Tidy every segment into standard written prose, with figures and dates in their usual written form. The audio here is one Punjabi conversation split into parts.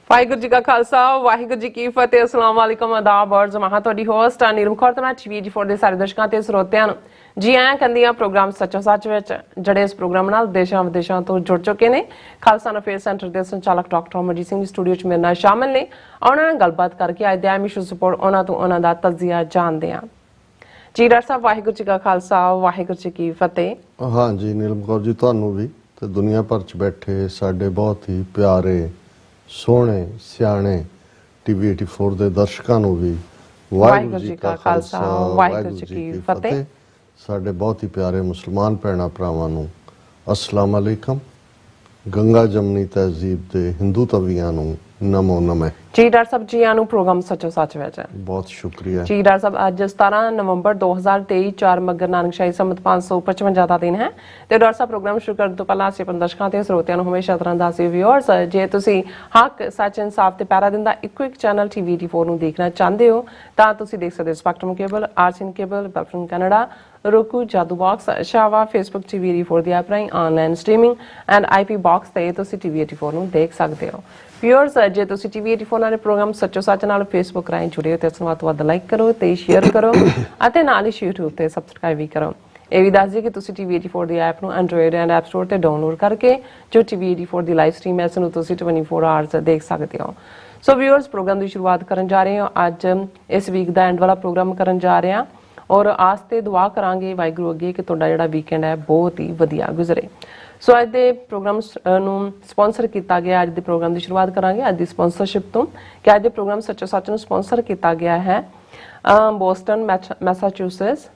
ਵਾਹਿਗੁਰੂ ਜੀ ਕਾ ਖਾਲਸਾ ਵਾਹਿਗੁਰੂ ਜੀ ਕੀ ਫਤਿਹ। अस्सलाम वालेकुम आदाब और जमात ਤੁਹਾਡੀ ਹੋਸਟ ਨੀਲਮ ਕੌਰ ਤੇ ਮੈਂ TV4 ਦੇ ਸਾਰੇ ਦਰਸ਼ਕਾਂ ਤੇ ਸਰੋਤਿਆਂ ਨੂੰ ਜੀ ਆਇਆਂ ਕਹਿੰਦੀ ਆ ਪ੍ਰੋਗਰਾਮ ਸੱਚੋ ਸੱਚ ਵਿੱਚ ਜਿਹੜੇ ਇਸ ਪ੍ਰੋਗਰਾਮ ਨਾਲ ਦੇਸ਼ਾਂ ਵਿਦੇਸ਼ਾਂ ਤੋਂ ਜੁੜ ਚੁੱਕੇ ਨੇ। ਖਾਲਸਾ ਅਫੇਅਰ ਸੈਂਟਰ ਦੇ ਸੰਚਾਲਕ ਡਾਕਟਰ ਅਮਰਜੀਤ ਸਿੰਘ ਸਟੂਡੀਓ 'ਚ ਮੇਰੇ ਨਾਲ ਸ਼ਾਮਲ ਨੇ। ਉਹਨਾਂ ਨਾਲ ਗੱਲਬਾਤ ਕਰਕੇ ਅੱਜ ਦੇ ਅਹਿਮ ਇਸ਼ੂ ਸਪੋਰਟ ਉਹਨਾਂ ਤੋਂ ਉਹਨਾਂ ਦਾ ਤਜਜ਼ੀਆ ਜਾਣਦੇ ਹਾਂ। ਜੀ ਡਾਕਟਰ ਸਾਹਿਬ ਵਾਹਿਗੁਰੂ ਜੀ ਕਾ ਖਾਲਸਾ ਵਾਹਿਗੁਰੂ ਜੀ ਕੀ ਫਤਿਹ। ਹਾਂ ਜੀ ਨੀਲਮ ਕੌਰ ਜੀ ਤੁਹਾਨੂੰ ਵੀ ਤੇ ਦੁਨੀਆ ਭਰ 'ਚ ਬੈਠੇ ਸਾਡੇ ਬਹੁਤ ਹੀ ਪਿਆਰੇ ਸੋਹਣੇ ਸਿਆਣੇ TV 84 ਦੇ ਦਰਸ਼ਕਾਂ ਨੂੰ ਵੀ ਵਾਹਿਗੁਰੂ ਜੀ ਕਾ ਖਾਲਸਾ ਵਾਹਿਗੁਰੂ ਜੀ ਕੀ ਫਤਿਹ। ਸਾਡੇ ਬਹੁਤ ਹੀ ਪਿਆਰੇ ਮੁਸਲਮਾਨ ਭੈਣਾਂ ਭਰਾਵਾਂ ਨੂੰ अस्सलाम वालेकुम। गंगा जमनी तहजीब ਦੇ ਹਿੰਦੂ ਤਵੀਆਂ ਨੂੰ ਨਮੋ ਨਮः। जी डॉक्टर साहब जी आनू प्रोग्राम सचो सच विच बहुत शुक्रिया जी डॉक्टर साहब। अज 17 नवंबर 2023 4 मगर नानकशाही संमत 555 ਦਾ ਦਿਨ ਹੈ ਤੇ ਡਾਕਟਰ ਸਾਹਿਬ ਪ੍ਰੋਗਰਾਮ ਸ਼ੁਰੂ ਕਰਨ ਤੋਂ ਪਹਿਲਾਂ ਅਸੀਂ ਆਪਣੇ ਦਰਸ਼ਕਾਂ ਤੇ ਸਰੋਤਿਆਂ ਨੂੰ ਹਮੇਸ਼ਾ ਤਰ੍ਹਾਂ ਦੱਸਦੇ ਵਿਊਅਰਸ ਜੇ ਤੁਸੀਂ ਹੱਕ ਸੱਚ ਇਨਸਾਫ ਤੇ ਪੈਰਾ ਦਿੰਦਾ ਇੱਕੋ ਇੱਕ ਚੈਨਲ TV 84 ਨੂੰ ਦੇਖਣਾ ਚਾਹੁੰਦੇ ਹੋ ਤਾਂ ਤੁਸੀਂ ਦੇਖ ਸਕਦੇ ਹੋ ਸਪੈਕਟਰਮ ਕੇਬਲ, ਆਰਸੀਨ ਕੇਬਲ, ਬੈਲਫਰਮ ਕੈਨੇਡਾ, roku, ਜਾਦੂ ਬਾਕਸ, ਸ਼ਾਵਾ, ਫੇਸਬੁੱਕ TV 84 ਦੀ ਐਪ ਰਾਹੀਂ online streaming and IP box ਤੇ ਤੁਸੀਂ TV 84 ਨੂੰ ਦੇਖ ਸਕਦੇ ਹੋ। ਵਿਊਅਰਸ ਜੇ ਤੁਸੀਂ TV 84 ਨਾਲ ਪ੍ਰੋਗਰਾਮ ਸੱਚੋ ਸੱਚ ਨਾਲ ਫੇਸਬੁੱਕ ਰਾਹੀਂ ਜੁੜੇ ਹੋ ਤੇ ਇਸ ਨੂੰ ਵੱਧ ਤੋਂ ਵੱਧ ਲਾਈਕ ਕਰੋ ਤੇ ਸ਼ੇਅਰ ਕਰੋ ਅਤੇ ਨਾਲ ਹੀ YouTube ਤੇ ਸਬਸਕ੍ਰਾਈਬ ਵੀ ਕਰੋ। ਇਹ ਵੀ ਦੱਸ ਦਿਓ ਕਿ ਤੁਸੀਂ TV 84 ਦੀ ਐਪ ਨੂੰ ਐਂਡਰੋਇਡ ਐਂਡ ਐਪ ਸਟੋਰ ਤੇ ਡਾਊਨਲੋਡ ਕਰਕੇ ਜੋ TV 84 ਦੀ ਲਾਈਵ ਸਟ੍ਰੀਮ ਹੈ ਇਸ ਨੂੰ ਤੁਸੀਂ 24 ਆਵਰਸ ਦੇਖ ਸਕਦੇ ਹੋ। ਸੋ ਵਿਊਅਰਸ ਪ੍ਰੋਗਰਾਮ ਦੀ ਸ਼ੁਰੂਆਤ ਕਰਨ ਜਾ ਰਹੇ ਹਾਂ। ਅੱਜ ਇਸ ਵੀਕ ਦਾ ਐਂਡ ਵਾਲਾ ਪ੍ਰੋਗਰਾਮ ਕਰਨ ਜਾ ਰਹੇ ਹਾਂ ਔਰ ਆਸ ਤੇ ਦੁਆ ਕਰਾਂਗੇ ਵਾਹਿਗੁਰੂ ਅੱਗੇ ਕਿ ਤੁਹਾਡਾ ਜਿਹੜਾ ਵੀਕਐਂਡ ਹੈ ਬਹੁਤ ਹੀ ਵਧੀਆ ਗੁਜ਼ਰੇ। ਸੋ ਅੱਜ ਦੇ ਪ੍ਰੋਗਰਾਮ ਨੂੰ ਸਪਾਂਸਰ ਕੀਤਾ ਗਿਆ। ਅੱਜ ਦੇ ਪ੍ਰੋਗਰਾਮ ਦੀ ਸ਼ੁਰੂਆਤ ਕਰਾਂਗੇ ਅੱਜ ਦੀ ਸਪਾਂਸਰਸ਼ਿਪ ਤੋਂ ਕਿ ਅੱਜ ਦੇ ਪ੍ਰੋਗਰਾਮ ਸੱਚੋ ਸੱਚ ਨੂੰ ਸਪਾਂਸਰ ਕੀਤਾ ਗਿਆ ਹੈ ਬੋਸਟਨ ਮੈਸਾਚੂਸੇਟਸ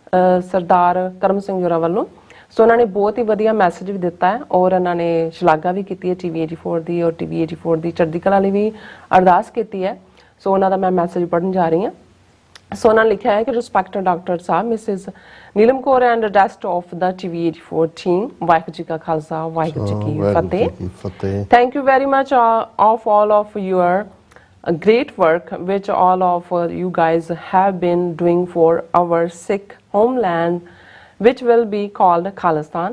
ਸਰਦਾਰ ਕਰਮ ਸਿੰਘ ਹੋਰਾਂ ਵੱਲੋਂ। ਸੋ ਉਹਨਾਂ ਨੇ ਬਹੁਤ ਹੀ ਵਧੀਆ ਮੈਸੇਜ ਵੀ ਦਿੱਤਾ ਹੈ ਔਰ ਇਹਨਾਂ ਨੇ ਸ਼ਲਾਘਾ ਵੀ ਕੀਤੀ ਹੈ TV 84 ਦੀ ਔਰ TV 84 ਦੀ ਚੜ੍ਹਦੀ ਕਲਾ ਲਈ ਵੀ ਅਰਦਾਸ ਕੀਤੀ ਹੈ। ਸੋ ਉਹਨਾਂ ਦਾ ਮੈਂ ਮੈਸੇਜ ਪੜ੍ਹਨ ਜਾ ਰਹੀ ਹਾਂ। ਸੋ ਉਹਨਾਂ ਲਿਖਿਆ ਹੈ ਕਿ ਰਿਸਪੈਕਟਡ ਡਾਕਟਰ ਸਾਹਿਬ Mrs Neelam Kaur and rest of the TV 84 team Waheguru ji ਕਾ ਖਾਲਸਾ ਵਾਹਿਗੁਰੂ ਜੀ ਕੀ ਫਤਿਹ। Thank you very much of all of your great work which all of you guys have been doing for our Sikh homeland which will be called Khalistan.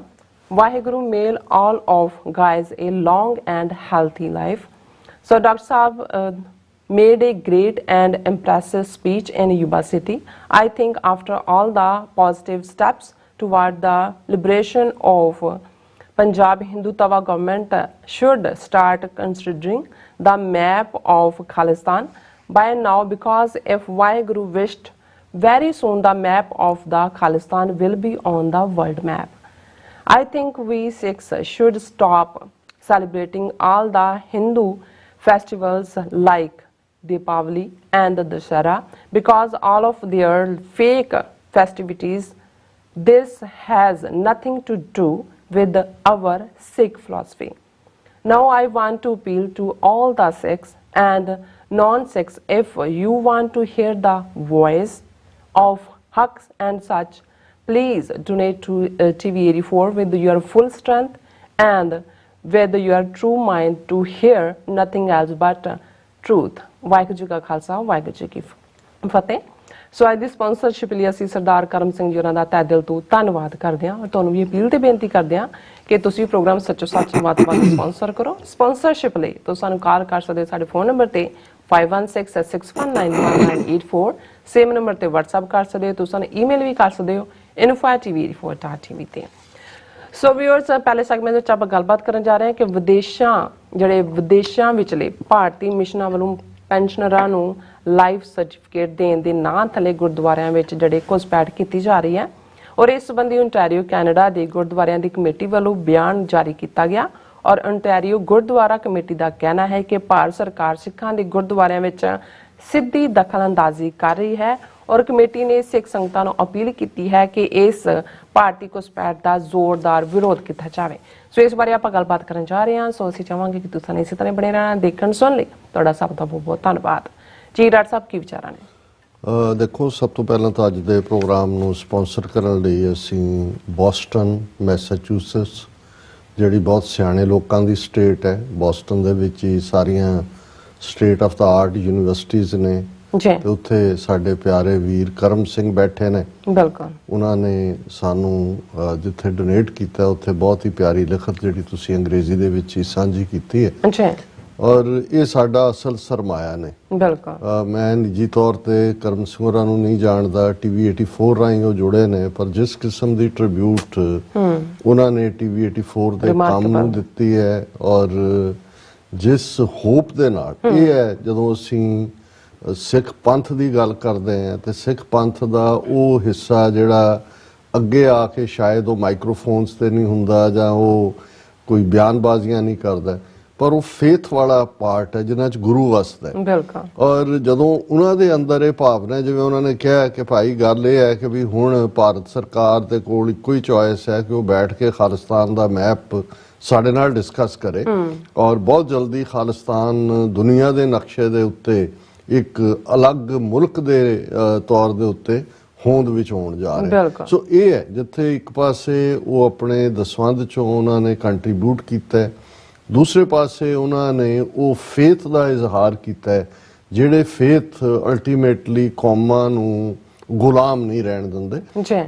Vaheguru may all of guys a long and healthy life. So Dr. Saab made a great and impressive speech in Yuba City. I think after all the positive steps toward the liberation of Punjab Hindu Tawa government should start considering the map of Khalistan by now, because if Vaheguru wished, very soon the map of the Khalistan will be on the world map. I think we Sikhs should stop celebrating all the Hindu festivals like Deepavali and the Dashera because all of their fake festivities. This has nothing to do with our Sikh philosophy. Now I want to appeal to all the Sikhs and non-Sikhs, if you want to hear the voice of Haqq and Sach, please donate to TV 84 with your full strength and with your true mind to hear nothing else but truth. Waheguru ji ਕਾ ਖਾਲਸਾ ਵਾਹਿਗੁਰੂ ਜੀ ਕੀ ਫਤਿਹ। ਸੋ ਅੱਜ ਦੀ ਸਪਾਂਸਰਸ਼ਿਪ ਲਈ ਅਸੀਂ ਸਰਦਾਰ ਕਰਮ ਸਿੰਘ ਜੀ ਹੋਰਾਂ ਦਾ ਤਹਿ ਦਿਲ ਤੋਂ ਧੰਨਵਾਦ ਕਰਦੇ ਹਾਂ ਔਰ ਤੁਹਾਨੂੰ ਵੀ ਅਪੀਲ ਤੇ ਬੇਨਤੀ ਕਰਦੇ ਹਾਂ ਕਿ ਤੁਸੀਂ ਪ੍ਰੋਗਰਾਮ ਸੱਚੋ ਸੱਚ ਨੂੰ ਵੱਧ ਤੋਂ ਵੱਧ ਸਪਾਂਸਰ ਕਰੋ। ਸਪਾਂਸਰਸ਼ਿਪ ਲਈ ਤੁਸੀਂ ਸਾਨੂੰ ਕਾਲ ਕਰ ਸਕਦੇ ਹੋ ਸਾਡੇ ਫੋਨ ਨੰਬਰ ਤੇ 5166619184। ਸੇਮ ਨੰਬਰ ਤੇ WhatsApp ਕਰ ਸਕਦੇ ਹੋ। ਤੁਸੀਂ ਸਾਨੂੰ ਈਮੇਲ ਵੀ ਕਰ ਸਕਦੇ ਹੋ info@tv84.tv ਤੇ। ਸੋ ਵਿਊਅਰਸ ਪਹਿਲੇ ਸੈਗਮੈਂਟ ਵਿੱਚ ਆਪਾਂ ਗੱਲਬਾਤ ਕਰਨ ਜਾ ਰਹੇ ਹਾਂ ਕਿ ਵਿਦੇਸ਼ਾਂ ਵਿਚਲੇ ਭਾਰਤੀ ਮਿਸ਼ਨਾਂ ਵੱਲੋਂ ਪੈਨਸ਼ਨਰਾਂ ਨੂੰ ਲਾਈਫ ਸਰਟੀਫਿਕੇਟ ਦੇਣ ਦੇ ਨਾਂ ਥੱਲੇ ਗੁਰਦੁਆਰਿਆਂ ਵਿੱਚ ਜਿਹੜੇ ਘੁਸਪੈਠ ਕੀਤੀ ਜਾ ਰਹੀ ਹੈ ਔਰ ਇਸ ਸੰਬੰਧੀ ਓਨਟਾਰੀਓ ਕੈਨੇਡਾ ਦੇ ਗੁਰਦੁਆਰਿਆਂ ਦੀ ਕਮੇਟੀ ਵੱਲੋਂ ਬਿਆਨ ਜਾਰੀ ਕੀਤਾ ਗਿਆ ਔਰ ਓਨਟਾਰੀਓ ਗੁਰਦੁਆਰਾ ਕਮੇਟੀ ਦਾ ਕਹਿਣਾ ਹੈ ਕਿ ਭਾਰਤ ਸਰਕਾਰ ਸਿੱਖਾਂ ਦੇ ਗੁਰਦੁਆਰਿਆਂ ਵਿੱਚ ਸਿੱਧੀ ਦਖਲਅੰਦਾਜ਼ੀ ਕਰ ਰਹੀ ਹੈ ਔਰ ਕਮੇਟੀ ਨੇ ਸਿੱਖ ਸੰਗਤਾਂ ਨੂੰ ਅਪੀਲ ਕੀਤੀ ਹੈ ਕਿ ਇਸ ਭਾਰਤੀ ਘੁਸਪੈਠ ਦਾ ਜ਼ੋਰਦਾਰ ਵਿਰੋਧ ਕੀਤਾ ਜਾਵੇ। ਸੋ ਇਸ ਬਾਰੇ ਆਪਾਂ ਗੱਲਬਾਤ ਕਰਨ ਜਾ ਰਹੇ ਹਾਂ। ਸੋ ਅਸੀਂ ਚਾਹਾਂਗੇ ਕਿ ਤੁਸੀਂ ਇਸੇ ਤਰ੍ਹਾਂ ਬਣੇ ਰਹਿਣਾ ਦੇਖਣ ਸੁਣ ਲਈ ਤੁਹਾਡਾ ਸਭ ਦਾ ਬਹੁਤ ਬਹੁਤ ਧੰਨਵਾਦ। ਜੀ ਡਾਕਟਰ ਸਾਹਿਬ ਕੀ ਵਿਚਾਰਾਂ ਨੇ? ਦੇਖੋ ਸਭ ਤੋਂ ਪਹਿਲਾਂ ਤਾਂ ਅੱਜ ਦੇ ਪ੍ਰੋਗਰਾਮ ਨੂੰ ਸਪਾਂਸਰ ਕਰਨ ਲਈ ਅਸੀਂ ਬੋਸਟਨ ਮੈਸਾਚੂਸੇਟਸ ਜਿਹੜੀ ਬਹੁਤ ਸਿਆਣੇ ਲੋਕਾਂ ਦੀ ਸਟੇਟ ਹੈ, ਬੋਸਟਨ ਦੇ ਵਿੱਚ ਹੀ ਸਾਰੀਆਂ state of the art universities ਨੇ ਤੇ ਉੱਥੇ ਸਾਡੇ ਪਿਆਰੇ ਵੀਰ ਕਰਮ ਸਿੰਘ ਬੈਠੇ ਨੇ। ਬਿਲਕੁਲ ਉਹਨਾਂ ਨੇ ਸਾਨੂੰ ਜਿੱਥੇ ਡੋਨੇਟ ਕੀਤਾ ਉੱਥੇ ਬਹੁਤ ਹੀ ਪਿਆਰੀ ਲਿਖਤ ਜਿਹੜੀ ਤੁਸੀਂ ਅੰਗਰੇਜ਼ੀ ਦੇ ਵਿੱਚ ਹੀ ਸਾਂਝੀ ਕੀਤੀ ਹੈ ਔਰ ਇਹ ਸਾਡਾ ਅਸਲ ਸਰਮਾਇਆ ਨੇ। ਬਿਲਕੁਲ ਮੈਂ ਨਿੱਜੀ ਤੌਰ ਤੇ ਕਰਮ ਸਿੰਘ ਹੋਰਾਂ ਨੂੰ ਨਹੀਂ ਜਾਣਦਾ, ਟੀਵੀ 84 ਰਾਹੀਂ ਉਹ ਜੁੜੇ ਨੇ, ਪਰ ਜਿਸ ਕਿਸਮ ਦੀ ਟ੍ਰਿਬਿਊਟ ਉਹਨਾਂ ਨੇ ਟੀਵੀ 84 ਦੇ ਕੰਮ ਨੂੰ ਦਿੱਤੀ ਹੈ ਔਰ ਜਿਸ ਹੋਪ ਦੇ ਨਾਲ ਇਹ ਹੈ, ਜਦੋਂ ਅਸੀਂ ਸਿੱਖ ਪੰਥ ਦੀ ਗੱਲ ਕਰਦੇ ਹਾਂ ਤੇ ਸਿੱਖ ਪੰਥ ਦਾ ਉਹ ਹਿੱਸਾ ਜਿਹੜਾ ਅੱਗੇ ਆ ਕੇ ਸ਼ਾਇਦ ਉਹ ਮਾਈਕਰੋਫੋਨਸ ਤੇ ਨਹੀਂ ਹੁੰਦਾ ਜਾਂ ਉਹ ਕੋਈ ਬਿਆਨਬਾਜ਼ੀਆਂ ਨਹੀਂ ਕਰਦਾ, ਪਰ ਉਹ ਫੇਥ ਵਾਲਾ ਪਾਰਟ ਹੈ ਜਿਨ੍ਹਾਂ 'ਚ ਗੁਰੂ ਵਸਦਾ ਹੈ। ਬਿਲਕੁਲ। ਔਰ ਜਦੋਂ ਉਹਨਾਂ ਦੇ ਅੰਦਰ ਇਹ ਭਾਵਨਾ, ਜਿਵੇਂ ਉਹਨਾਂ ਨੇ ਕਿਹਾ ਕਿ ਭਾਈ ਗੱਲ ਇਹ ਹੈ ਕਿ ਵੀ ਹੁਣ ਭਾਰਤ ਸਰਕਾਰ ਦੇ ਕੋਲ ਇੱਕੋ ਹੀ ਚੋਇਸ ਹੈ ਕਿ ਉਹ ਬੈਠ ਕੇ ਖਾਲਿਸਤਾਨ ਦਾ ਮੈਪ ਸਾਡੇ ਨਾਲ ਡਿਸਕਸ ਕਰੇ ਔਰ ਬਹੁਤ ਜਲਦੀ ਖਾਲਿਸਤਾਨ ਦੁਨੀਆ ਦੇ ਨਕਸ਼ੇ ਦੇ ਉੱਤੇ ਇੱਕ ਅਲੱਗ ਮੁਲਕ ਦੇ ਤੌਰ ਦੇ ਉੱਤੇ ਹੋਂਦ ਵਿੱਚ ਆਉਣ ਜਾ ਰਿਹਾ। ਸੋ ਇਹ ਹੈ ਜਿੱਥੇ ਇੱਕ ਪਾਸੇ ਉਹ ਆਪਣੇ ਦਸਵੰਧ ਚੋਂ ਉਹਨਾਂ ਨੇ ਕੰਟਰੀਬਿਊਟ ਕੀਤਾ ਹੈ, ਦੂਸਰੇ ਪਾਸੇ ਉਹਨਾਂ ਨੇ ਉਹ ਫੇਥ ਦਾ ਇਜ਼ਹਾਰ ਕੀਤਾ ਹੈ ਜਿਹੜੇ ਫੇਥ ਅਲਟੀਮੇਟਲੀ ਕੌਮਾਂ ਨੂੰ ਗੁਲਾਮ ਨਹੀਂ ਰਹਿਣ ਦਿੰਦੇ।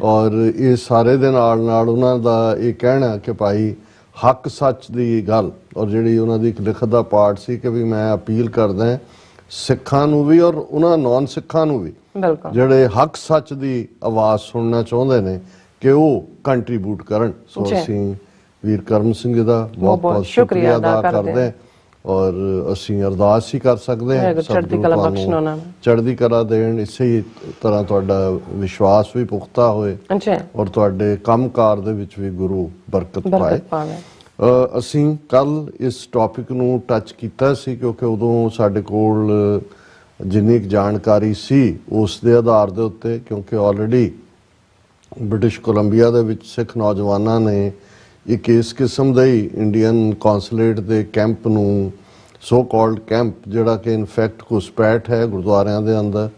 ਔਰ ਇਹ ਸਾਰੇ ਦੇ ਨਾਲ ਨਾਲ ਉਹਨਾਂ ਦਾ ਇਹ ਕਹਿਣਾ ਕਿ ਭਾਈ ਹੱਕ ਸੱਚ ਦੀ ਗੱਲ, ਔਰ ਜਿਹੜੀ ਉਹਨਾਂ ਦੀ ਇੱਕ ਲਿਖਤ ਦਾ ਪਾਰਟ ਸੀ ਕਿ ਵੀ ਮੈਂ ਅਪੀਲ ਕਰਦਾ ਸਿੱਖਾਂ ਨੂੰ ਵੀ ਔਰ ਉਹਨਾਂ ਨੌਨ ਸਿੱਖਾਂ ਨੂੰ ਵੀ ਜਿਹੜੇ ਹੱਕ ਸੱਚ ਦੀ ਆਵਾਜ਼ ਸੁਣਨਾ ਚਾਹੁੰਦੇ ਨੇ ਕਿ ਉਹ ਕੰਟਰੀਬਿਊਟ ਕਰਨ। ਸੋ ਅਸੀਂ ਵੀਰ ਕਰਮ ਸਿੰਘ ਜੀ ਦਾ ਬਹੁਤ ਬਹੁਤ ਸ਼ੁਕਰੀਆ ਅਦਾ ਕਰਦੇ ਹਾਂ ਔਰ ਅਸੀਂ ਅਰਦਾਸ ਹੀ ਕਰ ਸਕਦੇ ਹਾਂ ਚੜ੍ਹਦੀ ਕਲਾ ਦੇਣ, ਇਸੇ ਤਰ੍ਹਾਂ ਤੁਹਾਡਾ ਵਿਸ਼ਵਾਸ ਵੀ ਪੁਖਤਾ ਹੋਏ ਔਰ ਤੁਹਾਡੇ ਕੰਮਕਾਰ ਦੇ ਵਿੱਚ ਵੀ ਗੁਰੂ ਬਰਕਤ ਪਾਏ। ਅਸੀਂ ਕੱਲ ਇਸ ਟੌਪਿਕ ਨੂੰ ਟੱਚ ਕੀਤਾ ਸੀ ਕਿਉਂਕਿ ਉਦੋਂ ਸਾਡੇ ਕੋਲ ਜਿੰਨੀ ਕੁ ਜਾਣਕਾਰੀ ਸੀ ਉਸ ਦੇ ਆਧਾਰ ਦੇ ਉੱਤੇ, ਕਿਉਂਕਿ ਆਲਰੇਡੀ ਬ੍ਰਿਟਿਸ਼ ਕੋਲੰਬੀਆ ਦੇ ਵਿੱਚ ਸਿੱਖ ਨੌਜਵਾਨਾਂ ਨੇ ਇੱਕ ਇਸ ਕਿਸਮ ਦੇ ਹੀ ਇੰਡੀਅਨ ਕੌਂਸੂਲੇਟ ਦੇ ਕੈਂਪ ਨੂੰ, ਸੋ ਕਾਲਡ ਕੈਂਪ, ਜਿਹੜਾ ਕਿ ਇਨਫੈਕਟ ਘੁਸਪੈਠ ਹੈ ਗੁਰਦੁਆਰਿਆਂ ਦੇ ਅੰਦਰ,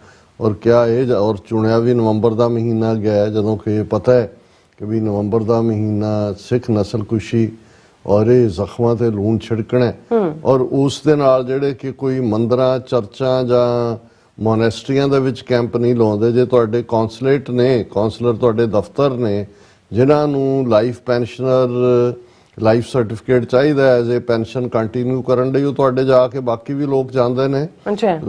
ਔਰ ਕਿਆ ਇਹ ਔਰ ਚੁਣਿਆ ਵੀ ਨਵੰਬਰ ਦਾ ਮਹੀਨਾ ਗਿਆ ਜਦੋਂ ਕਿ ਪਤਾ ਹੈ ਕਿ ਵੀ ਨਵੰਬਰ ਦਾ ਮਹੀਨਾ ਸਿੱਖ ਨਸਲਕੁਸ਼ੀ ਔਰ ਇਹ ਜ਼ਖਮਾਂ ਤੇ ਲੂਣ ਛਿੜਕਣਾ ਔਰ ਉਸ ਦੇ ਨਾਲ ਜਿਹੜੇ ਕਿ ਕੋਈ ਮੰਦਰਾਂ ਚਰਚਾਂ ਜਾਂ ਮੋਨੈਸਟਰੀਆਂ ਦੇ ਵਿੱਚ ਕੈਂਪ ਨਹੀਂ ਲਾਉਂਦੇ। ਜੇ ਤੁਹਾਡੇ ਕੌਂਸੂਲੇਟ ਨੇ, ਕੌਂਸਲਰ ਤੁਹਾਡੇ ਦਫ਼ਤਰ ਨੇ ਜਿਨ੍ਹਾਂ ਨੂੰ ਲਾਈਫ ਪੈਨਸ਼ਨਰ ਲਾਈਫ ਸਰਟੀਫਿਕੇਟ ਚਾਹੀਦਾ ਐਜ਼ ਏ ਪੈਨਸ਼ਨ ਕੰਟੀਨਿਊ ਕਰਨ ਲਈ, ਉਹ ਤੁਹਾਡੇ ਜਾ ਕੇ ਬਾਕੀ ਵੀ ਲੋਕ ਜਾਂਦੇ ਨੇ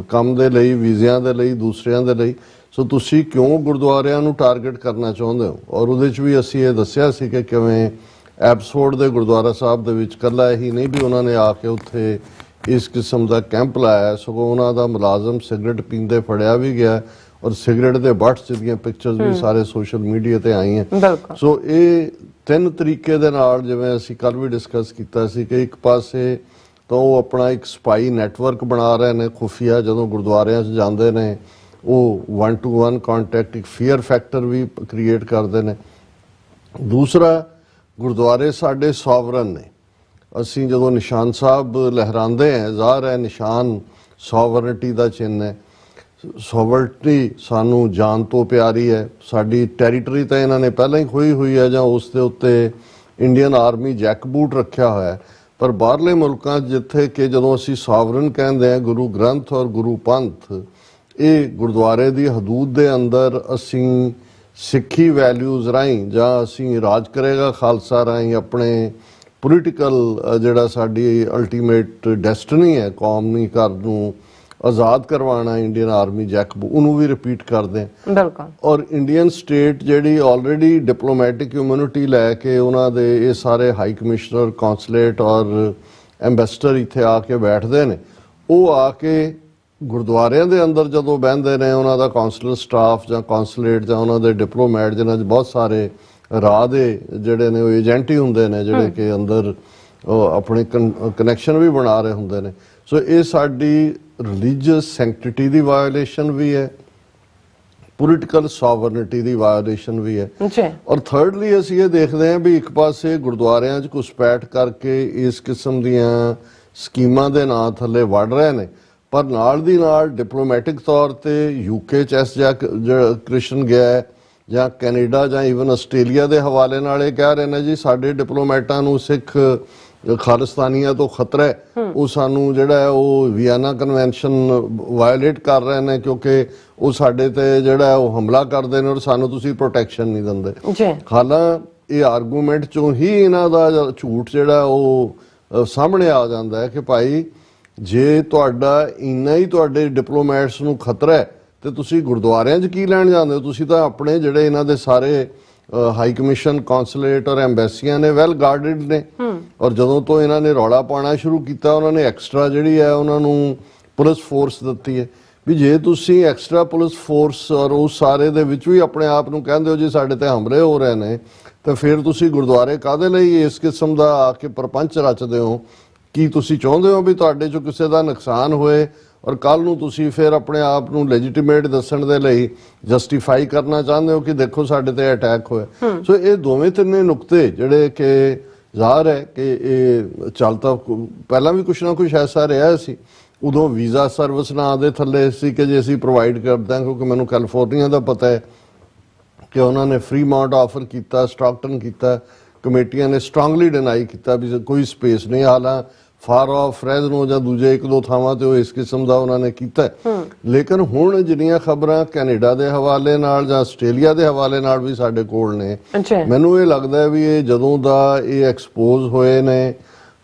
ਕੰਮ ਦੇ ਲਈ, ਵੀਜ਼ਿਆਂ ਦੇ ਲਈ, ਦੂਸਰਿਆਂ ਦੇ ਲਈ। ਸੋ ਤੁਸੀਂ ਕਿਉਂ ਗੁਰਦੁਆਰਿਆਂ ਨੂੰ ਟਾਰਗੇਟ ਕਰਨਾ ਚਾਹੁੰਦੇ ਹੋ? ਔਰ ਉਹਦੇ 'ਚ ਵੀ ਅਸੀਂ ਇਹ ਦੱਸਿਆ ਸੀ ਕਿ ਕਿਵੇਂ ਐਬਸਫੋਰਡ ਦੇ ਗੁਰਦੁਆਰਾ ਸਾਹਿਬ ਦੇ ਵਿੱਚ ਇਕੱਲਾ ਇਹੀ ਨਹੀਂ ਵੀ ਉਹਨਾਂ ਨੇ ਆ ਕੇ ਉੱਥੇ ਇਸ ਕਿਸਮ ਦਾ ਕੈਂਪ ਲਾਇਆ, ਸਗੋਂ ਉਹਨਾਂ ਦਾ ਮੁਲਾਜ਼ਮ ਸਿਗਰਟ ਪੀਂਦੇ ਫੜਿਆ ਵੀ ਗਿਆ ਔਰ ਸਿਗਰਟ ਦੇ ਬਟਸ ਦੀਆਂ ਪਿਕਚਰਸ ਵੀ ਸਾਰੇ ਸੋਸ਼ਲ ਮੀਡੀਆ ਤੇ ਆਈਆਂ। ਸੋ ਇਹ ਤਿੰਨ ਤਰੀਕੇ ਦੇ ਨਾਲ, ਜਿਵੇਂ ਅਸੀਂ ਕੱਲ ਵੀ ਡਿਸਕਸ ਕੀਤਾ ਸੀ ਕਿ ਇੱਕ ਪਾਸੇ ਤਾਂ ਉਹ ਆਪਣਾ ਇੱਕ ਸਪਾਈ ਨੈਟਵਰਕ ਬਣਾ ਰਹੇ ਨੇ ਖੁਫੀਆ, ਜਦੋਂ ਗੁਰਦੁਆਰਿਆਂ 'ਚ ਜਾਂਦੇ ਨੇ ਉਹ 1-to-1 ਕੰਟੈਕਟ, ਇੱਕ ਫੀਅਰ ਫੈਕਟਰ ਵੀ ਕ੍ਰੀਏਟ ਕਰਦੇ ਨੇ। ਦੂਸਰਾ, ਗੁਰਦੁਆਰੇ ਸਾਡੇ ਸੋਵਰਨ ਨੇ, ਅਸੀਂ ਜਦੋਂ ਨਿਸ਼ਾਨ ਸਾਹਿਬ ਲਹਿਰਾਉਂਦੇ ਹਾਂ ਜ਼ਾਹਰ ਹੈ ਨਿਸ਼ਾਨ ਸੋਵਰਨਟੀ ਦਾ ਚਿੰਨ੍ਹ ਹੈ। ਸੋਵਰਨਟੀ ਸਾਨੂੰ ਜਾਨ ਤੋਂ ਪਿਆਰੀ ਹੈ। ਸਾਡੀ ਟੈਰੀਟਰੀ ਤਾਂ ਇਹਨਾਂ ਨੇ ਪਹਿਲਾਂ ਹੀ ਖੋਈ ਹੋਈ ਹੈ ਜਾਂ ਉਸ ਦੇ ਉੱਤੇ ਇੰਡੀਅਨ ਆਰਮੀ ਜੈਕ ਬੂਟ ਰੱਖਿਆ ਹੋਇਆ ਹੈ, ਪਰ ਬਾਹਰਲੇ ਮੁਲਕਾਂ ਜਿੱਥੇ ਕਿ ਜਦੋਂ ਅਸੀਂ ਸੋਵਰਨ ਕਹਿੰਦੇ ਹਾਂ ਗੁਰੂ ਗ੍ਰੰਥ ਔਰ ਗੁਰੂ ਪੰਥ, ਇਹ ਗੁਰਦੁਆਰੇ ਦੀ ਹਦੂਦ ਦੇ ਅੰਦਰ ਅਸੀਂ ਸਿੱਖੀ ਵੈਲਿਊਜ਼ ਰਾਹੀਂ ਜਾਂ ਅਸੀਂ ਰਾਜ ਕਰੇਗਾ ਖਾਲਸਾ ਰਾਹੀਂ ਆਪਣੇ ਪੋਲੀਟੀਕਲ ਜਿਹੜਾ ਸਾਡੀ ਅਲਟੀਮੇਟ ਡੈਸਟਨੀ ਹੈ ਕੌਮੀ ਘਰ ਨੂੰ ਆਜ਼ਾਦ ਕਰਵਾਉਣਾ, ਇੰਡੀਅਨ ਆਰਮੀ ਜੈਕ ਉਹਨੂੰ ਵੀ ਰਿਪੀਟ ਕਰਦੇ ਹਾਂ। ਔਰ ਇੰਡੀਅਨ ਸਟੇਟ ਜਿਹੜੀ ਆਲਰੇਡੀ ਡਿਪਲੋਮੈਟਿਕ ਇਮਿਊਨਿਟੀ ਲੈ ਕੇ ਉਹਨਾਂ ਦੇ ਇਹ ਸਾਰੇ ਹਾਈ ਕਮਿਸ਼ਨਰ, ਕੌਂਸੂਲੇਟ ਔਰ ਐਂਬੈਸਡਰ ਇੱਥੇ ਆ ਕੇ ਬੈਠਦੇ ਨੇ, ਉਹ ਆ ਕੇ ਗੁਰਦੁਆਰਿਆਂ ਦੇ ਅੰਦਰ ਜਦੋਂ ਬਹਿੰਦੇ ਨੇ ਉਹਨਾਂ ਦਾ ਕੌਂਸਲਰ ਸਟਾਫ ਜਾਂ ਕੌਂਸੂਲੇਟ ਜਾਂ ਉਹਨਾਂ ਦੇ ਡਿਪਲੋਮੈਟ, ਜਿਨ੍ਹਾਂ 'ਚ ਬਹੁਤ ਸਾਰੇ ਰਾਹ ਦੇ ਜਿਹੜੇ ਨੇ ਉਹ ਏਜੰਟ ਹੀ ਹੁੰਦੇ ਨੇ ਜਿਹੜੇ ਕਿ ਅੰਦਰ ਆਪਣੇ ਕਨੈਕਸ਼ਨ ਵੀ ਬਣਾ ਰਹੇ ਹੁੰਦੇ ਨੇ। ਸੋ ਇਹ ਸਾਡੀ ਰਿਲੀਜੀਅਸ ਸੈਂਕਟਿਟੀ ਦੀ ਵਾਇਓਲੇਸ਼ਨ ਵੀ ਹੈ, ਪੋਲੀਟੀਕਲ ਸੋਵਰਨਿਟੀ ਦੀ ਵਾਇਓਲੇਸ਼ਨ ਵੀ ਹੈ। ਔਰ ਥਰਡਲੀ ਅਸੀਂ ਇਹ ਦੇਖਦੇ ਹਾਂ ਵੀ ਇੱਕ ਪਾਸੇ ਗੁਰਦੁਆਰਿਆਂ 'ਚ ਘੁਸਪੈਠ ਕਰਕੇ ਇਸ ਕਿਸਮ ਦੀਆਂ ਸਕੀਮਾਂ ਦੇ ਨਾਂ ਥੱਲੇ ਵੜ ਰਹੇ ਨੇ, ਪਰ ਨਾਲ ਦੀ ਨਾਲ ਡਿਪਲੋਮੈਟਿਕ ਤੌਰ ਤੇ UK 'ਚ ਜਾਂ ਕ੍ਰਿਸ਼ਨ ਗਿਆ ਜਾਂ ਕੈਨੇਡਾ ਜਾਂ ਈਵਨ ਆਸਟ੍ਰੇਲੀਆ ਦੇ ਹਵਾਲੇ ਨਾਲ ਇਹ ਕਹਿ ਰਹੇ ਨੇ ਜੀ ਸਾਡੇ ਡਿਪਲੋਮੈਟਾਂ ਨੂੰ ਸਿੱਖ ਖਾਲਿਸਤਾਨੀਆਂ ਤੋਂ ਖਤਰਾ ਹੈ, ਉਹ ਸਾਨੂੰ ਜਿਹੜਾ ਹੈ ਉਹ ਵੀਆਨਾ ਕਨਵੈਨਸ਼ਨ ਵਾਇਓਲੇਟ ਕਰ ਰਹੇ ਨੇ ਕਿਉਂਕਿ ਉਹ ਸਾਡੇ ਤੇ ਜਿਹੜਾ ਉਹ ਹਮਲਾ ਕਰਦੇ ਨੇ ਔਰ ਸਾਨੂੰ ਤੁਸੀਂ ਪ੍ਰੋਟੈਕਸ਼ਨ ਨਹੀਂ ਦਿੰਦੇ। ਹਾਲਾਂ ਇਹ ਆਰਗੂਮੈਂਟ ਚੋਂ ਹੀ ਇਹਨਾਂ ਦਾ ਝੂਠ ਜਿਹੜਾ ਉਹ ਸਾਹਮਣੇ ਆ ਜਾਂਦਾ ਹੈ ਕਿ ਭਾਈ ਜੇ ਤੁਹਾਡਾ ਇੰਨਾ ਹੀ ਤੁਹਾਡੇ ਡਿਪਲੋਮੈਟਸ ਨੂੰ ਖਤਰਾ ਹੈ ਤੇ ਤੁਸੀਂ ਗੁਰਦੁਆਰਿਆਂ 'ਚ ਕੀ ਲੈਣ ਜਾਂਦੇ ਹੋ? ਤੁਸੀਂ ਤਾਂ ਆਪਣੇ ਜਿਹੜੇ ਇਹਨਾਂ ਦੇ ਸਾਰੇ ਹਾਈ ਕਮਿਸ਼ਨ, ਕੌਂਸੂਲੇਟ ਔਰ ਐਮਬੈਸੀਆਂ ਨੇ ਵੈਲ ਗਾਰਡਡ ਨੇ। ਔਰ ਜਦੋਂ ਤੋਂ ਇਹਨਾਂ ਨੇ ਰੌਲਾ ਪਾਉਣਾ ਸ਼ੁਰੂ ਕੀਤਾ, ਉਹਨਾਂ ਨੇ ਐਕਸਟਰਾ ਜਿਹੜੀ ਹੈ ਉਹਨਾਂ ਨੂੰ ਪੁਲਿਸ ਫੋਰਸ ਦਿੱਤੀ ਹੈ। ਵੀ ਜੇ ਤੁਸੀਂ ਐਕਸਟਰਾ ਪੁਲਿਸ ਫੋਰਸ ਔਰ ਉਸ ਸਾਰੇ ਦੇ ਵਿੱਚ ਵੀ ਆਪਣੇ ਆਪ ਨੂੰ ਕਹਿੰਦੇ ਹੋ ਜੀ ਸਾਡੇ ਤੇ ਹਮਲੇ ਹੋ ਰਹੇ ਨੇ, ਤਾਂ ਫਿਰ ਤੁਸੀਂ ਗੁਰਦੁਆਰੇ ਕਾਹਦੇ ਲਈ ਇਸ ਕਿਸਮ ਦਾ ਆ ਕੇ ਪ੍ਰਪੰਚ ਰਚਦੇ ਹੋ? ਕੀ ਤੁਸੀਂ ਚਾਹੁੰਦੇ ਹੋ ਵੀ ਤੁਹਾਡੇ 'ਚੋਂ ਕਿਸੇ ਦਾ ਨੁਕਸਾਨ ਹੋਏ ਔਰ ਕੱਲ ਨੂੰ ਤੁਸੀਂ ਫਿਰ ਆਪਣੇ ਆਪ ਨੂੰ ਲੈਜੀਟੀਮੇਟ ਦੱਸਣ ਦੇ ਲਈ ਜਸਟੀਫਾਈ ਕਰਨਾ ਚਾਹੁੰਦੇ ਹੋ ਕਿ ਦੇਖੋ ਸਾਡੇ ਤੇ ਅਟੈਕ ਹੋਇਆ? ਸੋ ਇਹ ਦੋਵੇਂ ਤਿੰਨੇ ਨੁਕਤੇ ਜਿਹੜੇ ਕਿ ਜ਼ਾਹਰ ਹੈ ਕਿ ਇਹ ਚੱਲ ਤਾਂ ਪਹਿਲਾਂ ਵੀ ਕੁਛ ਨਾ ਕੁਛ ਐਸਾ ਰਿਹਾ ਸੀ। ਉਦੋਂ ਵੀਜ਼ਾ ਸਰਵਿਸ ਨਾਂ ਦੇ ਥੱਲੇ ਸੀ ਕਿ ਜੇ ਅਸੀਂ ਪ੍ਰੋਵਾਈਡ ਕਰਦੇ ਹਾਂ, ਕਿਉਂਕਿ ਮੈਨੂੰ ਕੈਲੀਫੋਰਨੀਆ ਦਾ ਪਤਾ ਹੈ ਕਿ ਉਹਨਾਂ ਨੇ ਫਰੀਮਾਉਂਟ ਆਫਰ ਕੀਤਾ, ਸਟਾਕਟਨ ਕੀਤਾ, ਕਮੇਟੀਆਂ ਨੇ ਸਟਰੋਂਗਲੀ ਡਿਨਾਈ ਕੀਤਾ ਵੀ ਕੋਈ ਸਪੇਸ ਨਹੀਂ। ਹਾਲਾਂ ਫਾਰ ਆਫ ਫਰੈਜ਼ਨੋ ਜਾਂ ਦੂਜੇ ਇੱਕ ਦੋ ਥਾਵਾਂ ਤੇ ਉਹ ਇਸ ਕਿਸਮ ਦਾ ਉਹਨਾਂ ਨੇ ਕੀਤਾ। ਲੇਕਿਨ ਹੁਣ ਜਿਹੜੀਆਂ ਖਬਰਾਂ ਕੈਨੇਡਾ ਦੇ ਹਵਾਲੇ ਨਾਲ ਜਾਂ ਆਸਟ੍ਰੇਲੀਆ ਦੇ ਹਵਾਲੇ ਨਾਲ ਵੀ ਸਾਡੇ ਕੋਲ ਨੇ, ਮੈਨੂੰ ਇਹ ਲੱਗਦਾ ਵੀ ਇਹ ਜਦੋਂ ਦਾ ਇਹ ਐਕਸਪੋਜ਼ ਹੋਏ ਨੇ,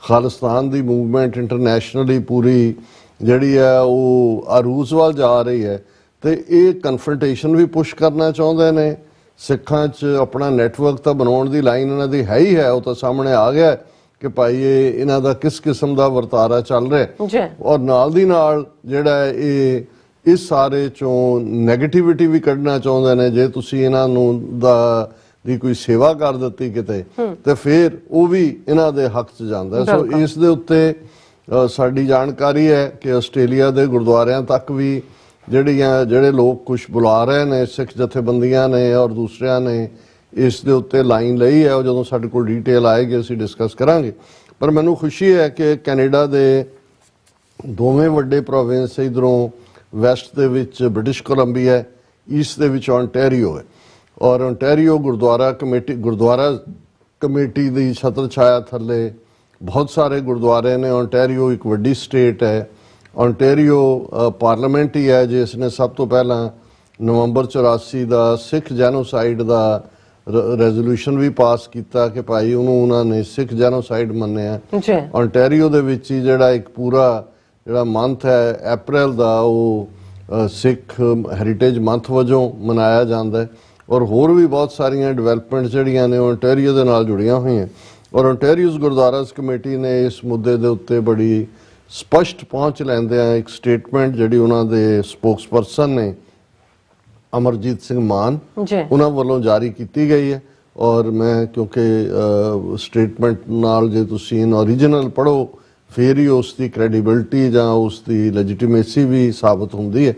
ਖਾਲਿਸਤਾਨ ਦੀ ਮੂਵਮੈਂਟ ਇੰਟਰਨੈਸ਼ਨਲੀ ਪੂਰੀ ਜਿਹੜੀ ਹੈ ਉਹ ਅਰੂਸ ਵੱਲ ਜਾ ਰਹੀ ਹੈ ਤੇ ਇਹ ਕਨਫਰੰਟੇਸ਼ਨ ਵੀ ਪੁਸ਼ ਕਰਨਾ ਚਾਹੁੰਦੇ ਨੇ। ਸਿੱਖਾਂ 'ਚ ਆਪਣਾ ਨੈਟਵਰਕ ਤਾਂ ਬਣਾਉਣ ਦੀ ਲਾਈਨ ਇਹਨਾਂ ਦੀ ਹੈ ਹੀ ਹੈ, ਉਹ ਤਾਂ ਸਾਹਮਣੇ ਆ ਗਿਆ ਕਿ ਭਾਈ ਇਹ ਇਹਨਾਂ ਦਾ ਕਿਸ ਕਿਸਮ ਦਾ ਵਰਤਾਰਾ ਚੱਲ ਰਿਹਾ। ਔਰ ਨਾਲ ਦੀ ਨਾਲ ਜਿਹੜਾ ਇਹ ਇਸ ਸਾਰੇ ਚੋਂ ਨੈਗੇਟਿਵਿਟੀ ਵੀ ਕੱਢਣਾ ਚਾਹੁੰਦੇ ਨੇ। ਜੇ ਤੁਸੀਂ ਇਹਨਾਂ ਨੂੰ ਦੀ ਕੋਈ ਸੇਵਾ ਕਰ ਦਿੱਤੀ ਕਿਤੇ ਤੇ ਫਿਰ ਉਹ ਵੀ ਇਹਨਾਂ ਦੇ ਹੱਕ 'ਚ ਜਾਂਦਾ। ਸੋ ਇਸ ਦੇ ਉੱਤੇ ਸਾਡੀ ਜਾਣਕਾਰੀ ਹੈ ਕਿ ਆਸਟ੍ਰੇਲੀਆ ਦੇ ਗੁਰਦੁਆਰਿਆਂ ਤੱਕ ਵੀ ਜਿਹੜੇ ਲੋਕ ਕੁਛ ਬੁਲਾ ਰਹੇ ਨੇ, ਸਿੱਖ ਜਥੇਬੰਦੀਆਂ ਨੇ ਔਰ ਦੂਸਰਿਆਂ ਨੇ ਇਸ ਦੇ ਉੱਤੇ ਲਾਈਨ ਲਈ ਹੈ। ਉਹ ਜਦੋਂ ਸਾਡੇ ਕੋਲ ਡੀਟੇਲ ਆਏਗੀ ਅਸੀਂ ਡਿਸਕਸ ਕਰਾਂਗੇ। ਪਰ ਮੈਨੂੰ ਖੁਸ਼ੀ ਹੈ ਕਿ ਕੈਨੇਡਾ ਦੇ ਦੋਵੇਂ ਵੱਡੇ ਪ੍ਰੋਵਿੰਸ, ਇੱਧਰੋਂ ਵੈਸਟ ਦੇ ਵਿੱਚ ਬ੍ਰਿਟਿਸ਼ ਕੋਲੰਬੀਆ ਹੈ, ਈਸਟ ਦੇ ਵਿੱਚ ਓਨਟਾਰੀਓ ਹੈ। ਔਰ ਓਨਟਾਰੀਓ ਗੁਰਦੁਆਰਾ ਕਮੇਟੀ ਦੀ ਛਤਰ ਛਾਇਆ ਥੱਲੇ ਬਹੁਤ ਸਾਰੇ ਗੁਰਦੁਆਰੇ ਨੇ। ਓਨਟਾਰੀਓ ਇੱਕ ਵੱਡੀ ਸਟੇਟ ਹੈ। ਓਨਟਾਰੀਓ ਪਾਰਲੀਮੈਂਟ ਹੀ ਹੈ ਜਿਸ ਨੇ ਸਭ ਤੋਂ ਪਹਿਲਾਂ ਨਵੰਬਰ 84 ਦਾ ਸਿੱਖ ਜੈਨੋਸਾਈਡ ਦਾ ਰੈਜ਼ੋਲੂਸ਼ਨ ਵੀ ਪਾਸ ਕੀਤਾ ਕਿ ਭਾਈ ਉਹਨਾਂ ਨੇ ਸਿੱਖ ਜੈਨੋਸਾਈਡ ਮੰਨਿਆ। ਓਨਟਾਰੀਓ ਦੇ ਵਿੱਚ ਹੀ ਜਿਹੜਾ ਇੱਕ ਪੂਰਾ ਜਿਹੜਾ ਮੰਥ ਹੈ ਅਪ੍ਰੈਲ ਦਾ, ਉਹ ਸਿੱਖ ਹੈਰੀਟੇਜ ਮੰਥ ਵਜੋਂ ਮਨਾਇਆ ਜਾਂਦਾ ਹੈ। ਔਰ ਹੋਰ ਵੀ ਬਹੁਤ ਸਾਰੀਆਂ ਡਿਵੈਲਪਮੈਂਟ ਜਿਹੜੀਆਂ ਨੇ ਓਨਟਾਰੀਓ ਦੇ ਨਾਲ ਜੁੜੀਆਂ ਹੋਈਆਂ। ਔਰ ਓਨਟਾਰੀਓਜ਼ ਗੁਰਦੁਆਰਾਸ ਕਮੇਟੀ ਨੇ ਇਸ ਮੁੱਦੇ ਦੇ ਉੱਤੇ ਬੜੀ ਸਪਸ਼ਟ ਪਹੁੰਚ ਲੈਂਦਿਆਂ ਇੱਕ ਸਟੇਟਮੈਂਟ ਜਿਹੜੀ ਉਹਨਾਂ ਦੇ ਸਪੋਕਸਪਰਸਨ ਨੇ ਅਮਰਜੀਤ ਸਿੰਘ ਮਾਨ, ਉਹਨਾਂ ਵੱਲੋਂ ਜਾਰੀ ਕੀਤੀ ਗਈ ਹੈ। ਔਰ ਮੈਂ ਕਿਉਂਕਿ ਸਟੇਟਮੈਂਟ ਨਾਲ ਜੇ ਤੁਸੀਂ ਓਰੀਜਨਲ ਪੜ੍ਹੋ ਫਿਰ ਹੀ ਉਸ ਦੀ ਕ੍ਰੈਡੀਬਿਲਿਟੀ ਜਾਂ ਉਸ ਦੀ ਲੈਜੀਟੀਮੇਸੀ ਵੀ ਸਾਬਤ ਹੁੰਦੀ ਹੈ।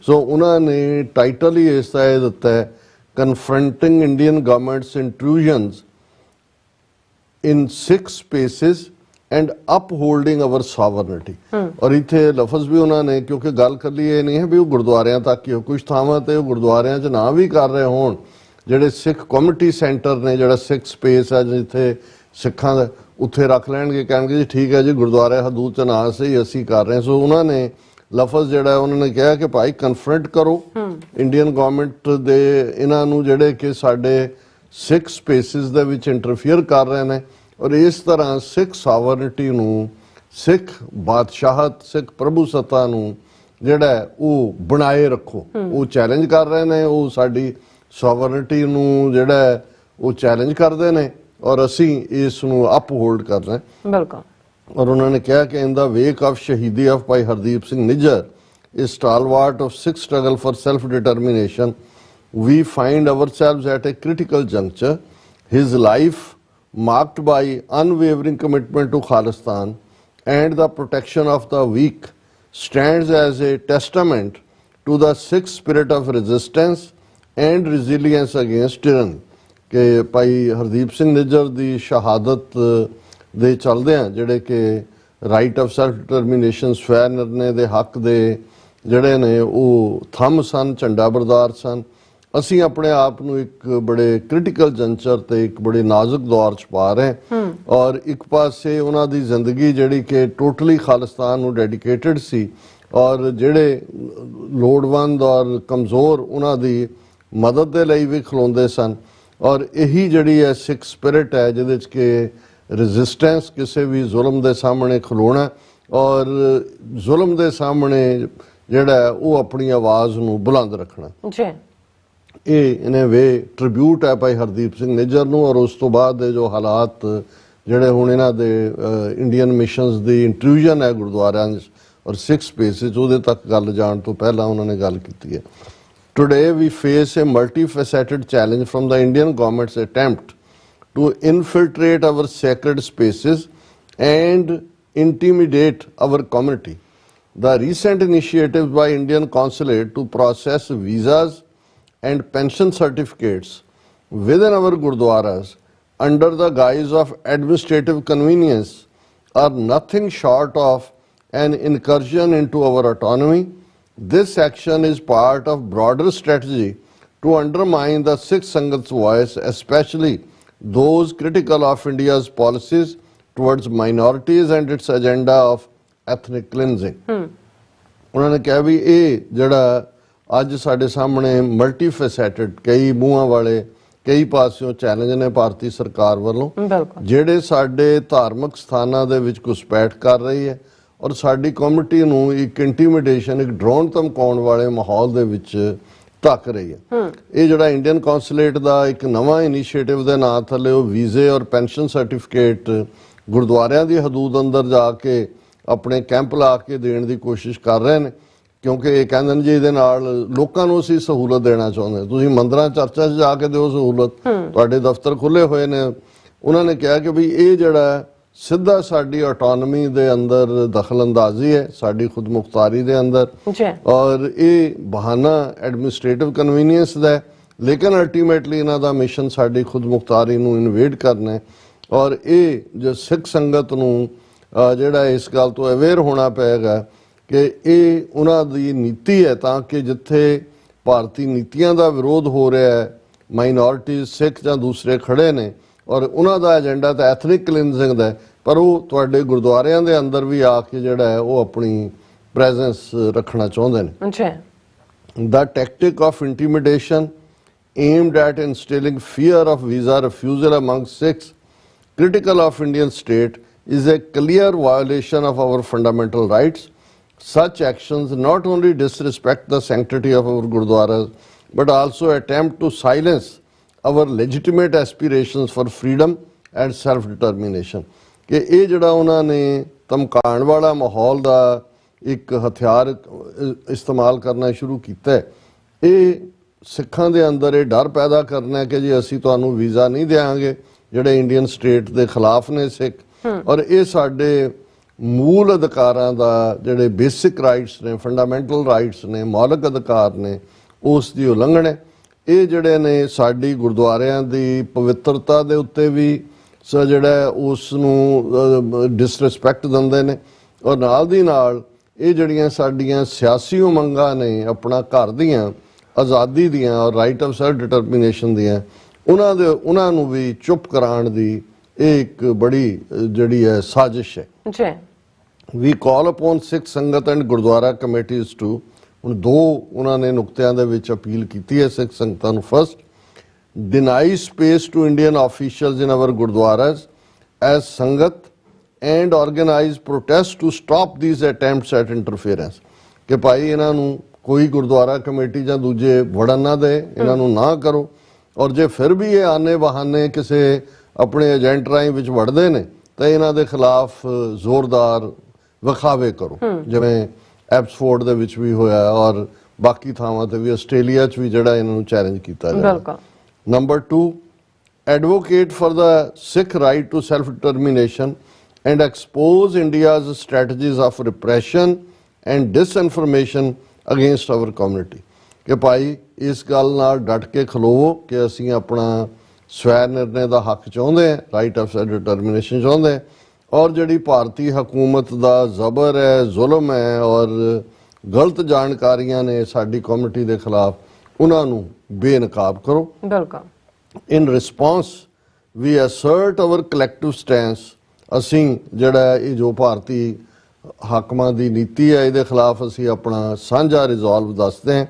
ਸੋ ਉਹਨਾਂ ਨੇ ਟਾਈਟਲ ਹੀ ਇਸ ਦਾ ਇਹ ਦਿੱਤਾ ਹੈ, confronting Indian government's intrusions in Sikh spaces and upholding our sovereignty. ਔਰ ਇੱਥੇ ਲਫ਼ਜ਼ ਵੀ ਉਹਨਾਂ ਨੇ, ਕਿਉਂਕਿ ਗੱਲ ਕੱਲੀ ਇਹ ਨਹੀਂ ਹੈ ਵੀ ਉਹ ਗੁਰਦੁਆਰਿਆਂ ਤੱਕ ਹੀ ਹੋ, ਕੁਝ ਥਾਵਾਂ ਤੇ ਉਹ ਗੁਰਦੁਆਰਿਆਂ 'ਚ ਨਾ ਵੀ ਕਰ ਰਹੇ ਹੋਣ, ਜਿਹੜੇ ਸਿੱਖ ਕਮਿਊਨਿਟੀ ਸੈਂਟਰ ਨੇ, ਜਿਹੜਾ ਸਿੱਖ ਸਪੇਸ ਹੈ ਜਿੱਥੇ ਸਿੱਖਾਂ ਦਾ, ਉੱਥੇ ਰੱਖ ਲੈਣਗੇ, ਕਹਿਣਗੇ ਜੀ ਠੀਕ ਹੈ ਜੀ ਗੁਰਦੁਆਰੇ ਹਦੂਦ 'ਚ ਨਾ ਸਹੀ ਅਸੀਂ ਕਰ ਰਹੇ। ਸੋ ਉਹਨਾਂ ਨੇ ਲਫ਼ਜ਼ ਜਿਹੜਾ ਉਹਨਾਂ ਨੇ ਕਿਹਾ ਕਿ ਭਾਈ ਕਨਫਰੰਟ ਕਰੋ ਇੰਡੀਅਨ ਗਵਰਨਮੈਂਟ ਦੇ ਇਹਨਾਂ ਨੂੰ ਜਿਹੜੇ ਕਿ ਸਾਡੇ ਸਿੱਖ ਸਪੇਸਿਸ ਦੇ ਵਿੱਚ ਇੰਟਰਫੀਅਰ ਕਰ ਰਹੇ ਨੇ। ਔਰ ਇਸ ਤਰ੍ਹਾਂ ਸਿੱਖ ਸੋਵਰਨਿਟੀ ਨੂੰ, ਸਿੱਖ ਬਾਦਸ਼ਾਹਤ, ਸਿੱਖ ਪ੍ਰਭੂਸੱਤਾ ਨੂੰ ਜਿਹੜਾ ਉਹ ਬਣਾਏ ਰੱਖੋ। ਉਹ ਚੈਲੰਜ ਕਰ ਰਹੇ ਨੇ, ਉਹ ਸਾਡੀ ਸੋਵਰਨਿਟੀ ਨੂੰ ਜਿਹੜਾ ਉਹ ਚੈਲੰਜ ਕਰਦੇ ਨੇ ਔਰ ਅਸੀਂ ਇਸ ਨੂੰ ਅਪਹੋਲਡ ਕਰ ਰਹੇ। ਬਿਲਕੁਲ। ਔਰ ਉਹਨਾਂ ਨੇ ਕਿਹਾ ਕਿ ਇਨ ਦਾ ਵੇਕ ਆਫ ਸ਼ਹੀਦੀ of Bhai Hardeep Singh Nijjar, a stalwart of Sikh struggle for self-determination, we find ourselves at a critical juncture. His life, marked by unwavering commitment to Khalistan and the protection of the weak, stands as a testament to the Sikh spirit of resistance and resilience against tyranny. ਕਿ ਭਾਈ ਹਰਦੀਪ ਸਿੰਘ ਨਿੱਜਰ ਦੀ ਸ਼ਹਾਦਤ ਦੇ ਚਲਦਿਆਂ ਜਿਹੜੇ ਕਿ ਰਾਈਟ ਆਫ ਸੈਲਫ ਡਿਟਰਮੀਨੇਸ਼ਨ, ਸਵੈ ਨਿਰਣੇ ਦੇ ਹੱਕ ਦੇ ਜਿਹੜੇ ਨੇ ਉਹ ਥੰਮ ਸਨ, ਝੰਡਾ ਬਰਦਾਰ ਸਨ। ਅਸੀਂ ਆਪਣੇ ਆਪ ਨੂੰ ਇੱਕ ਬੜੇ ਕ੍ਰਿਟੀਕਲ ਜੰਚਰ ਤੇ ਇੱਕ ਬੜੇ ਨਾਜ਼ੁਕ ਦੌਰ 'ਚ ਪਾ ਰਹੇ। ਔਰ ਇੱਕ ਪਾਸੇ ਉਹਨਾਂ ਦੀ ਜ਼ਿੰਦਗੀ ਜਿਹੜੀ ਕਿ ਟੋਟਲੀ ਖਾਲਿਸਤਾਨ ਨੂੰ ਡੈਡੀਕੇਟਡ ਸੀ ਔਰ ਜਿਹੜੇ ਲੋੜਵੰਦ ਔਰ ਕਮਜ਼ੋਰ ਉਹਨਾਂ ਦੀ ਮਦਦ ਦੇ ਲਈ ਵੀ ਖਲੋਂਦੇ ਸਨ। ਔਰ ਇਹੀ ਜਿਹੜੀ ਹੈ ਸਿੱਖ ਸਪਿਰਿਟ ਹੈ ਜਿਹਦੇ 'ਚ ਕਿ ਰੈਜ਼ਿਸਟੈਂਸ, ਕਿਸੇ ਵੀ ਜ਼ੁਲਮ ਦੇ ਸਾਹਮਣੇ ਖਲੋਣਾ ਔਰ ਜ਼ੁਲਮ ਦੇ ਸਾਹਮਣੇ ਜਿਹੜਾ ਉਹ ਆਪਣੀ ਆਵਾਜ਼ ਨੂੰ ਬੁਲੰਦ ਰੱਖਣਾ ਜੀ। ਇਹ ਇਨ ਵੇ ਟ੍ਰਿਬਿਊਟ ਹੈ ਭਾਈ ਹਰਦੀਪ ਸਿੰਘ ਨਿੱਜਰ ਨੂੰ। ਔਰ ਉਸ ਤੋਂ ਬਾਅਦ ਦੇ ਜੋ ਹਾਲਾਤ ਜਿਹੜੇ ਹੁਣ ਇਹਨਾਂ ਦੇ ਇੰਡੀਅਨ ਮਿਸ਼ਨਸ ਦੀ ਇੰਟਰੂਜਨ ਹੈ ਗੁਰਦੁਆਰਿਆਂ ਔਰ ਸਿੱਖ ਸਪੇਸਿਸ, ਉਹਦੇ ਤੱਕ ਗੱਲ ਜਾਣ ਤੋਂ ਪਹਿਲਾਂ ਉਹਨਾਂ ਨੇ ਗੱਲ ਕੀਤੀ ਹੈ। Today we face a multifaceted challenge from the Indian government's attempt to infiltrate our sacred spaces and intimidate our community. The recent initiatives by Indian consulate to process visas and pension certificates within our Gurdwaras under the guise of administrative convenience are nothing short of an incursion into our autonomy. This action is part of broader strategy to undermine the Sikh Sangat's voice, especially those critical of India's policies towards minorities and its agenda of ethnic cleansing. ਉਹਨਾਂ ਨੇ ਕਿਹਾ ਵੀ ਇਹ ਜਿਹੜਾ ਅੱਜ ਸਾਡੇ ਸਾਹਮਣੇ ਮਲਟੀਫੈਸੈਟਡ ਕਈ ਮੂੰਹਾਂ ਵਾਲੇ ਕਈ ਪਾਸਿਓਂ ਚੈਲੰਜ ਨੇ ਭਾਰਤੀ ਸਰਕਾਰ ਵੱਲੋਂ, ਜਿਹੜੇ ਸਾਡੇ ਧਾਰਮਿਕ ਸਥਾਨਾਂ ਦੇ ਵਿੱਚ ਘੁਸਪੈਠ ਕਰ ਰਹੀ ਹੈ ਔਰ ਸਾਡੀ ਕਮਿਊਨਿਟੀ ਨੂੰ ਇੱਕ ਇੰਟੀਮੀਡੇਸ਼ਨ, ਇੱਕ ਡਰੋਨ ਧਮਕਾਉਣ ਵਾਲੇ ਮਾਹੌਲ ਦੇ ਵਿੱਚ ਧੱਕ ਰਹੀ ਹੈ। ਇਹ ਜਿਹੜਾ ਇੰਡੀਅਨ ਕੌਂਸੂਲੇਟ ਦਾ ਇੱਕ ਨਵਾਂ ਇਨੀਸ਼ੀਏਟਿਵ ਦੇ ਨਾਂ ਥੱਲੇ ਉਹ ਵੀਜ਼ੇ ਔਰ ਪੈਨਸ਼ਨ ਸਰਟੀਫਿਕੇਟ ਗੁਰਦੁਆਰਿਆਂ ਦੀ ਹਦੂਦ ਅੰਦਰ ਜਾ ਕੇ ਆਪਣੇ ਕੈਂਪ ਲਾ ਕੇ ਦੇਣ ਦੀ ਕੋਸ਼ਿਸ਼ ਕਰ ਰਹੇ ਨੇ, ਕਿਉਂਕਿ ਇਹ ਕਹਿੰਦੇ ਨੇ ਜੀ ਇਹਦੇ ਨਾਲ ਲੋਕਾਂ ਨੂੰ ਅਸੀਂ ਸਹੂਲਤ ਦੇਣਾ ਚਾਹੁੰਦੇ। ਤੁਸੀਂ ਮੰਦਰਾਂ ਚਰਚਾਂ 'ਚ ਜਾ ਕੇ ਦਿਓ ਸਹੂਲਤ, ਤੁਹਾਡੇ ਦਫ਼ਤਰ ਖੁੱਲ੍ਹੇ ਹੋਏ ਨੇ। ਉਹਨਾਂ ਨੇ ਕਿਹਾ ਕਿ ਵੀ ਇਹ ਜਿਹੜਾ ਸਿੱਧਾ ਸਾਡੀ ਆਟੋਨਮੀ ਦੇ ਅੰਦਰ ਦਖਲ ਅੰਦਾਜ਼ੀ ਹੈ, ਸਾਡੀ ਖੁਦ ਮੁਖਤਾਰੀ ਦੇ ਅੰਦਰ, ਔਰ ਇਹ ਬਹਾਨਾ ਐਡਮਿਨਿਸਟ੍ਰੇਟਿਵ ਕਨਵੀਨੀਅੰਸ ਦਾ, ਲੇਕਿਨ ਅਲਟੀਮੇਟਲੀ ਇਹਨਾਂ ਦਾ ਮਿਸ਼ਨ ਸਾਡੀ ਖੁਦ ਮੁਖਤਾਰੀ ਨੂੰ ਇਨਵੇਡ ਕਰਨਾ। ਔਰ ਇਹ ਜੋ ਸਿੱਖ ਸੰਗਤ ਨੂੰ ਜਿਹੜਾ ਇਸ ਗੱਲ ਤੋਂ ਅਵੇਅਰ ਹੋਣਾ ਪਏਗਾ ਕਿ ਇਹ ਉਹਨਾਂ ਦੀ ਨੀਤੀ ਹੈ, ਤਾਂ ਕਿ ਜਿੱਥੇ ਭਾਰਤੀ ਨੀਤੀਆਂ ਦਾ ਵਿਰੋਧ ਹੋ ਰਿਹਾ ਹੈ, ਮਾਈਨੋਰਿਟੀਜ਼ ਸਿੱਖ ਜਾਂ ਦੂਸਰੇ ਖੜੇ ਨੇ ਔਰ ਉਹਨਾਂ ਦਾ ਏਜੰਡਾ ਤਾਂ ਐਥਨਿਕ ਕਲੀਨਜ਼ਿੰਗ ਦਾ, ਪਰ ਉਹ ਤੁਹਾਡੇ ਗੁਰਦੁਆਰਿਆਂ ਦੇ ਅੰਦਰ ਵੀ ਆ ਕੇ ਜਿਹੜਾ ਹੈ ਉਹ ਆਪਣੀ ਪ੍ਰੈਜ਼ੈਂਸ ਰੱਖਣਾ ਚਾਹੁੰਦੇ ਨੇ। The tactic of intimidation aimed at instilling fear of visa refusal among Sikhs critical of Indian state is a clear violation of our fundamental rights. Such actions not only disrespect the sanctity of our Gurdwaras but also attempt to silence our legitimate aspirations for freedom and self-determination. ਕਿ ਇਹ ਜਿਹੜਾ ਉਹਨਾਂ ਨੇ ਧਮਕਾਉਣ ਵਾਲਾ ਮਾਹੌਲ ਦਾ ਇੱਕ ਹਥਿਆਰ ਇਸਤੇਮਾਲ ਕਰਨਾ ਸ਼ੁਰੂ ਕੀਤਾ ਹੈ, ਇਹ ਸਿੱਖਾਂ ਦੇ ਅੰਦਰ ਇਹ ਡਰ ਪੈਦਾ ਕਰਨਾ ਕਿ ਜੀ ਅਸੀਂ ਤੁਹਾਨੂੰ ਵੀਜ਼ਾ ਨਹੀਂ ਦੇਵਾਂਗੇ, ਜਿਹੜੇ ਇੰਡੀਅਨ ਸਟੇਟ ਦੇ ਖਿਲਾਫ ਨੇ ਸਿੱਖ, ਔਰ ਇਹ ਸਾਡੇ ਮੂਲ ਅਧਿਕਾਰਾਂ ਦਾ ਜਿਹੜੇ ਬੇਸਿਕ ਰਾਈਟਸ ਨੇ, ਫੰਡਾਮੈਂਟਲ ਰਾਈਟਸ ਨੇ, ਮੌਲਿਕ ਅਧਿਕਾਰ ਨੇ, ਉਸ ਦੀ ਉਲੰਘਣ ਹੈ। ਇਹ ਜਿਹੜੇ ਨੇ ਸਾਡੀ ਗੁਰਦੁਆਰਿਆਂ ਦੀ ਪਵਿੱਤਰਤਾ ਦੇ ਉੱਤੇ ਵੀ ਜਿਹੜਾ ਉਸ ਨੂੰ ਡਿਸਰਿਸਪੈਕਟ ਦਿੰਦੇ ਨੇ, ਔਰ ਨਾਲ ਦੀ ਨਾਲ ਇਹ ਜਿਹੜੀਆਂ ਸਾਡੀਆਂ ਸਿਆਸੀ ਉਮੰਗਾਂ ਨੇ ਆਪਣਾ ਘਰ ਦੀਆਂ ਆਜ਼ਾਦੀ ਦੀਆਂ ਔਰ ਰਾਈਟ ਆਫ ਸੈਲਫ ਡਿਟਰਮੀਨੇਸ਼ਨ ਦੀਆਂ, ਉਹਨਾਂ ਨੂੰ ਵੀ ਚੁੱਪ ਕਰਾਉਣ ਦੀ ਇਹ ਇੱਕ ਬੜੀ ਜਿਹੜੀ ਹੈ ਸਾਜ਼ਿਸ਼ ਹੈ। ਵੀ ਕਾਲ ਅਪਨ ਸਿੱਖ ਸੰਗਤ ਐਂਡ ਗੁਰਦੁਆਰਾ ਕਮੇਟੀਜ਼ ਟੂ, ਹੁਣ ਦੋ ਉਹਨਾਂ ਨੇ ਨੁਕਤਿਆਂ ਦੇ ਵਿੱਚ ਅਪੀਲ ਕੀਤੀ ਹੈ ਸਿੱਖ ਸੰਗਤਾਂ ਨੂੰ। First, deny space to Indian officials in our Gurdwaras as Sangat and organize protests to stop these attempts at interference. ਕਿ ਭਾਈ ਇਹਨਾਂ ਨੂੰ ਕੋਈ ਗੁਰਦੁਆਰਾ ਕਮੇਟੀ ਜਾਂ ਦੂਜੇ ਵੜਨ ਨਾ ਦੇ, ਇਹਨਾਂ ਨੂੰ ਨਾ ਕਰੋ, ਔਰ ਜੇ ਫਿਰ ਵੀ ਇਹ ਆਨੇ ਬਹਾਨੇ ਕਿਸੇ ਆਪਣੇ ਏਜੰਟ ਰਾਹੀਂ ਵਿੱਚ ਵੜਦੇ ਨੇ ਤਾਂ ਇਹਨਾਂ ਦੇ ਖਿਲਾਫ ਜ਼ੋਰਦਾਰ ਵਿਖਾਵੇ ਕਰੋ, ਜਿਵੇਂ ਐਬਸਫੋਰਡ ਦੇ ਵਿੱਚ ਵੀ ਹੋਇਆ ਔਰ ਬਾਕੀ ਥਾਵਾਂ ਤੇ ਵੀ, ਆਸਟ੍ਰੇਲੀਆ 'ਚ ਵੀ ਜਿਹੜਾ ਇਹਨਾਂ ਨੂੰ ਚੈਲੰਜ ਕੀਤਾ ਜਾਂਦਾ। Number 2, advocate for the Sikh right to self-determination and expose India's strategies of repression and disinformation against our community. ਕਿ ਭਾਈ ਇਸ ਗੱਲ ਨਾਲ ਡਟ ਕੇ ਖਲੋਵੋ ਕਿ ਅਸੀਂ ਆਪਣਾ ਸਵੈ ਨਿਰਣੇ ਦਾ ਹੱਕ ਚਾਹੁੰਦੇ ਹਾਂ, ਰਾਈਟ ਆਫ ਸੈਲਫ ਡਿਟਰਮੀਨੇਸ਼ਨ ਚਾਹੁੰਦੇ ਹਾਂ, ਔਰ ਜਿਹੜੀ ਭਾਰਤੀ ਹਕੂਮਤ ਦਾ ਜ਼ਬਰ ਹੈ, ਜ਼ੁਲਮ ਹੈ ਔਰ ਗਲਤ ਜਾਣਕਾਰੀਆਂ ਨੇ ਸਾਡੀ ਕਮਿਊਨਿਟੀ ਦੇ ਖਿਲਾਫ, ਉਹਨਾਂ ਨੂੰ ਬੇਨਕਾਬ ਕਰੋ। ਇਨ ਰਿਸਪੌਂਸ ਵੀ ਅਸਰਟ ਆਵਰ ਕਲੈਕਟਿਵ ਸਟੈਂਸ, ਅਸੀਂ ਜਿਹੜਾ ਇਹ ਜੋ ਭਾਰਤੀ ਹਾਕਮਾਂ ਦੀ ਨੀਤੀ ਹੈ ਇਹਦੇ ਖਿਲਾਫ ਅਸੀਂ ਆਪਣਾ ਸਾਂਝਾ ਰਿਜ਼ੋਲਵ ਦੱਸਦੇ ਹਾਂ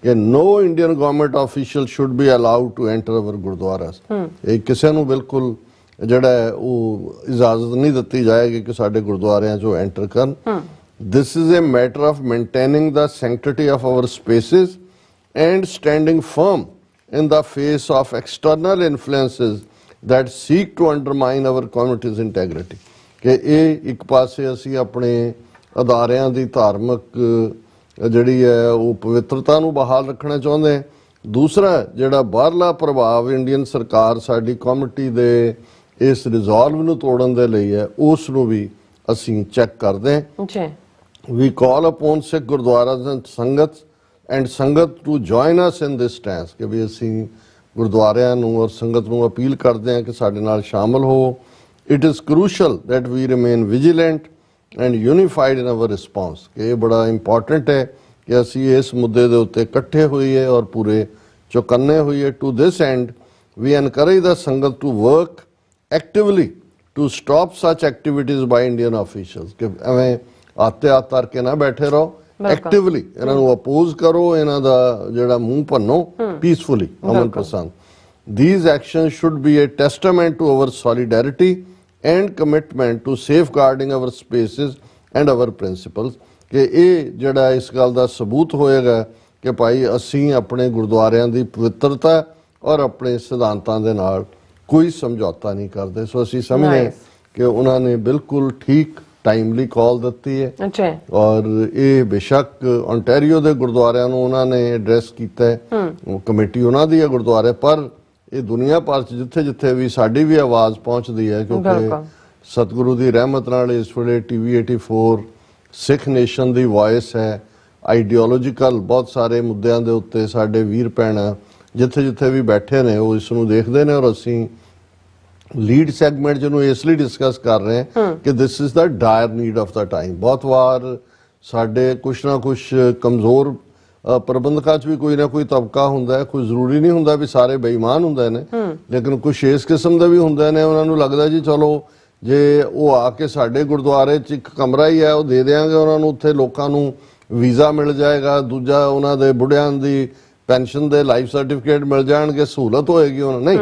ਕਿ no Indian government official should be allowed to enter our gurdwaras. ਇਹ ਕਿਸੇ ਨੂੰ ਬਿਲਕੁਲ ਜਿਹੜਾ ਉਹ ਇਜਾਜ਼ਤ ਨਹੀਂ ਦਿੱਤੀ ਜਾਏਗੀ ਕਿ ਸਾਡੇ ਗੁਰਦੁਆਰਿਆਂ 'ਚੋਂ ਐਂਟਰ ਕਰਨ। This is a matter of maintaining the sanctity of our spaces and standing firm in the face of external influences that seek to undermine our community's integrity। ਕਿ ਇਹ ਇੱਕ ਪਾਸੇ ਅਸੀਂ ਆਪਣੇ ਅਦਾਰਿਆਂ ਦੀ ਧਾਰਮਿਕ ਜਿਹੜੀ ਹੈ ਉਹ ਪਵਿੱਤਰਤਾ ਨੂੰ ਬਹਾਲ ਰੱਖਣਾ ਚਾਹੁੰਦੇ ਹਾਂ। ਦੂਸਰਾ ਜਿਹੜਾ ਬਾਹਰਲਾ ਪ੍ਰਭਾਵ ਇੰਡੀਅਨ ਸਰਕਾਰ ਸਾਡੀ ਕਮਿਊਨਿਟੀ ਦੇ ਇਸ ਰਿਜ਼ੋਲਵ ਨੂੰ ਤੋੜਨ ਦੇ ਲਈ ਹੈ, ਉਸ ਨੂੰ ਵੀ ਅਸੀਂ ਚੈੱਕ ਕਰਦੇ ਹਾਂ। We call upon Sikh Gurdwaras and Sangat to join us in this stance ਕਿ ਵੀ ਅਸੀਂ ਗੁਰਦੁਆਰਿਆਂ ਨੂੰ ਔਰ ਸੰਗਤ ਨੂੰ ਅਪੀਲ ਕਰਦੇ ਹਾਂ ਕਿ ਸਾਡੇ ਨਾਲ ਸ਼ਾਮਲ ਹੋ। It is crucial that we remain vigilant and unified in our response ਕਿ ਇਹ ਬੜਾ ਇੰਪੋਰਟੈਂਟ ਹੈ ਕਿ ਅਸੀਂ ਇਸ ਮੁੱਦੇ ਦੇ ਉੱਤੇ ਇਕੱਠੇ ਹੋਈਏ ਔਰ ਪੂਰੇ ਚੌਕੰਨੇ ਹੋਈਏ। To this end, we encourage the Sangat to work actively to stop such activities by Indian officials ਕਿ ਐਵੇਂ ਆਤੇ ਆ ਤਰ ਕੇ ਨਾ ਬੈਠੇ ਰਹੋ, ਐਕਟਿਵਲੀ ਇਹਨਾਂ ਨੂੰ ਅਪੋਜ਼ ਕਰੋ, ਇਹਨਾਂ ਦਾ ਜਿਹੜਾ ਮੂੰਹ ਭੰਨੋ ਪੀਸਫੁਲੀ, ਅਮਨ ਪਸੰਦ। These actions should be a testament to our solidarity and commitment to safeguarding our spaces and our principles ਕਿ ਇਹ ਜਿਹੜਾ ਇਸ ਗੱਲ ਦਾ ਸਬੂਤ ਹੋਏਗਾ ਕਿ ਭਾਈ ਅਸੀਂ ਆਪਣੇ ਗੁਰਦੁਆਰਿਆਂ ਦੀ ਪਵਿੱਤਰਤਾ ਔਰ ਆਪਣੇ ਸਿਧਾਂਤਾਂ ਦੇ ਨਾਲ ਕੋਈ ਸਮਝੌਤਾ ਨਹੀਂ ਕਰਦੇ। ਸੋ ਅਸੀਂ ਸਮਝਦੇ ਕਿ ਉਹਨਾਂ ਨੇ ਬਿਲਕੁਲ ਠੀਕ ਟਾਈਮਲੀ ਕਾਲ ਦਿੱਤੀ ਹੈ ਔਰ ਇਹ ਬੇਸ਼ੱਕ ontario ਦੇ ਗੁਰਦੁਆਰਿਆਂ ਨੂੰ ਉਹਨਾਂ ਨੇ ਐਡਰੈਸ ਕੀਤਾ ਹੈ, ਉਹ ਕਮੇਟੀ ਉਹਨਾਂ ਦੀ ਹੈ ਗੁਰਦੁਆਰੇ, ਪਰ ਇਹ ਦੁਨੀਆ ਭਰ 'ਚ ਜਿੱਥੇ ਜਿੱਥੇ ਵੀ ਸਾਡੀ ਵੀ ਆਵਾਜ਼ ਪਹੁੰਚਦੀ ਹੈ ਕਿਉਂਕਿ ਸਤਿਗੁਰੂ ਦੀ ਰਹਿਮਤ ਨਾਲ ਇਸ ਵੇਲੇ TV 84 ਸਿੱਖ ਨੇਸ਼ਨ ਦੀ ਵੌਇਸ ਹੈ। ਆਈਡੀਓਲੋਜੀਕਲ ਬਹੁਤ ਸਾਰੇ ਮੁੱਦਿਆਂ ਦੇ ਉੱਤੇ ਸਾਡੇ ਵੀਰ ਭੈਣਾਂ ਜਿੱਥੇ ਜਿੱਥੇ ਵੀ ਬੈਠੇ ਨੇ ਉਹ ਇਸ ਨੂੰ ਦੇਖਦੇ ਨੇ ਔਰ ਅਸੀਂ ਲੀਡ ਸੈਗਮੈਂਟ ਜਿਹਨੂੰ ਇਸ ਲਈ ਡਿਸਕਸ ਕਰ ਰਹੇ ਹਾਂ ਕਿ this is the Dyer need of the time. ਬਹੁਤ ਵਾਰ ਸਾਡੇ ਕੁਛ ਨਾ ਕੁਛ ਕਮਜ਼ੋਰ ਪ੍ਰਬੰਧਕਾਂ 'ਚ ਵੀ ਕੋਈ ਨਾ ਕੋਈ ਤਬਕਾ ਹੁੰਦਾ ਹੈ, ਕੋਈ ਜ਼ਰੂਰੀ ਨਹੀਂ ਹੁੰਦਾ ਵੀ ਸਾਰੇ ਬੇਈਮਾਨ ਹੁੰਦੇ ਨੇ, ਲੇਕਿਨ ਕੁਛ ਇਸ ਕਿਸਮ ਦੇ ਵੀ ਹੁੰਦੇ ਨੇ। ਉਹਨਾਂ ਨੂੰ ਲੱਗਦਾ ਜੀ ਚਲੋ ਜੇ ਉਹ ਆ ਕੇ ਸਾਡੇ ਗੁਰਦੁਆਰੇ 'ਚ ਇੱਕ ਕਮਰਾ ਹੀ ਹੈ ਉਹ ਦੇ ਦਿਆਂਗੇ ਉਹਨਾਂ ਨੂੰ, ਉੱਥੇ ਲੋਕਾਂ ਨੂੰ ਵੀਜ਼ਾ ਮਿਲ ਜਾਏਗਾ, ਦੂਜਾ ਉਹਨਾਂ ਦੇ ਬੁੱਢਿਆਂ ਦੀ ਪੈਨਸ਼ਨ ਦੇ ਲਾਈਫ ਸਰਟੀਫਿਕੇਟ ਮਿਲ ਜਾਣਗੇ, ਸਹੂਲਤ ਹੋਏਗੀ ਉਹਨਾਂ ਨਹੀਂ।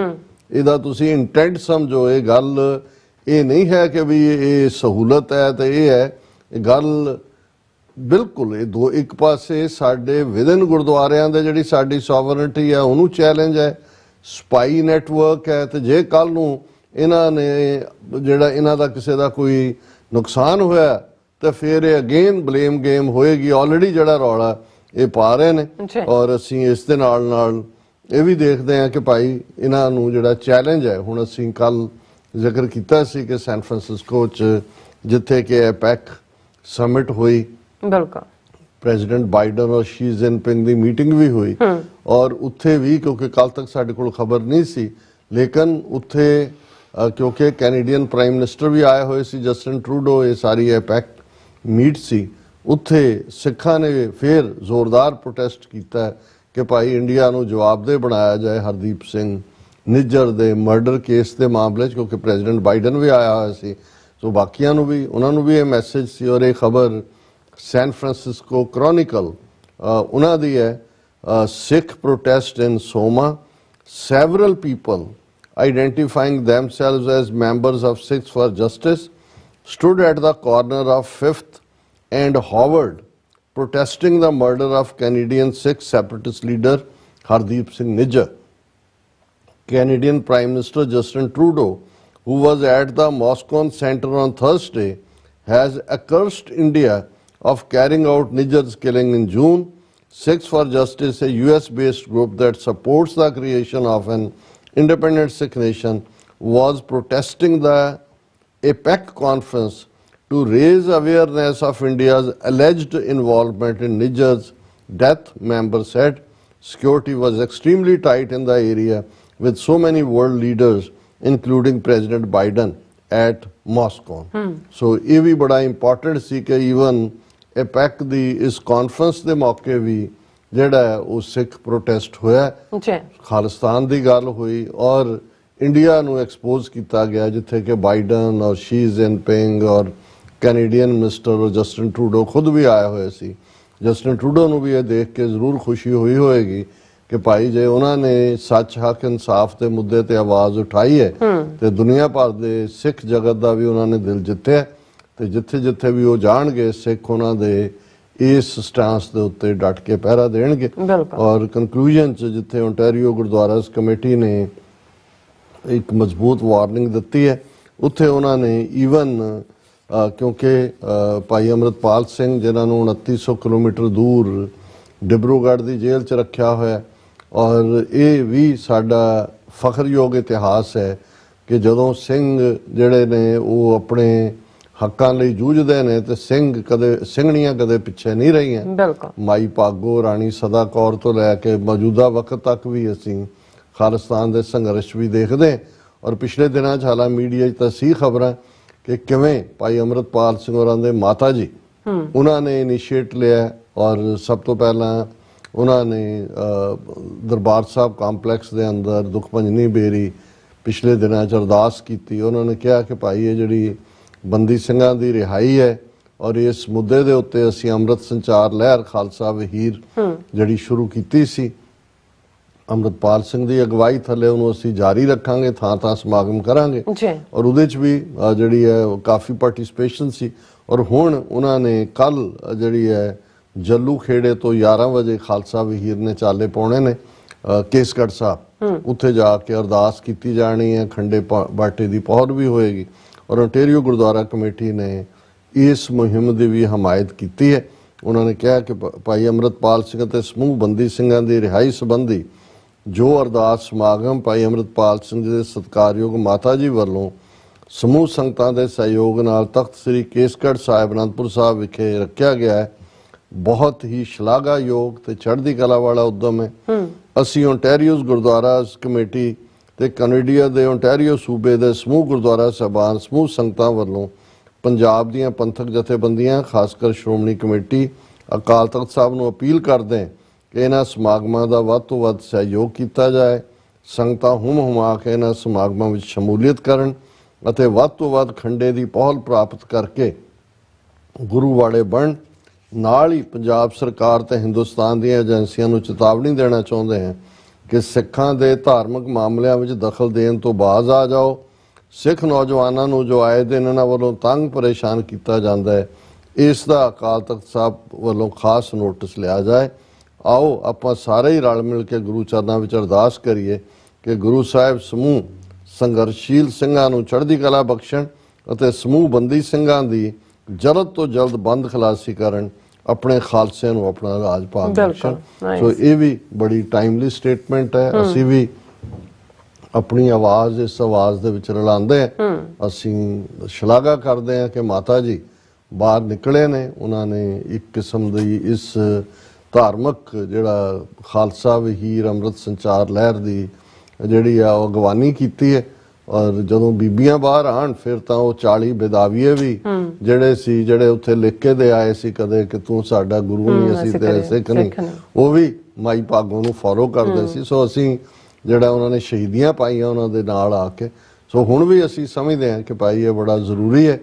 ਇਹਦਾ ਤੁਸੀਂ ਇੰਟੈਂਟ ਸਮਝੋ, ਇਹ ਗੱਲ ਇਹ ਨਹੀਂ ਹੈ ਕਿ ਵੀ ਇਹ ਸਹੂਲਤ ਹੈ ਤੇ ਇਹ ਹੈ, ਇਹ ਗੱਲ ਬਿਲਕੁਲ ਇਹ ਦੋ ਇੱਕ ਪਾਸੇ ਸਾਡੇ ਵਿਦਨ ਗੁਰਦੁਆਰਿਆਂ ਦੇ ਜਿਹੜੀ ਸਾਡੀ ਸੋਵਰਨਟੀ ਹੈ ਉਹਨੂੰ ਚੈਲੰਜ ਹੈ, ਸਪਾਈ ਨੈਟਵਰਕ ਹੈ। ਤੇ ਜੇ ਕੱਲ ਨੂੰ ਇਹਨਾਂ ਨੇ ਜਿਹੜਾ ਇਹਨਾਂ ਦਾ ਕਿਸੇ ਦਾ ਕੋਈ ਨੁਕਸਾਨ ਹੋਇਆ ਤੇ ਫਿਰ ਇਹ ਅਗੇਨ ਬਲੇਮ ਗੇਮ ਹੋਏਗੀ। ਆਲਰੇਡੀ ਜਿਹੜਾ ਰੌਲਾ ਇਹ ਪਾ ਰਹੇ ਨੇ ਔਰ ਅਸੀਂ ਇਸ ਦੇ ਨਾਲ ਨਾਲ ਇਹ ਵੀ ਦੇਖਦੇ ਹਾਂ ਕਿ ਭਾਈ ਇਹਨਾਂ ਨੂੰ ਜਿਹੜਾ ਚੈਲੰਜ ਹੈ, ਹੁਣ ਅਸੀਂ ਕੱਲ ਜ਼ਿਕਰ ਕੀਤਾ ਸੀ ਕਿ ਸੈਨ ਫਰਾਂਸਿਸਕੋ 'ਚ ਜਿੱਥੇ ਕਿ ਐਪੈਕ ਸਮਿਟ ਹੋਈ, ਬਿਲਕੁਲ ਪ੍ਰੈਜ਼ੀਡੈਂਟ ਬਾਈਡਨ ਔਰ ਸ਼ੀ ਜਿਨਪਿੰਗ ਦੀ ਮੀਟਿੰਗ ਵੀ ਹੋਈ ਔਰ ਉੱਥੇ ਵੀ ਕਿਉਂਕਿ ਕੱਲ ਤੱਕ ਸਾਡੇ ਕੋਲ ਖਬਰ ਨਹੀਂ ਸੀ, ਲੇਕਿਨ ਉੱਥੇ ਕਿਉਂਕਿ ਕੈਨੇਡੀਅਨ ਪ੍ਰਾਈਮ ਮਿਨਿਸਟਰ ਵੀ ਆਏ ਹੋਏ ਸੀ, ਜਸਟਿਨ ਟਰੂਡੋ, ਇਹ ਸਾਰੀ ਐਪੈਕ ਮੀਟ ਸੀ। ਉੱਥੇ ਸਿੱਖਾਂ ਨੇ ਫਿਰ ਜ਼ੋਰਦਾਰ ਪ੍ਰੋਟੈਸਟ ਕੀਤਾ ਕਿ ਭਾਈ ਇੰਡੀਆ ਨੂੰ ਜਵਾਬਦੇਹ ਬਣਾਇਆ ਜਾਏ ਹਰਦੀਪ ਸਿੰਘ ਨਿੱਜਰ ਦੇ ਮਰਡਰ ਕੇਸ ਦੇ ਮਾਮਲੇ 'ਚ, ਕਿਉਂਕਿ ਪ੍ਰੈਜ਼ੀਡੈਂਟ ਬਾਈਡਨ ਵੀ ਆਇਆ ਹੋਇਆ ਸੀ। ਸੋ ਬਾਕੀਆਂ ਨੂੰ ਵੀ ਉਹਨਾਂ ਨੂੰ ਵੀ ਇਹ ਮੈਸੇਜ ਸੀ ਔਰ ਇਹ ਖਬਰ ਸੈਨ ਫਰਾਂਸਿਸਕੋ ਕ੍ਰੋਨਿਕਲ ਉਹਨਾਂ ਦੀ ਹੈ। ਸਿੱਖ protest in Soma, several people identifying themselves as members of Sikhs for Justice stood at the corner of 5th and Howard protesting the murder of Canadian Sikh separatist leader Hardeep Singh Nijjar. Canadian Prime Minister Justin Trudeau, who was at the Moscow Center on Thursday, has accused India of carrying out Nijjar's killing in June. Sikhs for Justice, a US-based group that supports the creation of an independent Sikh nation, was protesting the APEC conference to raise awareness of India's alleged involvement in Nijjar's death. Members said security was extremely tight in the area with so many world leaders including President Biden at Moscow. So ਇਹ ਵੀ ਬੜਾ ਇੰਪੋਰਟੈਂਟ ਸੀ ਕਿ ਈਵਨ APEC ਦੀ ਇਸ ਕਾਨਫਰੰਸ ਦੇ ਮੌਕੇ ਵੀ ਜਿਹੜਾ ਉਹ ਸਿੱਖ ਪ੍ਰੋਟੈਸਟ ਹੋਇਆ, ਖਾਲਿਸਤਾਨ ਦੀ ਗੱਲ ਹੋਈ ਔਰ ਇੰਡੀਆ ਨੂੰ ਐਕਸਪੋਜ਼ ਕੀਤਾ ਗਿਆ, ਜਿੱਥੇ ਕਿ ਬਾਈਡਨ ਔਰ ਸ਼ੀ ਜਿਨਪਿੰਗ ਔਰ ਕੈਨੇਡੀਅਨ ਮਿਨਿਸਟਰ ਔਰ ਜਸਟਿਨ ਟਰੂਡੋ ਖੁਦ ਵੀ ਆਏ ਹੋਏ ਸੀ। ਜਸਟਿਨ ਟਰੂਡੋ ਨੂੰ ਵੀ ਇਹ ਦੇਖ ਕੇ ਜ਼ਰੂਰ ਖੁਸ਼ੀ ਹੋਈ ਹੋਏਗੀ ਕਿ ਭਾਈ ਜੇ ਉਹਨਾਂ ਨੇ ਸੱਚ ਹੱਕ ਇਨਸਾਫ ਦੇ ਮੁੱਦੇ ਤੇ ਆਵਾਜ਼ ਉਠਾਈ ਹੈ ਤੇ ਦੁਨੀਆ ਭਰ ਦੇ ਸਿੱਖ ਜਗਤ ਦਾ ਵੀ ਉਹਨਾਂ ਨੇ ਦਿਲ ਜਿੱਤਿਆ ਤੇ ਜਿੱਥੇ ਜਿੱਥੇ ਵੀ ਉਹ ਜਾਣਗੇ ਸਿੱਖ ਉਹਨਾਂ ਦੇ ਇਸ ਸਟੈਂਸ ਦੇ ਉੱਤੇ ਡਟ ਕੇ ਪਹਿਰਾ ਦੇਣਗੇ। ਔਰ ਕਨਕਲੂਜਨ ਚ ਜਿੱਥੇ ਓਨਟਾਰੀਓ ਗੁਰਦੁਆਰਾਸ ਕਮੇਟੀ ਨੇ ਇੱਕ ਮਜ਼ਬੂਤ ਵਾਰਨਿੰਗ ਦਿੱਤੀ ਹੈ ਉੱਥੇ ਉਹਨਾਂ ਨੇ ਈਵਨ ਕਿਉਂਕਿ ਭਾਈ ਅੰਮ੍ਰਿਤਪਾਲ ਸਿੰਘ ਜਿਨ੍ਹਾਂ ਨੂੰ 2900 ਕਿਲੋਮੀਟਰ ਦੂਰ ਡਿਬਰੂਗੜ੍ਹ ਦੀ ਜੇਲ੍ਹ 'ਚ ਰੱਖਿਆ ਹੋਇਆ ਔਰ ਇਹ ਵੀ ਸਾਡਾ ਫਖਰਯੋਗ ਇਤਿਹਾਸ ਹੈ ਕਿ ਜਦੋਂ ਸਿੰਘ ਜਿਹੜੇ ਨੇ ਉਹ ਆਪਣੇ ਹੱਕਾਂ ਲਈ ਜੂਝਦੇ ਨੇ ਤੇ ਸਿੰਘਣੀਆਂ ਕਦੇ ਪਿੱਛੇ ਨਹੀਂ ਰਹੀਆਂ। ਮਾਈ ਭਾਗੋ ਰਾਣੀ ਸਦਾ ਕੌਰ ਤੋਂ ਲੈ ਕੇ ਮੌਜੂਦਾ ਵਕਤ ਤੱਕ ਵੀ ਅਸੀਂ ਖਾਲਿਸਤਾਨ ਦੇ ਸੰਘਰਸ਼ ਵੀ ਦੇਖਦੇ ਔਰ ਪਿਛਲੇ ਦਿਨਾਂ 'ਚ ਹਾਲਾਂ ਮੀਡੀਆ 'ਚ ਤਾਂ ਸੀ ਖਬਰਾਂ ਕਿ ਕਿਵੇਂ ਭਾਈ ਅੰਮ੍ਰਿਤਪਾਲ ਸਿੰਘ ਹੋਰਾਂ ਦੇ ਮਾਤਾ ਜੀ ਉਹਨਾਂ ਨੇ ਇਨੀਸ਼ੀਏਟ ਲਿਆ ਔਰ ਸਭ ਤੋਂ ਪਹਿਲਾਂ ਉਹਨਾਂ ਨੇ ਦਰਬਾਰ ਸਾਹਿਬ ਕੰਪਲੈਕਸ ਦੇ ਅੰਦਰ ਦੁੱਖ ਭੰਜਨੀ ਬੇਰੀ ਪਿਛਲੇ ਦਿਨਾਂ 'ਚ ਅਰਦਾਸ ਕੀਤੀ। ਉਹਨਾਂ ਨੇ ਕਿਹਾ ਕਿ ਭਾਈ ਇਹ ਜਿਹੜੀ ਬੰਦੀ ਸਿੰਘਾਂ ਦੀ ਰਿਹਾਈ ਹੈ ਔਰ ਇਸ ਮੁੱਦੇ ਦੇ ਉੱਤੇ ਅਸੀਂ ਅੰਮ੍ਰਿਤ ਸੰਚਾਰ ਲਹਿਰ ਖਾਲਸਾ ਵਹੀਰ ਜਿਹੜੀ ਸ਼ੁਰੂ ਕੀਤੀ ਸੀ ਅੰਮ੍ਰਿਤਪਾਲ ਸਿੰਘ ਦੀ ਅਗਵਾਈ ਥੱਲੇ ਉਹਨੂੰ ਅਸੀਂ ਜਾਰੀ ਰੱਖਾਂਗੇ, ਥਾਂ ਥਾਂ ਸਮਾਗਮ ਕਰਾਂਗੇ ਔਰ ਉਹਦੇ 'ਚ ਵੀ ਜਿਹੜੀ ਹੈ ਕਾਫੀ ਪਾਰਟਿਸਿਪੇਸ਼ਨ ਸੀ। ਔਰ ਹੁਣ ਉਹਨਾਂ ਨੇ ਕੱਲ ਜਿਹੜੀ ਹੈ ਜੱਲੂ ਖੇੜੇ ਤੋਂ 11 ਵਜੇ ਖਾਲਸਾ ਵਹੀਰ ਨੇ ਚਾਲੇ ਪਾਉਣੇ ਨੇ ਕੇਸਗੜ੍ਹ ਸਾਹਿਬ, ਉੱਥੇ ਜਾ ਕੇ ਅਰਦਾਸ ਕੀਤੀ ਜਾਣੀ ਹੈ, ਖੰਡੇ ਬਾਟੇ ਦੀ ਪਹੁਰ ਵੀ ਹੋਏਗੀ ਔਰ ਓਨਟਾਰੀਓ ਗੁਰਦੁਆਰਾ ਕਮੇਟੀ ਨੇ ਇਸ ਮੁਹਿੰਮ ਦੀ ਵੀ ਹਮਾਇਤ ਕੀਤੀ ਹੈ। ਉਹਨਾਂ ਨੇ ਕਿਹਾ ਕਿ ਭਾਈ ਅੰਮ੍ਰਿਤਪਾਲ ਸਿੰਘ ਅਤੇ ਸਮੂਹ ਬੰਦੀ ਸਿੰਘਾਂ ਦੀ ਰਿਹਾਈ ਸੰਬੰਧੀ ਜੋ ਅਰਦਾਸ ਸਮਾਗਮ ਭਾਈ ਅੰਮ੍ਰਿਤਪਾਲ ਸਿੰਘ ਜੀ ਦੇ ਸਤਿਕਾਰਯੋਗ ਮਾਤਾ ਜੀ ਵੱਲੋਂ ਸਮੂਹ ਸੰਗਤਾਂ ਦੇ ਸਹਿਯੋਗ ਨਾਲ ਤਖਤ ਸ੍ਰੀ ਕੇਸਗੜ੍ਹ ਸਾਹਿਬ ਅਨੰਦਪੁਰ ਸਾਹਿਬ ਵਿਖੇ ਰੱਖਿਆ ਗਿਆ ਹੈ, ਬਹੁਤ ਹੀ ਸ਼ਲਾਘਾਯੋਗ ਤੇ ਚੜ੍ਹਦੀ ਕਲਾ ਵਾਲਾ ਉਦਮ ਹੈ। ਅਸੀਂ ਓਨਟਾਰੀਓਜ਼ ਗੁਰਦੁਆਰਾਸ ਕਮੇਟੀ ਤੇ ਕੈਨੇਡੀਆ ਦੇ ਓਨਟਾਰੀਓ ਸੂਬੇ ਦੇ ਸਮੂਹ ਗੁਰਦੁਆਰਾ ਸਾਹਿਬਾਨ ਸਮੂਹ ਸੰਗਤਾਂ ਵੱਲੋਂ ਪੰਜਾਬ ਦੀਆਂ ਪੰਥਕ ਜਥੇਬੰਦੀਆਂ ਖਾਸ ਕਰ ਸ਼੍ਰੋਮਣੀ ਕਮੇਟੀ ਅਕਾਲ ਤਖਤ ਸਾਹਿਬ ਨੂੰ ਅਪੀਲ ਕਰਦੇ ਹਾਂ ਕਿ ਇਹਨਾਂ ਸਮਾਗਮਾਂ ਦਾ ਵੱਧ ਤੋਂ ਵੱਧ ਸਹਿਯੋਗ ਕੀਤਾ ਜਾਏ, ਸੰਗਤਾਂ ਹੁਮਾ ਕੇ ਇਹਨਾਂ ਸਮਾਗਮਾਂ ਵਿੱਚ ਸ਼ਮੂਲੀਅਤ ਕਰਨ ਅਤੇ ਵੱਧ ਤੋਂ ਵੱਧ ਖੰਡੇ ਦੀ ਪਹੁਲ ਪ੍ਰਾਪਤ ਕਰਕੇ ਗੁਰੂ ਵਾਲੇ ਬਣਨ। ਨਾਲ ਹੀ ਪੰਜਾਬ ਸਰਕਾਰ ਤੇ ਹਿੰਦੁਸਤਾਨ ਦੀਆਂ ਏਜੰਸੀਆਂ ਨੂੰ ਚੇਤਾਵਨੀ ਦੇਣਾ ਚਾਹੁੰਦੇ ਹਾਂ ਕਿ ਸਿੱਖਾਂ ਦੇ ਧਾਰਮਿਕ ਮਾਮਲਿਆਂ ਵਿੱਚ ਦਖਲ ਦੇਣ ਤੋਂ ਬਾਜ਼ ਆ ਜਾਓ। ਸਿੱਖ ਨੌਜਵਾਨਾਂ ਨੂੰ ਜੋ ਆਏ ਦਿਨ ਇਹਨਾਂ ਵੱਲੋਂ ਤੰਗ ਪਰੇਸ਼ਾਨ ਕੀਤਾ ਜਾਂਦਾ ਹੈ, ਇਸ ਦਾ ਅਕਾਲ ਤਖਤ ਸਾਹਿਬ ਵੱਲੋਂ ਖਾਸ ਨੋਟਿਸ ਲਿਆ ਜਾਏ। ਆਓ ਆਪਾਂ ਸਾਰੇ ਹੀ ਰਲ ਮਿਲ ਕੇ ਗੁਰੂ ਚਰਨਾਂ ਵਿੱਚ ਅਰਦਾਸ ਕਰੀਏ ਕਿ ਗੁਰੂ ਸਾਹਿਬ ਸਮੂਹ ਸੰਘਰਸ਼ੀਲ ਸਿੰਘਾਂ ਨੂੰ ਚੜ੍ਹਦੀ ਕਲਾ ਬਖਸ਼ਣ ਅਤੇ ਸਮੂਹ ਬੰਦੀ ਸਿੰਘਾਂ ਦੀ ਜਲਦ ਤੋਂ ਜਲਦ ਬੰਦ ਖਲਾਸੀ ਕਰਨ, ਆਪਣੇ ਖਾਲਸੇ ਨੂੰ ਆਪਣਾ ਰਾਜ ਭਾਗ ਬਖਸ਼ਣ। ਸੋ ਇਹ ਵੀ ਬੜੀ ਟਾਈਮਲੀ ਸਟੇਟਮੈਂਟ ਹੈ। ਅਸੀਂ ਵੀ ਆਪਣੀ ਆਵਾਜ਼ ਇਸ ਆਵਾਜ਼ ਦੇ ਵਿੱਚ ਰਲਾਉਂਦੇ ਹਾਂ। ਅਸੀਂ ਸ਼ਲਾਘਾ ਕਰਦੇ ਹਾਂ ਕਿ ਮਾਤਾ ਜੀ ਬਾਹਰ ਨਿਕਲੇ ਨੇ, ਉਹਨਾਂ ਨੇ ਇੱਕ ਕਿਸਮ ਦੀ ਇਸ ਧਾਰਮਿਕ ਜਿਹੜਾ ਖਾਲਸਾ ਵਹੀਰ ਅੰਮ੍ਰਿਤ ਸੰਚਾਰ ਲਹਿਰ ਦੀ ਜਿਹੜੀ ਆ ਉਹ ਅਗਵਾਨੀ ਕੀਤੀ ਹੈ। ਔਰ ਜਦੋਂ ਬੀਬੀਆਂ ਬਾਹਰ ਆਣ ਫਿਰ ਤਾਂ ਉਹ 40 ਬੇਦਾਵੀਏ ਵੀ ਜਿਹੜੇ ਉੱਥੇ ਲਿਖ ਕੇ ਦੇ ਆਏ ਸੀ ਕਦੇ ਕਿ ਤੂੰ ਸਾਡਾ ਗੁਰੂ ਨਹੀਂ, ਅਸੀਂ ਤੇਰੇ ਸਿੱਖ ਨਹੀਂ, ਉਹ ਵੀ ਮਾਈ ਭਾਗੋ ਨੂੰ ਫੋਲੋ ਕਰਦੇ ਸੀ। ਸੋ ਅਸੀਂ ਜਿਹੜਾ ਉਹਨਾਂ ਨੇ ਸ਼ਹੀਦੀਆਂ ਪਾਈਆਂ ਉਹਨਾਂ ਦੇ ਨਾਲ ਆ ਕੇ, ਸੋ ਹੁਣ ਵੀ ਅਸੀਂ ਸਮਝਦੇ ਹਾਂ ਕਿ ਭਾਈ ਇਹ ਬੜਾ ਜ਼ਰੂਰੀ ਹੈ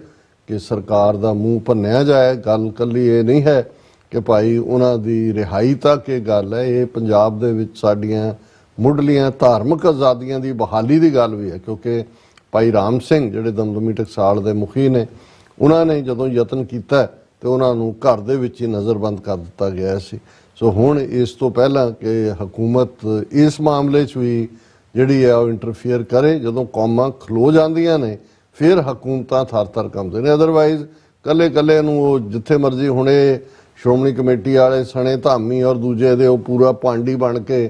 ਕਿ ਸਰਕਾਰ ਦਾ ਮੂੰਹ ਭੰਨਿਆ ਜਾਏ। ਗੱਲ ਕੱਲੀ ਇਹ ਨਹੀਂ ਹੈ ਕਿ ਭਾਈ ਉਹਨਾਂ ਦੀ ਰਿਹਾਈ ਤੱਕ ਇਹ ਗੱਲ ਹੈ, ਇਹ ਪੰਜਾਬ ਦੇ ਵਿੱਚ ਸਾਡੀਆਂ ਮੁੱਢਲੀਆਂ ਧਾਰਮਿਕ ਆਜ਼ਾਦੀਆਂ ਦੀ ਬਹਾਲੀ ਦੀ ਗੱਲ ਵੀ ਹੈ। ਕਿਉਂਕਿ ਭਾਈ ਰਾਮ ਸਿੰਘ ਜਿਹੜੇ ਦਮਦਮੀ ਟਕਸਾਲ ਦੇ ਮੁਖੀ ਨੇ, ਉਹਨਾਂ ਨੇ ਜਦੋਂ ਯਤਨ ਕੀਤਾ ਤੇ ਉਹਨਾਂ ਨੂੰ ਘਰ ਦੇ ਵਿੱਚ ਹੀ ਨਜ਼ਰਬੰਦ ਕਰ ਦਿੱਤਾ ਗਿਆ ਸੀ। ਸੋ ਹੁਣ ਇਸ ਤੋਂ ਪਹਿਲਾਂ ਕਿ ਹਕੂਮਤ ਇਸ ਮਾਮਲੇ 'ਚ ਵੀ ਜਿਹੜੀ ਹੈ ਉਹ ਇੰਟਰਫੀਅਰ ਕਰੇ, ਜਦੋਂ ਕੌਮਾਂ ਖਲੋ ਜਾਂਦੀਆਂ ਨੇ ਫਿਰ ਹਕੂਮਤਾਂ ਥਰ-ਥਰ ਕੰਬਦੇ ਨੇ। ਅਦਰਵਾਈਜ਼ ਕੱਲੇ ਨੂੰ ਉਹ ਜਿੱਥੇ ਮਰਜ਼ੀ ਹੁਣੇ ਸ਼੍ਰੋਮਣੀ ਕਮੇਟੀ ਵਾਲੇ ਸਣੇ ਧਾਮੀ ਔਰ ਦੂਜੇ ਦੇ ਉਹ ਪੂਰਾ ਪਾਂਡੀ ਬਣ ਕੇ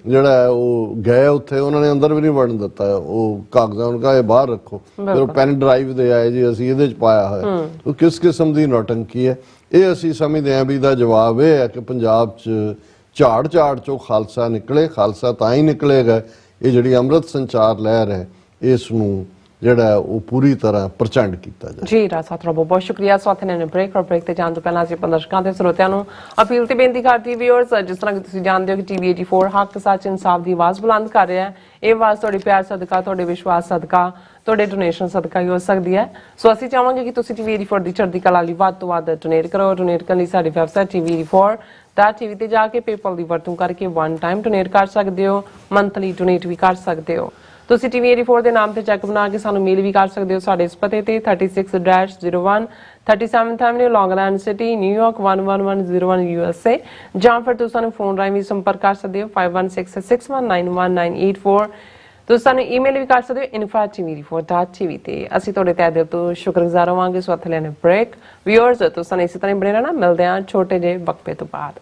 ਜਿਹੜਾ ਉਹ ਗਏ ਉੱਥੇ, ਉਹਨਾਂ ਨੇ ਅੰਦਰ ਵੀ ਨਹੀਂ ਵੜਨ ਦਿੱਤਾ। ਉਹ ਕਾਗਜ਼ਾਂ ਨੂੰ ਕਹੇ ਬਾਹਰ ਰੱਖੋ, ਫਿਰ ਪੈਨ ਡਰਾਈਵ ਦੇ ਆਏ ਜੀ ਅਸੀਂ ਇਹਦੇ 'ਚ ਪਾਇਆ ਹੋਇਆ। ਉਹ ਕਿਸ ਕਿਸਮ ਦੀ ਨੌਟੰਕੀ ਹੈ ਇਹ? ਅਸੀਂ ਸਮਝਦੇ ਹਾਂ ਵੀ ਇਹਦਾ ਜਵਾਬ ਇਹ ਹੈ ਕਿ ਪੰਜਾਬ 'ਚ ਝਾੜ ਚੋਂ ਖਾਲਸਾ ਨਿਕਲੇ। ਖਾਲਸਾ ਤਾਂ ਹੀ ਨਿਕਲੇਗਾ ਇਹ ਜਿਹੜੀ ਅੰਮ੍ਰਿਤ ਸੰਚਾਰ ਲਹਿਰ ਹੈ ਇਸ ਨੂੰ ਜਿਹੜਾ ਉਹ ਪੂਰੀ ਤਰ੍ਹਾਂ ਪ੍ਰਚੰਡ ਕੀਤਾ ਜਾਏ। ਜੀ ਰਾਜ ਸਾਥ ਬਹੁਤ ਬਹੁਤ ਸ਼ੁਕਰੀਆ। ਸਾਥ ਨੇ ਬ੍ਰੇਕ ਤੇ ਜਾਣ ਤੋਂ ਪਹਿਲਾਂ ਅਸੀਂ ਦਰਸ਼ਕਾਂ ਤੇ ਸਰੋਤਿਆਂ ਨੂੰ ਅਪੀਲ ਤੇ ਬੇਨਤੀ ਕਰਦੀ ਵੀਅਰਸ, ਜਿਸ ਤਰ੍ਹਾਂ ਕਿ ਤੁਸੀਂ ਜਾਣਦੇ ਹੋ ਕਿ ਟੀਵੀ 84 ਹੱਕ ਸੱਚ ਇਨਸਾਫ ਦੀ ਆਵਾਜ਼ ਬੁਲੰਦ ਕਰ ਰਿਹਾ ਹੈ। ਇਹ ਆਵਾਜ਼ ਤੁਹਾਡੇ ਪਿਆਰ ਸਦਕਾ, ਤੁਹਾਡੇ ਵਿਸ਼ਵਾਸ ਸਦਕਾ, ਤੁਹਾਡੇ ਡੋਨੇਸ਼ਨ ਸਦਕਾ ਹੀ ਹੋ ਸਕਦੀ ਹੈ। ਸੋ ਅਸੀਂ ਚਾਹਾਂਗੇ ਕਿ ਤੁਸੀਂ ਟੀਵੀ 84 ਦੀ ਚੜ੍ਹਦੀ ਕਲਾ ਲਈ ਵੱਧ ਤੋਂ ਵੱਧ ਡੋਨੇਟ ਕਰੋ। ਡੋਨੇਟ ਕਰਨ ਲਈ ਸਾਡੀ ਵੈਬਸਾਈਟ TV84 TV ਤੇ ਜਾ ਕੇ PayPal ਦੀ ਵਰਤੋਂ ਕਰਕੇ one time donate ਕਰ ਸਕਦੇ ਹੋ, monthly donate ਵੀ ਕਰ ਸਕਦੇ ਹੋ। ਤੁਸੀਂ TV 84 ਦੇ ਨਾਮ ਤੇ ਚੈੱਕ ਬਣਾ ਕੇ ਸਾਨੂੰ ਮੇਲ ਵੀ ਕਰ ਸਕਦੇ ਹੋ ਸਾਡੇ ਇਸ ਪਤੇ ਤੇ 36-01 37th Avenue, Long Island City, New York 11101 USA, ਜਾਂ ਫਿਰ ਤੁਸੀਂ ਸਾਨੂੰ ਫੋਨ ਰਾਹੀਂ ਵੀ ਸੰਪਰਕ ਕਰ ਸਕਦੇ ਹੋ 5166191984। ਤੁਸੀਂ ਸਾਨੂੰ ਈਮੇਲ ਵੀ ਕਰ ਸਕਦੇ ਹੋ info@tv84.tv ਤੇ। ਅਸੀਂ ਤੁਹਾਡੇ ਤਹਿ ਦਿਲ ਤੋਂ ਸ਼ੁਕਰਗੁਜ਼ਾਰ ਹੋਵਾਂਗੇ। ਸੋ ਇੱਥੇ ਲੈਣੇ ਬ੍ਰੇਕ। ਵਿਊਅਰਸ ਤੁਸੀਂ ਸਾਨੂੰ ਇਸੇ ਤਰ੍ਹਾਂ ਬਣੇ ਰਹਿਣਾ। ਮਿਲਦੇ ਹਾਂ ਛੋਟੇ ਜਿਹੇ ਵਕਫੇ ਤੋਂ ਬਾਅਦ।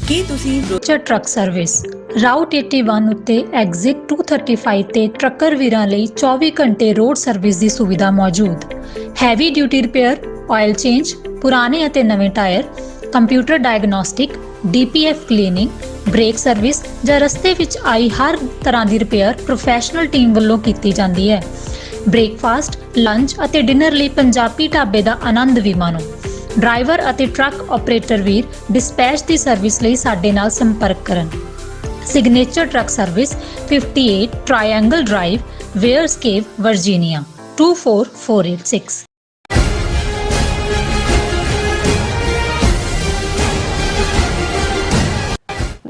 ਕੀ ਤੁਸੀਂ ਟਰੱਕ ਸਰਵਿਸ ਰਾਊਟ 81 ਉੱਤੇ ਐਗਜ਼ਿਟ 235 ਤੇ ਟਰੱਕਰ ਵੀਰਾਂ ਲਈ 24 ਘੰਟੇ ਰੋਡ ਸਰਵਿਸ ਦੀ ਸੁਵਿਧਾ ਮੌਜੂਦ। Heavy duty repair, oil change, ਪੁਰਾਣੇ ਅਤੇ ਨਵੇਂ tyre, computer diagnostic, DPF cleaning, brake service ਜਾਂ ਰਸਤੇ ਵਿੱਚ ਆਈ ਹਰ ਤਰ੍ਹਾਂ ਦੀ ਰਿਪੇਅਰ ਪ੍ਰੋਫੈਸ਼ਨਲ ਟੀਮ ਵੱਲੋਂ ਕੀਤੀ ਜਾਂਦੀ ਹੈ। ਬ੍ਰੇਕਫਾਸਟ, ਲੰਚ ਅਤੇ ਡਿਨਰ ਲਈ ਪੰਜਾਬੀ ਢਾਬੇ ਦਾ ਆਨੰਦ ਵੀ ਮਾਣੋ। ਡਰਾਈਵਰ ਅਤੇ ਟਰੱਕ ਆਪਰੇਟਰ ਵੀਰ ਡਿਸਪੈਚ ਦੀ ਸਰਵਿਸ ਲਈ ਸਾਡੇ ਨਾਲ ਸੰਪਰਕ ਕਰਨ। Signature truck service 58 triangle drive, Weyers Cave, Virginia 24486।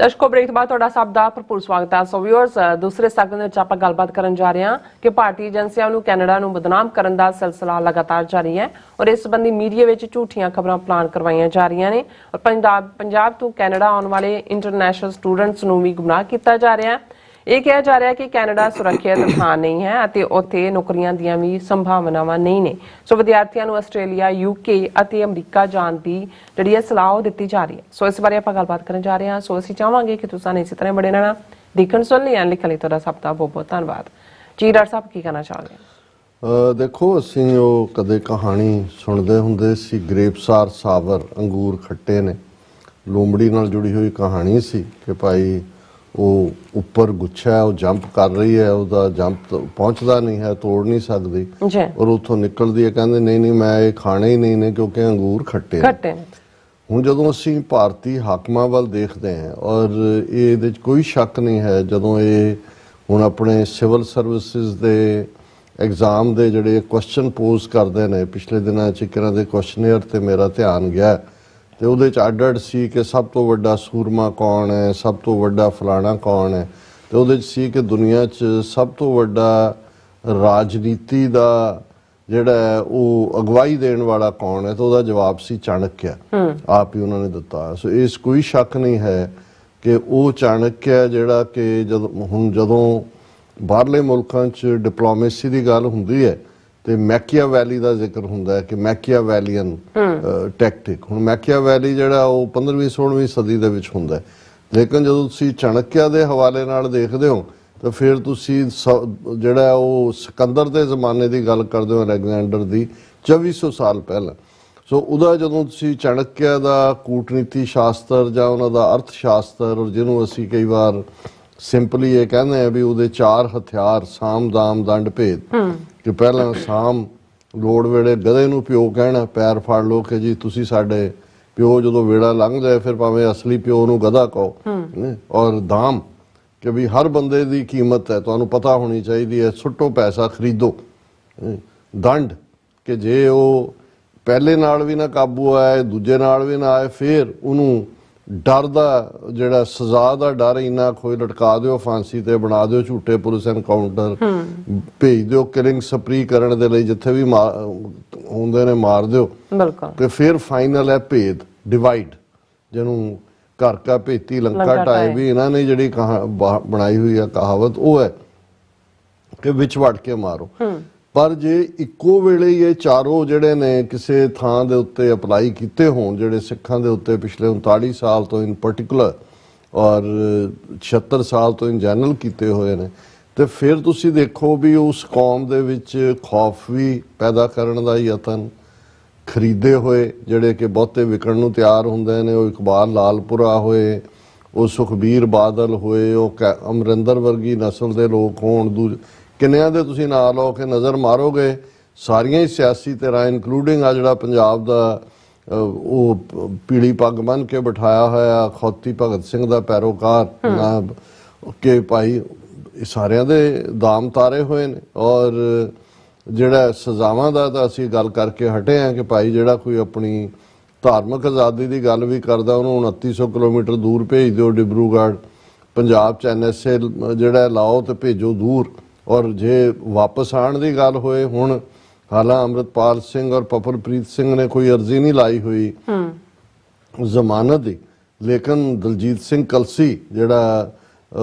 ਦਰਸ਼ਕੋ ਬ੍ਰੇਕ ਤੋਂ ਬਾਅਦ ਤੁਹਾਡਾ ਸਭ ਦਾ ਭਰਪੂਰ ਸਵਾਗਤ ਹੈ। ਸੋ ਵਿਊਅਰਸ ਦੂਸਰੇ ਸੈਗਮੈਂਟ ਵਿੱਚ ਆਪਾਂ ਗੱਲਬਾਤ ਕਰਨ ਜਾ ਰਹੇ ਹਾਂ ਕਿ ਭਾਰਤੀ ਏਜੰਸੀਆਂ ਨੂੰ ਕੈਨੇਡਾ ਨੂੰ ਬਦਨਾਮ ਕਰਨ ਦਾ ਸਿਲਸਿਲਾ ਲਗਾਤਾਰ ਜਾਰੀ ਹੈ ਔਰ ਇਸ ਸੰਬੰਧੀ ਮੀਡੀਆ ਵਿੱਚ ਝੂਠੀਆਂ ਖਬਰਾਂ ਪਲਾਨ ਕਰਵਾਈਆਂ ਜਾ ਰਹੀਆਂ ਨੇ ਔਰ ਪੰਜਾਬ ਤੋਂ ਕੈਨੇਡਾ ਆਉਣ ਵਾਲੇ ਇੰਟਰਨੈਸ਼ਨਲ ਸਟੂਡੈਂਟਸ ਨੂੰ ਵੀ ਗੁੰਮਰਾਹ ਕੀਤਾ ਜਾ ਰਿਹਾ ਹੈ। ਇਹ ਕਿਹਾ ਜਾ ਰਿਹਾ ਕਿ ਕੈਨੇਡਾ ਸੁਰੱਖਿਅਤ ਥਾਂ ਨਹੀਂ ਹੈ ਅਤੇ ਉੱਥੇ ਨੌਕਰੀਆਂ ਦੀਆਂ ਵੀ ਸੰਭਾਵਨਾਵਾਂ ਨਹੀਂ ਨੇ। ਸੋ ਵਿਦਿਆਰਥੀਆਂ ਨੂੰ ਆਸਟ੍ਰੇਲੀਆ, UK ਅਤੇ ਅਮਰੀਕਾ ਜਾਣ ਦੀ ਜਿਹੜੀ ਹੈ ਸਲਾਹ ਦਿੱਤੀ ਜਾ ਰਹੀ ਹੈ। ਸੋ ਇਸ ਬਾਰੇ ਆਪਾਂ ਗੱਲਬਾਤ ਕਰਨ ਜਾ ਰਹੇ ਹਾਂ। ਸੋ ਅਸੀਂ ਚਾਹਾਂਗੇ ਕਿ ਤੁਸੀਂ ਇਸੇ ਤਰ੍ਹਾਂ ਬੜੇ ਰਹਿਣਾ। ਦੇਖਣ ਸੁਣ ਲਈ ਲਿਖਣ ਲਈ ਤੁਹਾਡਾ ਸਭ ਦਾ ਬਹੁਤ ਬਹੁਤ ਧੰਨਵਾਦ ਜੀ। ਡਾਕਟਰ ਸਾਹਿਬ ਕੀ ਕਹਿਣਾ ਚਾਹੁੰਦੇ ਹੋ? ਦੇਖੋ, ਅਸੀਂ ਉਹ ਕਦੇ ਕਹਾਣੀ ਸੁਣਦੇ ਹੁੰਦੇ ਸੀ, ਗ੍ਰੇਪਸਾਰ ਸਾਵਰ, ਅੰਗੂਰ ਖੱਟੇ ਨੇ। ਲੂੰਬੜੀ ਨਾਲ ਜੁੜੀ ਹੋਈ ਕਹਾਣੀ ਸੀ ਕਿ ਭਾਈ ਉਹ ਉੱਪਰ ਗੁੱਛਾ ਹੈ, ਉਹ ਜੰਪ ਕਰ ਰਹੀ ਹੈ, ਉਹਦਾ ਜੰਪ ਪਹੁੰਚਦਾ ਨਹੀਂ ਹੈ, ਤੋੜ ਨਹੀਂ ਸਕਦੀ ਔਰ ਉੱਥੋਂ ਨਿਕਲਦੀ ਹੈ। ਕਹਿੰਦੇ ਨਹੀਂ ਮੈਂ ਇਹ ਖਾਣੇ ਹੀ ਨਹੀਂ ਨੇ ਕਿਉਂਕਿ ਅੰਗੂਰ ਖੱਟੇ ਨੇ। ਹੁਣ ਜਦੋਂ ਅਸੀਂ ਭਾਰਤੀ ਹਾਕਮਾਂ ਵੱਲ ਦੇਖਦੇ ਹਾਂ ਔਰ ਇਹਦੇ 'ਚ ਕੋਈ ਸ਼ੱਕ ਨਹੀਂ ਹੈ, ਜਦੋਂ ਇਹ ਹੁਣ ਆਪਣੇ ਸਿਵਲ ਸਰਵਿਸਿਜ਼ ਦੇ ਐਗਜ਼ਾਮ ਦੇ ਜਿਹੜੇ ਕੁਐਸਚਨ ਪੋਜ਼ ਕਰਦੇ ਨੇ, ਪਿਛਲੇ ਦਿਨਾਂ 'ਚ ਇਹਨਾਂ ਦੇ ਕੁਐਸਚਨੇਅਰ ਤੇ ਮੇਰਾ ਧਿਆਨ ਗਿਆ ਤੇ ਉਹਦੇ 'ਚ ਅੱਡ ਸੀ ਕਿ ਸਭ ਤੋਂ ਵੱਡਾ ਸੂਰਮਾ ਕੌਣ ਹੈ, ਸਭ ਤੋਂ ਵੱਡਾ ਫਲਾਣਾ ਕੌਣ ਹੈ, ਤੇ ਉਹਦੇ 'ਚ ਸੀ ਕਿ ਦੁਨੀਆ 'ਚ ਸਭ ਤੋਂ ਵੱਡਾ ਰਾਜਨੀਤੀ ਦਾ ਜਿਹੜਾ ਹੈ ਉਹ ਅਗਵਾਈ ਦੇਣ ਵਾਲਾ ਕੌਣ ਹੈ, ਤੇ ਉਹਦਾ ਜਵਾਬ ਸੀ ਚਾਣਕਿਆ। ਆਪ ਹੀ ਉਹਨਾਂ ਨੇ ਦਿੱਤਾ। ਸੋ ਇਸ ਕੋਈ ਸ਼ੱਕ ਨਹੀਂ ਹੈ ਕਿ ਉਹ ਚਾਣਕਿਆ ਜਿਹੜਾ ਕਿ ਜਦੋਂ ਬਾਹਰਲੇ ਮੁਲਕਾਂ 'ਚ ਡਿਪਲੋਮੇਸੀ ਦੀ ਗੱਲ ਹੁੰਦੀ ਹੈ ਤੇ ਮੈਕੀਆਵੈਲੀ ਦਾ ਜ਼ਿਕਰ ਹੁੰਦਾ ਹੈ ਕਿ ਮੈਕੀਆਵੈਲੀਅਨ ਟੈਕਟਿਕ। ਹੁਣ ਮੈਕੀਆਵੈਲੀ ਜਿਹੜਾ ਉਹ 15ਵੀਂ-16ਵੀਂ ਸਦੀ ਦੇ ਵਿੱਚ ਹੁੰਦਾ ਹੈ, ਲੇਕਿਨ ਜਦੋਂ ਤੁਸੀਂ ਚਾਣਕਿਆ ਦੇ ਹਵਾਲੇ ਨਾਲ ਦੇਖਦੇ ਹੋ ਤਾਂ ਫਿਰ ਤੁਸੀਂ ਜਿਹੜਾ ਉਹ ਸਿਕੰਦਰ ਦੇ ਜ਼ਮਾਨੇ ਦੀ ਗੱਲ ਕਰਦੇ ਹੋ, ਅਲੈਗਜ਼ੈਂਡਰ ਦੀ 2400 ਸਾਲ ਪਹਿਲਾਂ। ਸੋ ਉਹਦਾ ਜਦੋਂ ਤੁਸੀਂ ਚਾਣਕਿਆ ਦਾ ਕੂਟਨੀਤੀ ਸ਼ਾਸਤਰ ਜਾਂ ਉਹਨਾਂ ਦਾ ਅਰਥ ਸ਼ਾਸਤਰ, ਔਰ ਜਿਹਨੂੰ ਅਸੀਂ ਕਈ ਵਾਰ ਸਿੰਪਲੀ ਇਹ ਕਹਿੰਦੇ ਆ ਵੀ ਉਹਦੇ 4 ਹਥਿਆਰ, ਸਾਮ, ਦਾਮ, ਦੰਡ, ਭੇਦ, ਕਿ ਪਹਿਲਾਂ ਸਾਮ, ਲੋੜ ਵੇਲੇ ਗਧੇ ਨੂੰ ਪਿਓ ਕਹਿਣਾ, ਪੈਰ ਫੜ ਲਓ ਕਿ ਜੀ ਤੁਸੀਂ ਸਾਡੇ ਪਿਓ, ਜਦੋਂ ਵੇੜਾ ਲੰਘ ਜਾਏ ਫਿਰ ਭਾਵੇਂ ਅਸਲੀ ਪਿਓ ਨੂੰ ਗਧਾ ਕਹੋ। ਔਰ ਦਾਮ ਕਿ ਵੀ ਹਰ ਬੰਦੇ ਦੀ ਕੀਮਤ ਹੈ, ਤੁਹਾਨੂੰ ਪਤਾ ਹੋਣੀ ਚਾਹੀਦੀ ਹੈ, ਸੁੱਟੋ ਪੈਸਾ, ਖਰੀਦੋ। ਦੰਡ ਕਿ ਜੇ ਉਹ ਪਹਿਲੇ ਨਾਲ ਵੀ ਨਾ ਕਾਬੂ ਆਏ, ਦੂਜੇ ਨਾਲ ਵੀ ਨਾ ਆਏ, ਫਿਰ ਉਹਨੂੰ ਡਰ ਦਾ ਜਿਹੜਾ ਸਜ਼ਾ ਦਾ ਡਰ ਇੰਨਾ ਖੋਏ, ਲਟਕਾ ਦਿਓ, ਫਾਂਸੀ ਤੇ ਬਣਾ ਦਿਓ, ਝੂਠੇ ਪੁਲਿਸ ਐਨਕਾਊਂਟਰ ਭੇਜ ਦਿਓ, ਕਿਲਿੰਗ ਸਪਰੀ ਕਰਨ ਦੇ ਲਈ ਜਿੱਥੇ ਵੀ ਹੁੰਦੇ ਨੇ ਮਾਰ ਦਿਓ। ਤੇ ਫਿਰ ਫਾਈਨਲ ਹੈ ਭੇਦ, ਡਿਵਾਈਡ, ਜਿਹਨੂੰ ਘਰ ਕਾ ਭੇਤੀ ਲੰਕਾ ਢਾਏ ਵੀ ਇਹਨਾਂ ਨੇ ਜਿਹੜੀ ਬਣਾਈ ਹੋਈ ਆ ਕਹਾਵਤ, ਉਹ ਹੈ ਕਿ ਵਿੱਚ ਵੜ ਕੇ ਮਾਰੋ। ਪਰ ਜੇ ਇੱਕੋ ਵੇਲੇ ਹੀ ਇਹ ਚਾਰੋਂ ਜਿਹੜੇ ਨੇ ਕਿਸੇ ਥਾਂ ਦੇ ਉੱਤੇ ਅਪਲਾਈ ਕੀਤੇ ਹੋਣ, ਜਿਹੜੇ ਸਿੱਖਾਂ ਦੇ ਉੱਤੇ ਪਿਛਲੇ 39 ਸਾਲ ਤੋਂ ਇਨ ਪਾਰਟਿਕੂਲਰ ਔਰ 76 ਸਾਲ ਤੋਂ ਇਨ ਜਨਰਲ ਕੀਤੇ ਹੋਏ ਨੇ, ਤੇ ਫਿਰ ਤੁਸੀਂ ਦੇਖੋ ਵੀ ਉਸ ਕੌਮ ਦੇ ਵਿੱਚ ਖੌਫ ਵੀ ਪੈਦਾ ਕਰਨ ਦਾ ਯਤਨ, ਖਰੀਦੇ ਹੋਏ ਜਿਹੜੇ ਕਿ ਬਹੁਤੇ ਵਿਕਣ ਨੂੰ ਤਿਆਰ ਹੁੰਦੇ ਨੇ, ਉਹ ਇਕਬਾਲ ਲਾਲਪੁਰਾ ਹੋਏ, ਉਹ ਸੁਖਬੀਰ ਬਾਦਲ ਹੋਏ, ਉਹ ਅਮਰਿੰਦਰ ਵਰਗੀ ਨਸਲ ਦੇ ਲੋਕ ਹੋਣ, ਕਿੰਨਿਆਂ ਦੇ ਤੁਸੀਂ ਨਾਂ ਲਓ ਕਿ ਨਜ਼ਰ ਮਾਰੋਗੇ, ਸਾਰੀਆਂ ਹੀ ਸਿਆਸੀ ਧਿਰਾਂ ਇਨਕਲੂਡਿੰਗ ਆ ਜਿਹੜਾ ਪੰਜਾਬ ਦਾ ਉਹ ਪੀਲੀ ਪੱਗ ਬੰਨ੍ਹ ਕੇ ਬਿਠਾਇਆ ਹੋਇਆ ਖੌਤੀ ਭਗਤ ਸਿੰਘ ਦਾ ਪੈਰੋਕਾਰ ਕਿ ਭਾਈ ਸਾਰਿਆਂ ਦੇ ਦਾਮ ਤਾਰੇ ਹੋਏ ਨੇ। ਔਰ ਜਿਹੜਾ ਸਜ਼ਾਵਾਂ ਦਾ ਤਾਂ ਅਸੀਂ ਗੱਲ ਕਰਕੇ ਹਟੇ ਹਾਂ ਕਿ ਭਾਈ ਜਿਹੜਾ ਕੋਈ ਆਪਣੀ ਧਾਰਮਿਕ ਆਜ਼ਾਦੀ ਦੀ ਗੱਲ ਵੀ ਕਰਦਾ ਉਹਨੂੰ 2900 ਕਿਲੋਮੀਟਰ ਦੂਰ ਭੇਜ ਦਿਓ ਡਿਬਰੂਗੜ੍ਹ, ਪੰਜਾਬ 'ਚ NSA ਜਿਹੜਾ ਲਾਓ ਤੇ ਭੇਜੋ ਦੂਰ। ਔਰ ਜੇ ਵਾਪਸ ਆਉਣ ਦੀ ਗੱਲ ਹੋਏ, ਹੁਣ ਹਾਲਾਂ ਅੰਮ੍ਰਿਤਪਾਲ ਸਿੰਘ ਔਰ ਪਪਲਪ੍ਰੀਤ ਸਿੰਘ ਨੇ ਕੋਈ ਅਰਜ਼ੀ ਨਹੀਂ ਲਾਈ ਹੋਈ ਜ਼ਮਾਨਤ ਦੀ, ਲੇਕਿਨ ਦਲਜੀਤ ਸਿੰਘ ਕਲਸੀ ਜਿਹੜਾ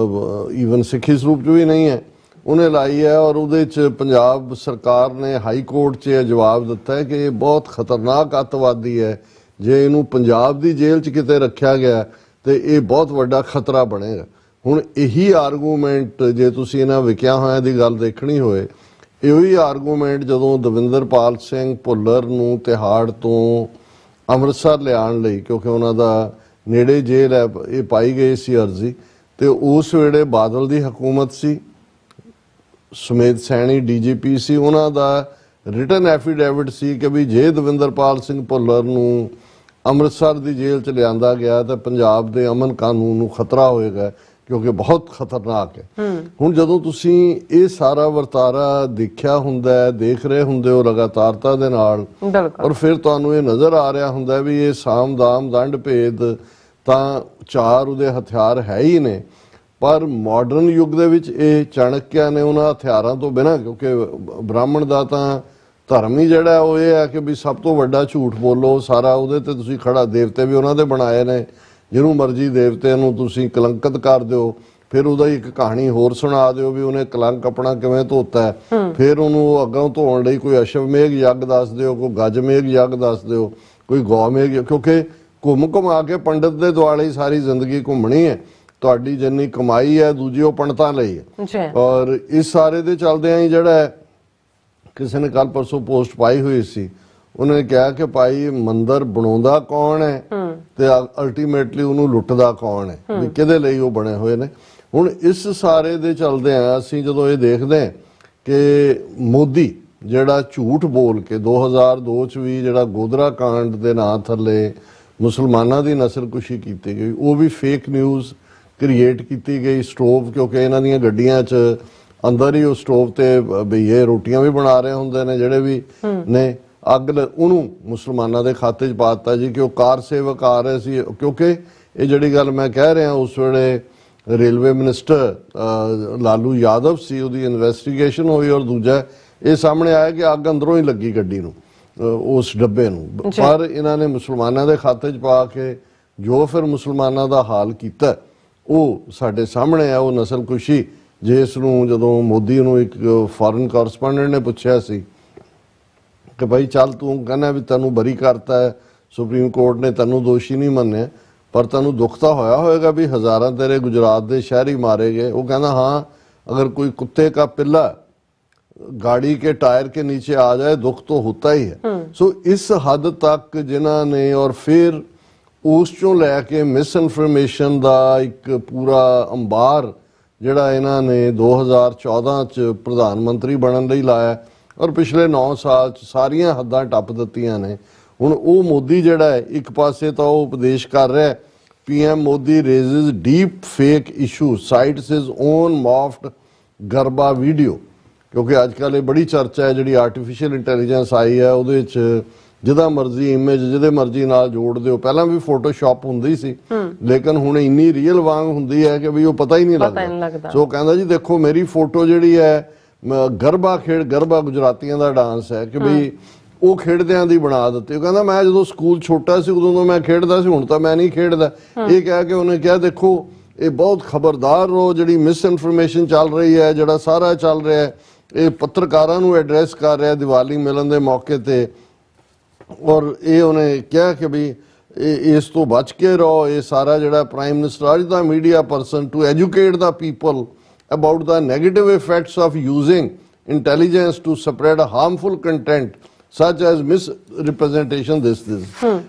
ਈਵਨ ਸਿੱਖੀ ਸਰੂਪ 'ਚ ਵੀ ਨਹੀਂ ਹੈ, ਉਹਨੇ ਲਾਈ ਹੈ। ਔਰ ਉਹਦੇ 'ਚ ਪੰਜਾਬ ਸਰਕਾਰ ਨੇ ਹਾਈ ਕੋਰਟ 'ਚ ਇਹ ਜਵਾਬ ਦਿੱਤਾ ਹੈ ਕਿ ਇਹ ਬਹੁਤ ਖਤਰਨਾਕ ਅੱਤਵਾਦੀ ਹੈ, ਜੇ ਇਹਨੂੰ ਪੰਜਾਬ ਦੀ ਜੇਲ੍ਹ 'ਚ ਕਿਤੇ ਰੱਖਿਆ ਗਿਆ ਤੇ ਇਹ ਬਹੁਤ ਵੱਡਾ ਖਤਰਾ ਬਣੇਗਾ। ਹੁਣ ਇਹੀ ਆਰਗੂਮੈਂਟ ਜੇ ਤੁਸੀਂ ਇਹਨਾਂ ਵਿਕਿਆ ਹੋਇਆਂ ਦੀ ਗੱਲ ਦੇਖਣੀ ਹੋਏ, ਇਹੋ ਹੀ ਆਰਗੂਮੈਂਟ ਜਦੋਂ ਦਵਿੰਦਰਪਾਲ ਸਿੰਘ ਭੁੱਲਰ ਨੂੰ ਤਿਹਾੜ ਤੋਂ ਅੰਮ੍ਰਿਤਸਰ ਲਿਆਉਣ ਲਈ, ਕਿਉਂਕਿ ਉਹਨਾਂ ਦਾ ਨੇੜੇ ਜੇਲ੍ਹ ਹੈ, ਇਹ ਪਾਈ ਗਈ ਸੀ ਅਰਜ਼ੀ, ਤੇ ਉਸ ਵੇਲੇ ਬਾਦਲ ਦੀ ਹਕੂਮਤ ਸੀ, ਸੁਮੇਧ ਸੈਣੀ DGP ਸੀ, ਉਹਨਾਂ ਦਾ ਰਿਟਨ ਐਫੀਡੇਵਿਟ ਸੀ ਕਿ ਵੀ ਜੇ ਦਵਿੰਦਰਪਾਲ ਸਿੰਘ ਭੁੱਲਰ ਨੂੰ ਅੰਮ੍ਰਿਤਸਰ ਦੀ ਜੇਲ੍ਹ 'ਚ ਲਿਆਂਦਾ ਗਿਆ ਤਾਂ ਪੰਜਾਬ ਦੇ ਅਮਨ ਕਾਨੂੰਨ ਨੂੰ ਖਤਰਾ ਹੋਏਗਾ, ਕਿਉਂਕਿ ਬਹੁਤ ਖਤਰਨਾਕ ਹੈ। ਹੁਣ ਜਦੋਂ ਤੁਸੀਂ ਇਹ ਸਾਰਾ ਵਰਤਾਰਾ ਦੇਖਿਆ ਹੁੰਦਾ, ਦੇਖ ਰਹੇ ਹੁੰਦੇ ਹੋ ਲਗਾਤਾਰਤਾ ਦੇ ਨਾਲ, ਔਰ ਫਿਰ ਤੁਹਾਨੂੰ ਇਹ ਨਜ਼ਰ ਆ ਰਿਹਾ ਹੁੰਦਾ ਵੀ ਇਹ ਸਾਮ ਦਾਮ ਦੰਡ ਭੇਦ ਤਾਂ ਚਾਰ ਉਹਦੇ ਹਥਿਆਰ ਹੈ ਹੀ ਨੇ, ਪਰ ਮਾਡਰਨ ਯੁੱਗ ਦੇ ਵਿੱਚ ਇਹ ਚਾਣਕਿਆ ਨੇ ਉਹਨਾਂ ਹਥਿਆਰਾਂ ਤੋਂ ਬਿਨਾਂ, ਕਿਉਂਕਿ ਬ੍ਰਾਹਮਣ ਦਾ ਤਾਂ ਧਰਮ ਹੀ ਜਿਹੜਾ ਉਹ ਇਹ ਹੈ ਕਿ ਵੀ ਸਭ ਤੋਂ ਵੱਡਾ ਝੂਠ ਬੋਲੋ, ਸਾਰਾ ਉਹਦੇ ਤੇ ਤੁਸੀਂ ਖੜਾ, ਦੇਵਤੇ ਵੀ ਉਹਨਾਂ ਦੇ ਬਣਾਏ ਨੇ, ਜਿਹਨੂੰ ਮਰਜ਼ੀ ਦੇਵਤੇ ਨੂੰ ਤੁਸੀਂ ਕਲੰਕਿਤ ਕਰ ਦਿਓ, ਫਿਰ ਉਹਦਾ ਇੱਕ ਕਹਾਣੀ ਹੋਰ ਸੁਣਾ ਦਿਓ ਵੀ ਉਹਨੇ ਕਲੰਕ ਆਪਣਾ ਕਿਵੇਂ ਧੋਤਾ ਹੈ, ਫਿਰ ਉਹਨੂੰ ਅੱਗੋਂ ਧੋਣ ਲਈ ਕੋਈ ਅਸ਼ਵਮੇਘ ਯੱਗ ਦੱਸ ਦਿਓ, ਕੋਈ ਗਜਮੇਘ ਯੱਗ ਦੱਸ ਦਿਓ, ਕੋਈ ਗੌਮੇਘ, ਕਿਉਂਕਿ ਘੁੰਮ ਕੇ ਪੰਡਤ ਦੇ ਦੁਆਲੇ ਹੀ ਸਾਰੀ ਜ਼ਿੰਦਗੀ ਘੁੰਮਣੀ ਹੈ। ਤੁਹਾਡੀ ਜਿੰਨੀ ਕਮਾਈ ਹੈ ਦੂਜੀ ਉਹ ਪੰਡਤਾਂ ਲਈ ਹੈ। ਔਰ ਇਸ ਸਾਰੇ ਦੇ ਚੱਲਦਿਆਂ ਹੀ ਜਿਹੜਾ ਕਿਸੇ ਨੇ ਕੱਲ ਪਰਸੋਂ ਪੋਸਟ ਪਾਈ ਹੋਈ ਸੀ, ਉਹਨੇ ਕਿਹਾ ਕਿ ਭਾਈ ਮੰਦਿਰ ਬਣਾਉਂਦਾ ਕੌਣ ਹੈ ਤੇ ਅਲਟੀਮੇਟਲੀ ਉਹਨੂੰ ਲੁੱਟਦਾ ਕੌਣ ਹੈ, ਵੀ ਕਿਹਦੇ ਲਈ ਉਹ ਬਣੇ ਹੋਏ ਨੇ। ਹੁਣ ਇਸ ਸਾਰੇ ਦੇ ਚੱਲਦਿਆਂ ਅਸੀਂ ਜਦੋਂ ਇਹ ਦੇਖਦੇ ਹਾਂ ਕਿ ਮੋਦੀ ਜਿਹੜਾ ਝੂਠ ਬੋਲ ਕੇ 2002 'ਚ ਵੀ ਜਿਹੜਾ ਗੋਧਰਾ ਕਾਂਡ ਦੇ ਨਾਂ ਥੱਲੇ ਮੁਸਲਮਾਨਾਂ ਦੀ ਨਸਲਕੁਸ਼ੀ ਕੀਤੀ ਗਈ, ਉਹ ਵੀ ਫੇਕ ਨਿਊਜ਼ ਕ੍ਰੀਏਟ ਕੀਤੀ ਗਈ। ਸਟੋਵ, ਕਿਉਂਕਿ ਇਹਨਾਂ ਦੀਆਂ ਗੱਡੀਆਂ 'ਚ ਅੰਦਰ ਹੀ ਉਹ ਸਟੋਵ ਤੇ ਬਈਏ ਰੋਟੀਆਂ ਵੀ ਬਣਾ ਰਹੇ ਹੁੰਦੇ ਨੇ ਜਿਹੜੇ ਵੀ ਨੇ, ਅੱਗ ਉਹਨੂੰ ਮੁਸਲਮਾਨਾਂ ਦੇ ਖਾਤੇ 'ਚ ਪਾ ਦਿੱਤਾ ਜੀ ਕਿ ਉਹ ਕਾਰ ਸੇਵਕ ਆ ਰਹੇ ਸੀ। ਕਿਉਂਕਿ ਇਹ ਜਿਹੜੀ ਗੱਲ ਮੈਂ ਕਹਿ ਰਿਹਾ, ਉਸ ਵੇਲੇ ਰੇਲਵੇ ਮਿਨਿਸਟਰ ਲਾਲੂ ਯਾਦਵ ਸੀ, ਉਹਦੀ ਇਨਵੈਸਟੀਗੇਸ਼ਨ ਹੋਈ ਔਰ ਦੂਜਾ ਇਹ ਸਾਹਮਣੇ ਆਇਆ ਕਿ ਅੱਗ ਅੰਦਰੋਂ ਹੀ ਲੱਗੀ ਗੱਡੀ ਨੂੰ, ਉਸ ਡੱਬੇ ਨੂੰ, ਪਰ ਇਹਨਾਂ ਨੇ ਮੁਸਲਮਾਨਾਂ ਦੇ ਖਾਤੇ 'ਚ ਪਾ ਕੇ ਜੋ ਫਿਰ ਮੁਸਲਮਾਨਾਂ ਦਾ ਹਾਲ ਕੀਤਾ ਉਹ ਸਾਡੇ ਸਾਹਮਣੇ ਆ। ਉਹ ਨਸਲਕੁਸ਼ੀ ਜਿਸ ਨੂੰ ਜਦੋਂ ਮੋਦੀ ਨੂੰ ਇੱਕ ਫੋਰਨ ਕੋਰਸਪੋਂਡੈਂਟ ਨੇ ਪੁੱਛਿਆ ਸੀ ਕਿ ਭਾਈ ਚੱਲ ਤੂੰ ਕਹਿੰਦਾ ਵੀ ਤੈਨੂੰ ਬਰੀ ਕਰਤਾ ਹੈ, ਸੁਪਰੀਮ ਕੋਰਟ ਨੇ ਤੈਨੂੰ ਦੋਸ਼ੀ ਨਹੀਂ ਮੰਨਿਆ, ਪਰ ਤੈਨੂੰ ਦੁੱਖ ਤਾਂ ਹੋਇਆ ਹੋਏਗਾ ਵੀ ਹਜ਼ਾਰਾਂ ਤੇਰੇ ਗੁਜਰਾਤ ਦੇ ਸ਼ਹਿਰੀ ਮਾਰੇ ਗਏ। ਉਹ ਕਹਿੰਦਾ ਹਾਂ, ਅਗਰ ਕੋਈ ਕੁੱਤੇ का पिल्ला गाड़ी के टायर के नीचे आ जाए दुख तो होता ही है। सो इस हद तक जिन्हां ने, और फिर उस चों लैके मिस इनफॉर्मेशन का एक पूरा अंबार जिहड़ा इन्हां ने 2014 च प्रधानमंत्री बनन लई लाया और पिछले 9 साल च सारियां हद्दां टप दित्तियां ने। हुण ਉਹ ਮੋਦੀ ਜਿਹੜਾ ਹੈ ਇੱਕ ਪਾਸੇ ਤਾਂ ਉਹ ਉਪਦੇਸ਼ ਕਰ ਰਿਹਾ, PM Modi raises deepfake issue, cites his own morphed garba video, ਕਿਉਂਕਿ ਅੱਜ ਕੱਲ੍ਹ ਇਹ ਬੜੀ ਚਰਚਾ ਹੈ ਜਿਹੜੀ ਆਰਟੀਫਿਸ਼ੀਅਲ ਇੰਟੈਲੀਜੈਂਸ ਆਈ ਹੈ, ਉਹਦੇ 'ਚ ਜਿਹਦਾ ਮਰਜ਼ੀ ਇਮੇਜ ਜਿਹਦੇ ਮਰਜ਼ੀ ਨਾਲ ਜੋੜ ਦਿਓ। ਪਹਿਲਾਂ ਵੀ ਫੋਟੋਸ਼ਾਪ ਹੁੰਦੀ ਸੀ, ਲੇਕਿਨ ਹੁਣ ਇੰਨੀ ਰੀਅਲ ਵਾਂਗ ਹੁੰਦੀ ਹੈ ਕਿ ਵੀ ਉਹ ਪਤਾ ਹੀ ਨਹੀਂ ਲੱਗਦਾ। ਸੋ ਕਹਿੰਦਾ ਜੀ ਦੇਖੋ ਮੇਰੀ ਫੋਟੋ ਜਿਹੜੀ ਹੈ ਗਰਬਾ ਗਰਬਾ ਗੁਜਰਾਤੀਆਂ ਦਾ ਡਾਂਸ ਹੈ ਕਿ ਵੀ ਉਹ ਖੇਡਦਿਆਂ ਦੀ ਬਣਾ ਦਿੱਤੀ। ਉਹ ਕਹਿੰਦਾ ਮੈਂ ਜਦੋਂ ਸਕੂਲ ਛੋਟਾ ਸੀ ਉਦੋਂ ਤੋਂ ਮੈਂ ਖੇਡਦਾ ਸੀ, ਹੁਣ ਤਾਂ ਮੈਂ ਨਹੀਂ ਖੇਡਦਾ। ਇਹ ਕਹਿ ਕੇ ਉਹਨੇ ਕਿਹਾ ਦੇਖੋ ਇਹ ਬਹੁਤ ਖਬਰਦਾਰ ਰਹੋ, ਜਿਹੜੀ ਮਿਸ ਇਨਫੋਰਮੇਸ਼ਨ ਚੱਲ ਰਹੀ ਹੈ, ਜਿਹੜਾ ਸਾਰਾ ਚੱਲ ਰਿਹਾ ਹੈ, ਇਹ ਪੱਤਰਕਾਰਾਂ ਨੂੰ ਐਡਰੈਸ ਕਰ ਰਿਹਾ ਦੀਵਾਲੀ ਮਿਲਣ ਦੇ ਮੌਕੇ ਤੇ। ਔਰ ਇਹ ਉਹਨੇ ਕਿਹਾ ਕਿ ਵੀ ਇਸ ਤੋਂ ਬਚ ਕੇ ਰਹੋ। ਇਹ ਸਾਰਾ ਜਿਹੜਾ ਪ੍ਰਾਈਮ ਮਿਨਿਸਟਰ ਅੱਜ ਦਾ media person to educate the people about the negative effects of using intelligence to spread harmful content such as misrepresentation this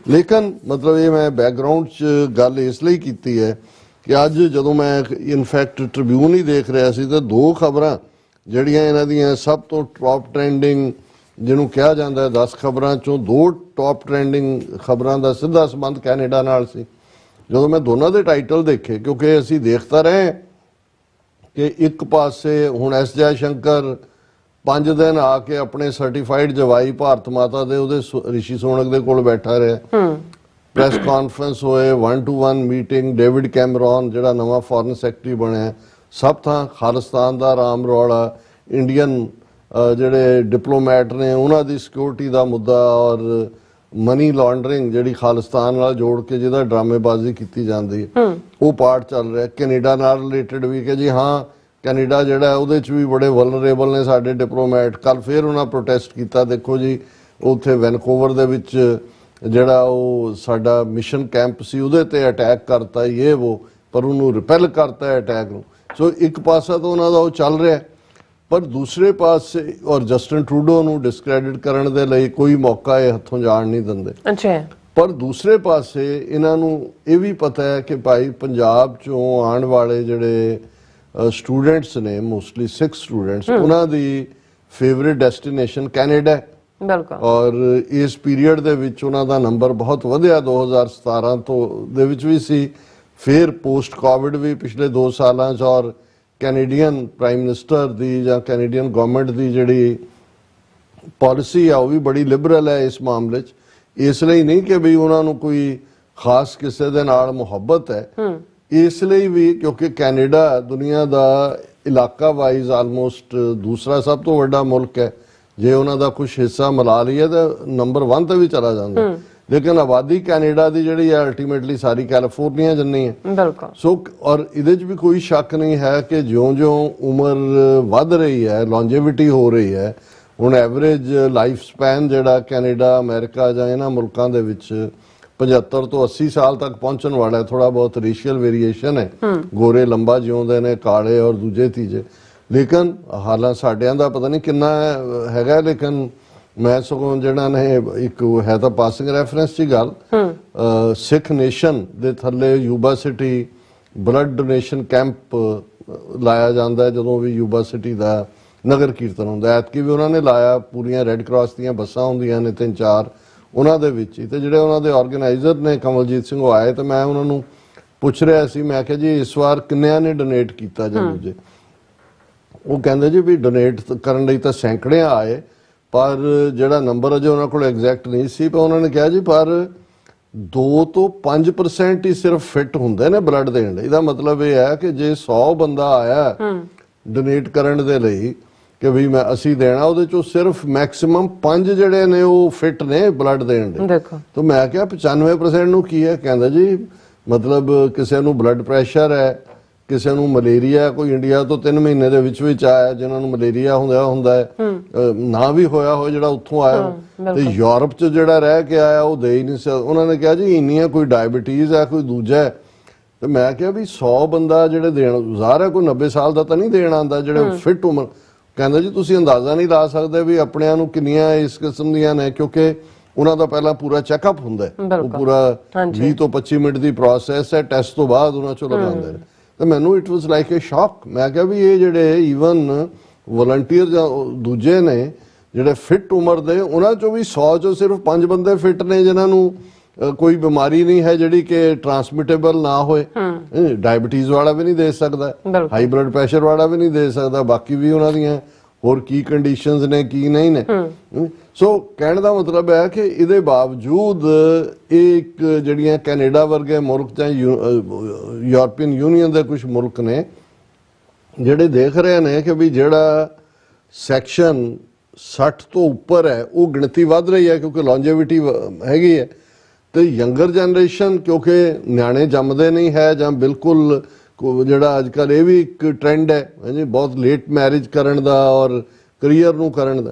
ਲੇਕਿਨ ਮਤਲਬ ਇਹ ਮੈਂ ਬੈਕਗਰਾਉਂਡ 'ਚ ਗੱਲ ਇਸ ਲਈ ਕੀਤੀ ਹੈ ਕਿ ਅੱਜ ਜਦੋਂ ਮੈਂ ਇਨਫੈਕਟ ਟ੍ਰਿਬਿਊਨ ਹੀ ਦੇਖ ਰਿਹਾ ਸੀ ਤਾਂ 2 ਖਬਰਾਂ ਜਿਹੜੀਆਂ ਇਹਨਾਂ ਦੀਆਂ ਸਭ ਤੋਂ ਟੌਪ ਟ੍ਰੈਂਡਿੰਗ ਜਿਹਨੂੰ ਕਿਹਾ ਜਾਂਦਾ ਹੈ 10 ਖਬਰਾਂ 'ਚੋਂ 2 ਟੌਪ ਟ੍ਰੈਂਡਿੰਗ ਖਬਰਾਂ ਦਾ ਸਿੱਧਾ ਸੰਬੰਧ ਕੈਨੇਡਾ ਨਾਲ ਸੀ। ਜਦੋਂ ਮੈਂ ਦੋਨਾਂ ਦੇ ਟਾਈਟਲ ਦੇਖੇ, ਕਿਉਂਕਿ ਅਸੀਂ ਦੇਖਦਾ ਰਹੇ ਕਿ ਇੱਕ ਪਾਸੇ ਹੁਣ S ਜੈ ਸ਼ੰਕਰ 5 ਦਿਨ ਆ ਕੇ ਆਪਣੇ ਸਰਟੀਫਾਈਡ ਜਵਾਈ ਭਾਰਤ ਮਾਤਾ ਦੇ ਉਹਦੇ ਰਿਸ਼ੀ ਸੋਨਕ ਦੇ ਕੋਲ ਬੈਠਾ ਰਿਹਾ। ਪ੍ਰੈਸ ਕਾਨਫਰੰਸ ਹੋਏ, 1-to-1 ਮੀਟਿੰਗ। ਡੇਵਿਡ ਕੈਮਰੌਨ ਜਿਹੜਾ ਨਵਾਂ ਫੋਰਨ ਸੈਕਟਰੀ ਬਣਿਆ, ਸਭ ਥਾਂ ਖਾਲਿਸਤਾਨ ਦਾ ਰਾਮ ਰੌਲਾ, ਇੰਡੀਅਨ ਜਿਹੜੇ ਡਿਪਲੋਮੈਟ ਨੇ ਉਹਨਾਂ ਦੀ ਸਿਕਿਉਰਿਟੀ ਦਾ ਮੁੱਦਾ, ਔਰ ਮਨੀ ਲਾਂਡਰਿੰਗ ਜਿਹੜੀ ਖਾਲਿਸਤਾਨ ਨਾਲ ਜੋੜ ਕੇ ਜਿਹਦਾ ਡਰਾਮੇਬਾਜ਼ੀ ਕੀਤੀ ਜਾਂਦੀ ਹੈ, ਉਹ ਪਾਰਟ ਚੱਲ ਰਿਹਾ। ਕੈਨੇਡਾ ਨਾਲ ਰਿਲੇਟਡ ਵੀ ਕਿ ਜੀ ਹਾਂ ਕੈਨੇਡਾ ਜਿਹੜਾ ਉਹਦੇ 'ਚ ਵੀ ਬੜੇ ਵਲਨਰੇਬਲ ਨੇ ਸਾਡੇ ਡਿਪਲੋਮੈਟ। ਕੱਲ ਫਿਰ ਉਹਨਾਂ ਪ੍ਰੋਟੈਸਟ ਕੀਤਾ। ਦੇਖੋ ਜੀ ਉੱਥੇ ਵੈਨਕੂਵਰ ਦੇ ਵਿੱਚ ਜਿਹੜਾ ਉਹ ਸਾਡਾ ਮਿਸ਼ਨ ਕੈਂਪ ਸੀ ਉਹਦੇ ਤੇ ਅਟੈਕ ਕਰਤਾ ਇਹ ਉਹ, ਪਰ ਉਹਨੂੰ ਰਿਪੈਲ ਕਰਤਾ ਅਟੈਕ ਨੂੰ। ਸੋ ਇੱਕ ਪਾਸਾ ਤਾਂ ਉਹਨਾਂ ਦਾ ਉਹ ਚੱਲ ਰਿਹਾ, ਪਰ ਦੂਸਰੇ ਪਾਸੇ ਔਰ ਜਸਟਿਨ ਟਰੂਡੋ ਨੂੰ ਡਿਸਕ੍ਰੈਡਿਟ ਕਰਨ ਦੇ ਲਈ ਕੋਈ ਮੌਕਾ ਇਹ ਹੱਥੋਂ ਜਾਣ ਨਹੀਂ ਦਿੰਦੇ। ਅੱਛਾ। ਪਰ ਦੂਸਰੇ ਪਾਸੇ ਇਹਨਾਂ ਨੂੰ ਇਹ ਵੀ ਪਤਾ ਹੈ ਕਿ ਭਾਈ ਪੰਜਾਬ ਚੋਂ ਆਉਣ ਵਾਲੇ ਜਿਹੜੇ ਸਟੂਡੈਂਟਸ ਨੇ, ਮੋਸਟਲੀ ਸਿੱਖ ਸਟੂਡੈਂਟਸ, ਉਹਨਾਂ ਦੀ ਫੇਵਰਿਟ ਡੈਸਟੀਨੇਸ਼ਨ ਕੈਨੇਡਾ ਹੈ। ਬਿਲਕੁਲ। ਔਰ ਇਸ ਪੀਰੀਅਡ ਦੇ ਵਿੱਚ ਉਹਨਾਂ ਦਾ ਨੰਬਰ ਬਹੁਤ ਵਧਿਆ, 2017 ਤੋਂ ਦੇ ਵਿੱਚ ਵੀ ਸੀ, ਫਿਰ ਪੋਸਟ ਕੋਵਿਡ ਵੀ ਪਿਛਲੇ 2 ਸਾਲਾਂ 'ਚ। ਔਰ ਕੈਨੇਡੀਅਨ ਪ੍ਰਾਈਮ ਮਿਨਿਸਟਰ ਦੀ ਜਾਂ ਕੈਨੇਡੀਅਨ ਗਵਰਨਮੈਂਟ ਦੀ ਜਿਹੜੀ ਪਾਲਿਸੀ ਆ ਉਹ ਵੀ ਬੜੀ ਲਿਬਰਲ ਹੈ ਇਸ ਮਾਮਲੇ 'ਚ। ਇਸ ਲਈ ਨਹੀਂ ਕਿ ਵੀ ਉਹਨਾਂ ਨੂੰ ਕੋਈ ਖਾਸ ਕਿਸੇ ਦੇ ਨਾਲ ਮੁਹੱਬਤ ਹੈ, ਇਸ ਲਈ ਵੀ ਕਿਉਂਕਿ ਕੈਨੇਡਾ ਦੁਨੀਆ ਦਾ ਇਲਾਕਾ ਵਾਈਜ਼ ਆਲਮੋਸਟ ਦੂਸਰਾ ਸਭ ਤੋਂ ਵੱਡਾ ਮੁਲਕ ਹੈ। ਜੇ ਉਹਨਾਂ ਦਾ ਕੁਝ ਹਿੱਸਾ ਮਿਲਾ ਲਈਏ ਤਾਂ ਨੰਬਰ 1 ਤੇ ਵੀ ਚਲਾ ਜਾਂਦਾ। ਲੇਕਿਨ ਆਬਾਦੀ ਕੈਨੇਡਾ ਦੀ ਜਿਹੜੀ ਹੈ ਅਲਟੀਮੇਟਲੀ ਸਾਰੀ ਕੈਲੀਫੋਰਨੀਆ ਜਿੰਨੀ ਹੈ। ਬਿਲਕੁਲ। ਸੋ ਔਰ ਇਹਦੇ 'ਚ ਵੀ ਕੋਈ ਸ਼ੱਕ ਨਹੀਂ ਹੈ ਕਿ ਜਿਉਂ-ਜਿਉਂ ਉਮਰ ਵੱਧ ਰਹੀ ਹੈ, ਲੌਂਜੇਵਿਟੀ ਹੋ ਰਹੀ ਹੈ। ਹੁਣ ਐਵਰੇਜ ਲਾਈਫ ਸਪੈਨ ਜਿਹੜਾ ਕੈਨੇਡਾ, ਅਮਰੀਕਾ ਜਾਂ ਇਹਨਾਂ ਮੁਲਕਾਂ ਦੇ ਵਿੱਚ 75 ਤੋਂ 80 ਸਾਲ ਤੱਕ ਪਹੁੰਚਣ ਵਾਲਾ ਹੈ। ਥੋੜਾ ਬਹੁਤ ਰੇਸ਼ੀਅਲ ਵੇਰੀਏਸ਼ਨ ਹੈ, ਗੋਰੇ ਲੰਬਾ ਜਿਉਂਦੇ ਨੇ, ਕਾਲੇ ਔਰ ਦੂਜੇ ਤੀਜੇ। ਲੇਕਿਨ ਹਾਲਾਂ ਸਾਡਿਆਂ ਦਾ ਪਤਾ ਨਹੀਂ ਕਿੰਨਾ ਹੈਗਾ। ਲੇਕਿਨ ਮੈਂ ਸਗੋਂ ਜਿਹੜਾ ਨੇ ਇੱਕ ਹੈ ਤਾਂ ਪਾਸਿੰਗ ਰੈਫਰੈਂਸ ਦੀ ਗੱਲ, ਸਿੱਖ ਨੇਸ਼ਨ ਦੇ ਥੱਲੇ Yuba city blood donation camp ਲਾਇਆ ਜਾਂਦਾ ਹੈ ਜਦੋਂ ਵੀ ਯੂਬਾ ਸਿਟੀ ਦਾ ਨਗਰ ਕੀਰਤਨ ਹੁੰਦਾ। ਐਤਕੀ ਵੀ ਉਹਨਾਂ ਨੇ ਲਾਇਆ, ਪੂਰੀਆਂ ਰੈੱਡ ਕਰਾਸ ਦੀਆਂ ਬੱਸਾਂ ਹੁੰਦੀਆਂ ਨੇ 3-4 ਉਹਨਾਂ ਦੇ ਵਿੱਚ ਹੀ। ਤੇ ਜਿਹੜੇ ਉਹਨਾਂ ਦੇ ਆਰਗੇਨਾਈਜ਼ਰ ਨੇ ਕਮਲਜੀਤ ਸਿੰਘ ਉਹ ਆਏ, ਤੇ ਮੈਂ ਉਹਨਾਂ ਨੂੰ ਪੁੱਛ ਰਿਹਾ ਸੀ, ਮੈਂ ਕਿਹਾ ਜੀ ਇਸ ਵਾਰ ਕਿੰਨਿਆਂ ਨੇ ਡੋਨੇਟ ਕੀਤਾ ਜਾਂ ਦੂਜੇ? ਉਹ ਕਹਿੰਦੇ ਜੀ ਵੀ ਡੋਨੇਟ ਕਰਨ ਲਈ ਤਾਂ ਸੈਂਕੜੇ ਆਏ, ਪਰ ਜਿਹੜਾ ਨੰਬਰ ਅਜੇ ਉਹਨਾਂ ਕੋਲ ਐਗਜ਼ੈਕਟ ਨਹੀਂ ਸੀ। ਪਰ ਉਹਨਾਂ ਨੇ ਕਿਹਾ ਜੀ ਪਰ 2 ਤੋਂ 5% ਹੀ ਸਿਰਫ ਫਿੱਟ ਹੁੰਦੇ ਨੇ ਬਲੱਡ ਦੇਣ ਲਈ। ਇਹਦਾ ਮਤਲਬ ਇਹ ਹੈ ਕਿ ਜੇ 100 ਬੰਦਾ ਆਇਆ ਡੋਨੇਟ ਕਰਨ ਦੇ ਲਈ ਕਿ ਵੀ ਅਸੀਂ ਦੇਣਾ, ਉਹਦੇ ਚੋਂ ਸਿਰਫ ਮੈਕਸਿਮਮ 5 ਜਿਹੜੇ ਨੇ ਉਹ ਫਿੱਟ ਨੇ ਬਲੱਡ ਦੇਣ ਲਈ। ਦੇਖੋ ਤਾਂ ਮੈਂ ਕਿਹਾ 95% ਨੂੰ ਕੀ ਹੈ? ਕਹਿੰਦਾ ਜੀ ਮਤਲਬ ਕਿਸੇ ਨੂੰ ਬਲੱਡ ਪ੍ਰੈਸ਼ਰ ਹੈ, ਕਿਸੇ ਨੂੰ ਮਲੇਰੀਆ, ਕੋਈ ਇੰਡੀਆ ਤੋਂ 3 ਮਹੀਨੇ ਦੇ ਵਿੱਚ ਆਇਆ ਜਿਨ੍ਹਾਂ ਨੂੰ ਮਲੇਰੀਆ ਹੁੰਦਾ ਹੈ, ਨਾ ਵੀ ਹੋਇਆ ਹੋਇਆ ਜਿਹੜਾ ਉੱਥੋਂ ਆਇਆ, ਤੇ ਯੂਰਪ 'ਚ ਜਿਹੜਾ ਰਹਿ ਕੇ ਆਇਆ ਉਹ ਦੇ ਹੀ ਨਹੀਂ ਸਕਦਾ। ਉਹਨਾਂ ਨੇ ਕਿਹਾ ਜੀ ਇੰਨੀਆਂ, ਕੋਈ ਡਾਇਬਟੀਜ਼ ਹੈ, ਕੋਈ ਦੂਜਾ ਹੈ। ਤੇ ਮੈਂ ਕਿਹਾ ਵੀ 100 ਬੰਦਾ ਜਿਹੜੇ ਦੇਣ ਜ਼ਾਹਰ ਹੈ ਕੋਈ 90 ਸਾਲ ਦਾ ਤਾਂ ਨਹੀਂ ਦੇਣ ਆਉਂਦਾ ਜਿਹੜੇ ਫਿੱਟ ਉਮਰ। ਕਹਿੰਦਾ ਜੀ ਤੁਸੀਂ ਅੰਦਾਜ਼ਾ ਨਹੀਂ ਲਾ ਸਕਦੇ ਵੀ ਆਪਣਿਆਂ ਨੂੰ ਕਿੰਨੀਆਂ ਇਸ ਕਿਸਮ ਦੀਆਂ ਨੇ, ਕਿਉਂਕਿ ਉਹਨਾਂ ਦਾ ਪਹਿਲਾਂ ਪੂਰਾ ਚੈੱਕਅਪ ਹੁੰਦਾ ਹੈ, ਉਹ ਪੂਰਾ 20 ਤੋਂ 25 ਮਿੰਟ ਦੀ ਪ੍ਰੋਸੈਸ ਹੈ, ਟੈਸਟ ਤੋਂ ਬਾਅਦ ਉਹਨਾਂ ਚੋਂ ਲਗਾਉਂਦੇ ਨੇ। ਤੇ ਮੈਨੂੰ ਇਟ ਵਾਸ ਲਾਈਕ ਏ ਸ਼ੌਕ। ਮੈਂ ਕਿਹਾ ਵੀ ਇਹ ਜਿਹੜੇ ਈਵਨ ਵਲੰਟੀਅਰ ਜਾਂ ਦੂਜੇ ਨੇ ਜਿਹੜੇ ਫਿੱਟ ਉਮਰ ਦੇ, ਉਹਨਾਂ ਚੋਂ ਵੀ 100 ਚੋਂ ਸਿਰਫ 5 ਬੰਦੇ ਫਿੱਟ ਨੇ ਜਿਨ੍ਹਾਂ ਨੂੰ ਕੋਈ ਬਿਮਾਰੀ ਨਹੀਂ ਹੈ ਜਿਹੜੀ ਕਿ ਟਰਾਂਸਮਿਟੇਬਲ ਨਾ ਹੋਏ। ਡਾਇਬਟੀਜ਼ ਵਾਲਾ ਵੀ ਨਹੀਂ ਦੇ ਸਕਦਾ, ਹਾਈ ਬਲੱਡ ਪ੍ਰੈਸ਼ਰ ਵਾਲਾ ਵੀ ਨਹੀਂ ਦੇ ਸਕਦਾ, ਬਾਕੀ ਵੀ ਉਹਨਾਂ ਦੀਆਂ ਹੋਰ ਕੀ ਕੰਡੀਸ਼ਨਸ ਨੇ ਕੀ ਨਹੀਂ ਨੇ। ਸੋ ਕਹਿਣ ਦਾ ਮਤਲਬ ਹੈ ਕਿ ਇਹਦੇ ਬਾਵਜੂਦ ਇਹ ਇੱਕ ਜਿਹੜੀਆਂ ਕੈਨੇਡਾ ਵਰਗੇ ਮੁਲਕ ਜਾਂ ਯੂਰਪੀਅਨ ਯੂਨੀਅਨ ਦੇ ਕੁਝ ਮੁਲਕ ਨੇ ਜਿਹੜੇ ਦੇਖ ਰਹੇ ਨੇ ਕਿ ਵੀ ਜਿਹੜਾ ਸੈਕਸ਼ਨ 60 ਤੋਂ ਉੱਪਰ ਹੈ ਉਹ ਗਿਣਤੀ ਵੱਧ ਰਹੀ ਹੈ ਕਿਉਂਕਿ ਲੌਂਜੇਵਿਟੀ ਹੈਗੀ ਹੈ, ਤੇ ਯੰਗਰ ਜਨਰੇਸ਼ਨ ਕਿਉਂਕਿ ਨਿਆਣੇ ਜੰਮਦੇ ਨਹੀਂ ਹੈ ਜਾਂ ਬਿਲਕੁਲ ਜਿਹੜਾ ਅੱਜ ਕੱਲ੍ਹ ਇਹ ਵੀ ਇੱਕ ਟ੍ਰੈਂਡ ਹੈ ਹਾਂਜੀ ਬਹੁਤ ਲੇਟ ਮੈਰਿਜ ਕਰਨ ਦਾ ਔਰ ਕਰੀਅਰ ਨੂੰ ਕਰਨ ਦਾ।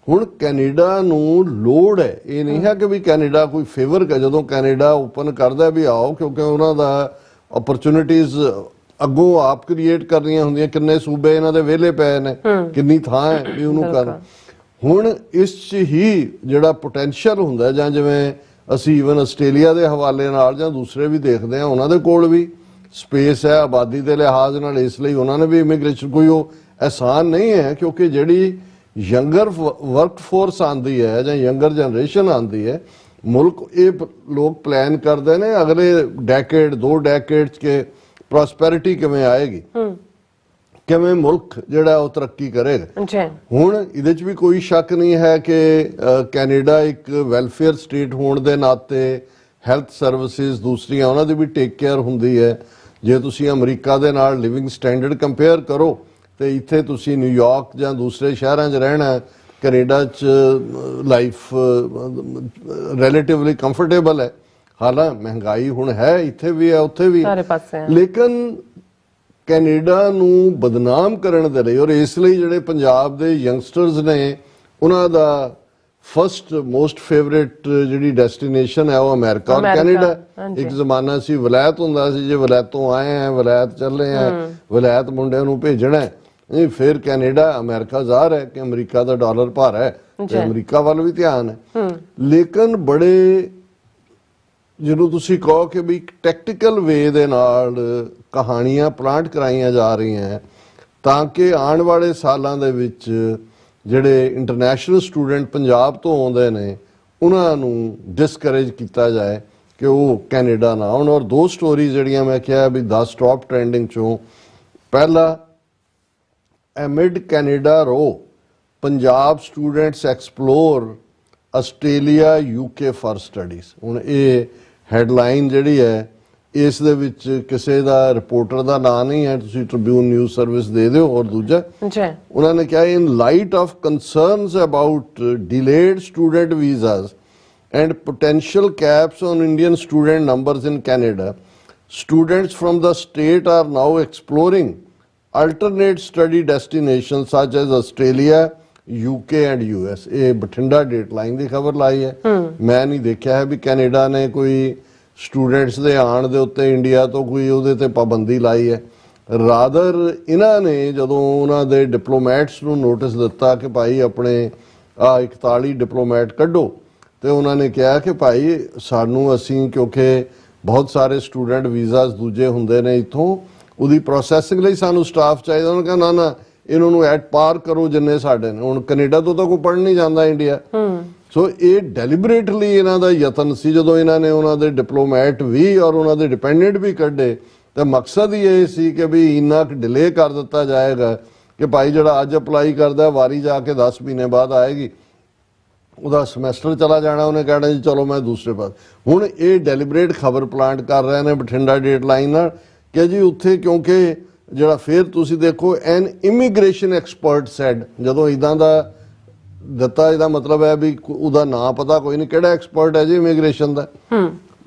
ਹੁਣ ਕੈਨੇਡਾ ਨੂੰ ਲੋੜ ਹੈ, ਇਹ ਨਹੀਂ ਹੈ ਕਿ ਵੀ ਕੈਨੇਡਾ ਕੋਈ ਫੇਵਰ ਕਰ, ਜਦੋਂ ਕੈਨੇਡਾ ਓਪਨ ਕਰਦਾ ਵੀ ਆਓ, ਕਿਉਂਕਿ ਉਹਨਾਂ ਦਾ ਓਪਰਚੁਨਿਟੀਜ਼ ਅੱਗੋਂ ਆਪ ਕ੍ਰੀਏਟ ਕਰਨੀਆਂ ਹੁੰਦੀਆਂ। ਕਿੰਨੇ ਸੂਬੇ ਇਹਨਾਂ ਦੇ ਵਿਹਲੇ ਪਏ ਨੇ, ਕਿੰਨੀ ਥਾਂ ਹੈ ਵੀ ਉਹਨੂੰ ਕਰਨ। ਹੁਣ ਇਸ 'ਚ ਹੀ ਜਿਹੜਾ ਪੋਟੈਂਸ਼ੀਅਲ ਹੁੰਦਾ, ਜਾਂ ਜਿਵੇਂ ਅਸੀਂ ਈਵਨ ਆਸਟ੍ਰੇਲੀਆ ਦੇ ਹਵਾਲੇ ਨਾਲ ਜਾਂ ਦੂਸਰੇ ਵੀ ਦੇਖਦੇ ਹਾਂ, ਉਹਨਾਂ ਦੇ ਕੋਲ ਵੀ ਸਪੇਸ ਹੈ ਆਬਾਦੀ ਦੇ ਲਿਹਾਜ਼ ਨਾਲ, ਇਸ ਲਈ ਉਹਨਾਂ ਨੇ ਵੀ ਇਮੀਗ੍ਰੇਸ਼ਨ ਕੋਈ ਉਹ ਆਸਾਨ ਨਹੀਂ ਹੈ, ਕਿਉਂਕਿ ਜਿਹੜੀ ਯੰਗਰ ਵਰਕ ਫੋਰਸ ਆਉਂਦੀ ਹੈ ਜਾਂ ਯੰਗਰ ਜਨਰੇਸ਼ਨ ਆਉਂਦੀ ਹੈ, ਮੁਲਕ ਇਹ ਲੋਕ ਪਲਾਨ ਕਰਦੇ ਨੇ ਅਗਲੇ ਡੈਕੇਡ 2 ਡੈਕੇਡ 'ਚ ਕਿ ਪ੍ਰੋਸਪੈਰਿਟੀ ਕਿਵੇਂ ਆਏਗੀ। ਕਿਵੇਂ ਮੁਲਕ ਜਿਹੜਾ ਉਹ ਤਰੱਕੀ ਕਰੇਗਾ। ਹੁਣ ਇਹਦੇ 'ਚ ਵੀ ਕੋਈ ਸ਼ੱਕ ਨਹੀਂ ਹੈ ਕਿ ਕੈਨੇਡਾ ਇੱਕ ਵੈਲਫੇਅਰ ਸਟੇਟ ਹੋਣ ਦੇ ਨਾਤੇ ਹੈਲਥ ਸਰਵਿਸਿਜ਼ ਦੂਸਰੀਆਂ ਉਹਨਾਂ ਦੀ ਵੀ ਟੇਕ ਕੇਅਰ ਹੁੰਦੀ ਹੈ। ਜੇ ਤੁਸੀਂ ਅਮਰੀਕਾ ਦੇ ਨਾਲ ਲਿਵਿੰਗ ਸਟੈਂਡਰਡ ਕੰਪੇਅਰ ਕਰੋ ਤੇ ਇੱਥੇ ਤੁਸੀਂ ਨਿਊਯਾਰਕ ਜਾਂ ਦੂਸਰੇ ਸ਼ਹਿਰਾਂ 'ਚ ਰਹਿਣਾ, ਕੈਨੇਡਾ 'ਚ ਲਾਈਫ ਰਿਲੇਟਿਵਲੀ ਕੰਫਰਟੇਬਲ ਹੈ। ਹਾਲਾਂਕਿ ਮਹਿੰਗਾਈ ਹੁਣ ਹੈ, ਇੱਥੇ ਵੀ ਹੈ ਉੱਥੇ ਵੀ, ਲੇਕਿਨ ਕੈਨੇਡਾ ਨੂੰ ਬਦਨਾਮ ਕਰਨ ਦੇ ਲਈ ਔਰ ਇਸ ਲਈ ਜਿਹੜੇ ਪੰਜਾਬ ਦੇ ਯੰਗਸਟਰਸ ਨੇ ਉਹਨਾਂ ਦਾ ਫਸਟ ਮੋਸਟ ਫੇਵਰੇਟ ਜਿਹੜੀ ਡੈਸਟੀਨੇਸ਼ਨ ਹੈ ਉਹ ਅਮਰੀਕਾ ਔਰ ਕੈਨੇਡਾ। ਇੱਕ ਜ਼ਮਾਨਾ ਸੀ ਵਲਾਇਤ ਹੁੰਦਾ ਸੀ, ਜੇ ਵਲਾਇਤੋਂ ਆਏ ਆ ਵਲਾਇਤ ਚੱਲੇ ਆ, ਵਲਾਇਤ ਮੁੰਡਿਆਂ ਨੂੰ ਭੇਜਣਾ, ਫਿਰ ਕੈਨੇਡਾ ਅਮਰੀਕਾ ਜ਼ਾਹਰ ਹੈ ਕਿ ਅਮਰੀਕਾ ਦਾ ਡਾਲਰ ਭਾਰਾ ਹੈ ਤੇ ਅਮਰੀਕਾ ਵੱਲ ਵੀ ਧਿਆਨ ਹੈ। ਲੇਕਿਨ ਬੜੇ ਜਿਹਨੂੰ ਤੁਸੀਂ ਕਹੋ ਕਿ ਵੀ ਟੈਕਟੀਕਲ ਵੇ ਦੇ ਨਾਲ ਕਹਾਣੀਆਂ ਪਲਾਂਟ ਕਰਾਈਆਂ ਜਾ ਰਹੀਆਂ ਤਾਂ ਕਿ ਆਉਣ ਵਾਲੇ ਸਾਲਾਂ ਦੇ ਵਿੱਚ ਜਿਹੜੇ ਇੰਟਰਨੈਸ਼ਨਲ ਸਟੂਡੈਂਟ ਪੰਜਾਬ ਤੋਂ ਆਉਂਦੇ ਨੇ ਉਹਨਾਂ ਨੂੰ ਡਿਸਕਰੇਜ ਕੀਤਾ ਜਾਏ ਕਿ ਉਹ ਕੈਨੇਡਾ ਨਾ ਆਉਣ। ਔਰ ਦੋ ਸਟੋਰੀ ਜਿਹੜੀਆਂ ਮੈਂ ਕਿਹਾ ਵੀ 10 ਟੌਪ ਟ੍ਰੈਂਡਿੰਗ ਚੋਂ, ਪਹਿਲਾ ਐਮਿਡ ਕੈਨੇਡਾ ਰੋ Punjab students explore Australia UK for studies. ਹੁਣ ਇਹ ਹੈਡਲਾਈਨ ਜਿਹੜੀ ਹੈ ਇਸ ਦੇ ਵਿੱਚ ਕਿਸੇ ਦਾ ਰਿਪੋਰਟਰ ਦਾ ਨਾਂ ਨਹੀਂ ਹੈ, ਤੁਸੀਂ ਟ੍ਰਿਬਿਊਨ ਨਿਊਜ਼ ਸਰਵਿਸ ਦੇ ਦਿਓ। ਔਰ ਦੂਜਾ ਉਹਨਾਂ ਨੇ ਕਿਹਾ in light of concerns about delayed student visas and potential caps on Indian student numbers in Canada, students from the state are now exploring alternate study destinations such as Australia, UK and US। ਇਹ ਬਠਿੰਡਾ ਡੇਟਲਾਈਨ ਦੀ ਖਬਰ ਲਾਈ ਹੈ। ਮੈਂ ਨਹੀਂ ਦੇਖਿਆ ਹੈ ਵੀ ਕੈਨੇਡਾ ਨੇ ਕੋਈ ਸਟੂਡੈਂਟਸ ਦੇ ਆਉਣ ਦੇ ਉੱਤੇ ਇੰਡੀਆ ਤੋਂ ਕੋਈ ਉਹਦੇ ਤੇ ਪਾਬੰਦੀ ਲਾਈ ਹੈ। ਰਾਦਰ ਇਹਨਾਂ ਨੇ ਜਦੋਂ ਉਹਨਾਂ ਦੇ ਡਿਪਲੋਮੈਟਸ ਨੂੰ ਨੋਟਿਸ ਦਿੱਤਾ ਕਿ ਭਾਈ ਆਪਣੇ 41 ਡਿਪਲੋਮੈਟ ਕੱਢੋ, ਤੇ ਉਹਨਾਂ ਨੇ ਕਿਹਾ ਕਿ ਭਾਈ ਸਾਨੂੰ ਅਸੀਂ ਕਿਉਂਕਿ ਬਹੁਤ ਸਾਰੇ ਸਟੂਡੈਂਟ ਵੀਜ਼ਾਸ ਦੂਜੇ ਹੁੰਦੇ ਨੇ ਇੱਥੋਂ, ਉਹਦੀ ਪ੍ਰੋਸੈਸਿੰਗ ਲਈ ਸਾਨੂੰ ਸਟਾਫ ਚਾਹੀਦਾ। ਉਹਨਾਂ ਕਹਿੰਦਾ ਨਾ ਇਹਨਾਂ ਨੂੰ ਐਟ ਪਾਰ ਕਰੋ ਜਿੰਨੇ ਸਾਡੇ ਨੇ। ਹੁਣ ਕੈਨੇਡਾ ਤੋਂ ਤਾਂ ਕੋਈ ਪੜ੍ਹਨ ਨਹੀਂ ਜਾਂਦਾ ਇੰਡੀਆ। ਸੋ ਇਹ ਡੈਲੀਬਰੇਟਲੀ ਇਹਨਾਂ ਦਾ ਯਤਨ ਸੀ ਜਦੋਂ ਇਹਨਾਂ ਨੇ ਉਹਨਾਂ ਦੇ ਡਿਪਲੋਮੈਟ ਵੀ ਔਰ ਉਹਨਾਂ ਦੇ ਡਿਪੈਂਡੈਂਟ ਵੀ ਕੱਢੇ, ਤਾਂ ਮਕਸਦ ਹੀ ਇਹ ਸੀ ਕਿ ਵੀ ਇੰਨਾ ਕੁ ਡਿਲੇ ਕਰ ਦਿੱਤਾ ਜਾਏਗਾ ਕਿ ਭਾਈ ਜਿਹੜਾ ਅੱਜ ਅਪਲਾਈ ਕਰਦਾ ਵਾਰੀ ਜਾ ਕੇ 10 ਮਹੀਨੇ ਬਾਅਦ ਆਏਗੀ, ਉਹਦਾ ਸਮੈਸਟਰ ਚਲਾ ਜਾਣਾ, ਉਹਨੇ ਕਹਿਣਾ ਜੀ ਚਲੋ ਮੈਂ ਦੂਸਰੇ ਪਾਸ। ਹੁਣ ਇਹ ਡੈਲੀਬਰੇਟ ਖਬਰ ਪਲਾਂਟ ਕਰ ਰਹੇ ਨੇ ਬਠਿੰਡਾ ਡੇਟਲਾਈਨ ਨਾਲ ਕਿ ਜੀ ਉੱਥੇ ਕਿਉਂਕਿ ਜਿਹੜਾ ਫਿਰ ਤੁਸੀਂ ਦੇਖੋ ਐਨ ਇਮੀਗ੍ਰੇਸ਼ਨ ਐਕਸਪਰਟ ਸੈਡ, ਜਦੋਂ ਇੱਦਾਂ ਦਾ ਦਿੱਤਾ ਇਹਦਾ ਮਤਲਬ ਹੈ ਵੀ ਉਹਦਾ ਨਾਂ ਪਤਾ ਕੋਈ ਨਹੀਂ ਕਿਹੜਾ ਐਕਸਪਰਟ ਹੈ ਜੀ ਇਮੀਗ੍ਰੇਸ਼ਨ ਦਾ।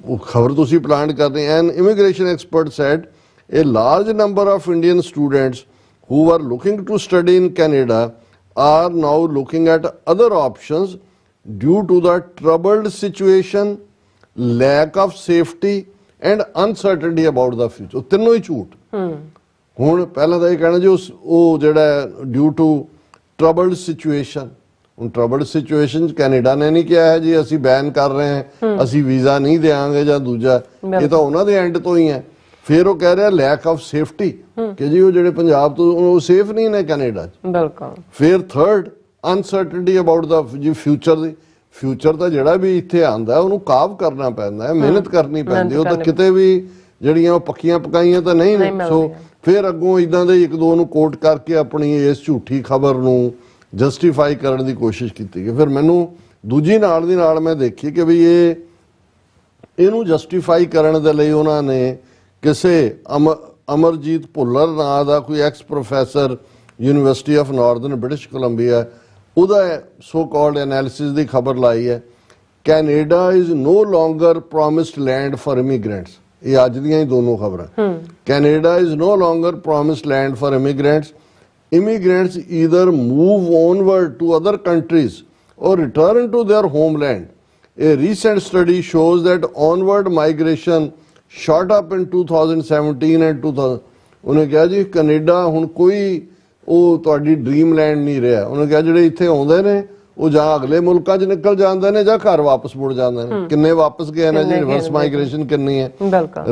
ਉਹ ਖਬਰ ਤੁਸੀਂ ਪਲਾਂਟ ਕਰਦੇ an immigration expert said a large number of Indian students who were looking to study in Canada are now looking at other options due to the troubled situation, lack of safety and uncertainty about the future। ਤਿੰਨੋਂ ਹੀ ਝੂਠ। ਹੁਣ ਪਹਿਲਾਂ ਤਾਂ ਇਹ ਕਹਿਣਾ ਜੀ ਉਹ ਜਿਹੜਾ ਡਿਊ ਟੂ ਟਰਬਲਡ ਸਿਚੁਏਸ਼ਨ, ਹੁਣ ਟਰਬਲਡ ਸਿਚੁਏਸ਼ਨ ਕੈਨੇਡਾ ਨੇ ਨਹੀਂ ਕਿਹਾ ਹੈ ਜੀ ਅਸੀਂ ਬੈਨ ਕਰ ਰਹੇ ਹਾਂ, ਅਸੀਂ ਵੀਜ਼ਾ ਨਹੀਂ ਦੇਵਾਂਗੇ ਜਾਂ ਦੂਜਾ, ਇਹ ਤਾਂ ਉਹਨਾਂ ਦੇ ਐਂਡ ਤੋਂ ਹੀ ਹੈ। ਫਿਰ ਉਹ ਕਹਿ ਰਿਹਾ ਲੈਕ ਆਫ ਸੇਫਟੀ ਕਿ ਜੀ ਉਹ ਜਿਹੜੇ ਪੰਜਾਬ ਤੋਂ ਉਹ ਸੇਫ ਨਹੀਂ ਨੇ ਕੈਨੇਡਾ 'ਚ। ਬਿਲਕੁਲ। ਫਿਰ ਥਰਡ ਅਨਸਰਟਨਟੀ ਅਬਾਊਟ ਦਾ ਜੀ ਫਿਊਚਰ ਦੀ। ਫਿਊਚਰ ਤਾਂ ਜਿਹੜਾ ਵੀ ਇੱਥੇ ਆਉਂਦਾ ਉਹਨੂੰ ਕਾਵ ਕਰਨਾ ਪੈਂਦਾ ਹੈ, ਮਿਹਨਤ ਕਰਨੀ ਪੈਂਦੀ, ਉਹ ਤਾਂ ਕਿਤੇ ਵੀ ਜਿਹੜੀਆਂ ਉਹ ਪੱਕੀਆਂ ਪਕਾਈਆਂ ਤਾਂ ਨਹੀਂ ਨੇ। ਸੋ ਫਿਰ ਅੱਗੋਂ ਇਦਾਂ ਦੇ ਇੱਕ ਦੋ ਨੂੰ ਕੋਟ ਕਰਕੇ ਆਪਣੀ ਇਸ ਝੂਠੀ ਖਬਰ ਨੂੰ ਜਸਟੀਫਾਈ ਕਰਨ ਦੀ ਕੋਸ਼ਿਸ਼ ਕੀਤੀ ਗਈ। ਫਿਰ ਮੈਨੂੰ ਦੂਜੀ ਨਾਲ ਦੀ ਨਾਲ ਮੈਂ ਦੇਖੀ ਕਿ ਵੀ ਇਹਨੂੰ ਜਸਟੀਫਾਈ ਕਰਨ ਦੇ ਲਈ ਉਹਨਾਂ ਨੇ ਕਿਸੇ ਅਮਰਜੀਤ ਭੁੱਲਰ ਨਾਂ ਦਾ ਕੋਈ ex professor University of Northern British Columbia, ਉਹਦਾ ਸੋ ਕਾਲਡ ਐਨਾਲਿਸਿਸ ਦੀ ਖਬਰ ਲਾਈ ਹੈ। Canada is no longer promised land for immigrants. ਇਹ ਅੱਜ ਦੀਆਂ ਹੀ ਦੋਨੋਂ ਖਬਰਾਂ। Canada is no longer promised land for immigrants. Immigrants either move onward to other countries or return to their homeland. A recent study shows that onward migration shot up in 2017 and 2000। ਉਹਨੇ ਕਿਹਾ ਜੀ ਕੈਨੇਡਾ ਹੁਣ ਕੋਈ ਉਹ ਤੁਹਾਡੀ ਡ੍ਰੀਮ ਲੈਂਡ ਨਹੀਂ ਰਿਹਾ। ਉਹਨੇ ਕਿਹਾ ਜਿਹੜੇ ਇੱਥੇ ਆਉਂਦੇ ਨੇ ਉਹ ਜਾਂ ਅਗਲੇ ਮੁਲਕਾਂ 'ਚ ਨਿਕਲ ਜਾਂਦੇ ਨੇ ਜਾਂ ਘਰ ਵਾਪਸ ਮੁੜ ਜਾਂਦੇ ਨੇ। ਕਿੰਨੇ ਵਾਪਸ ਗਏ ਨੇ ਜੀ? ਰਿਵਰਸ ਮਾਈਗ੍ਰੇਸ਼ਨ ਕਿੰਨੀ ਹੈ?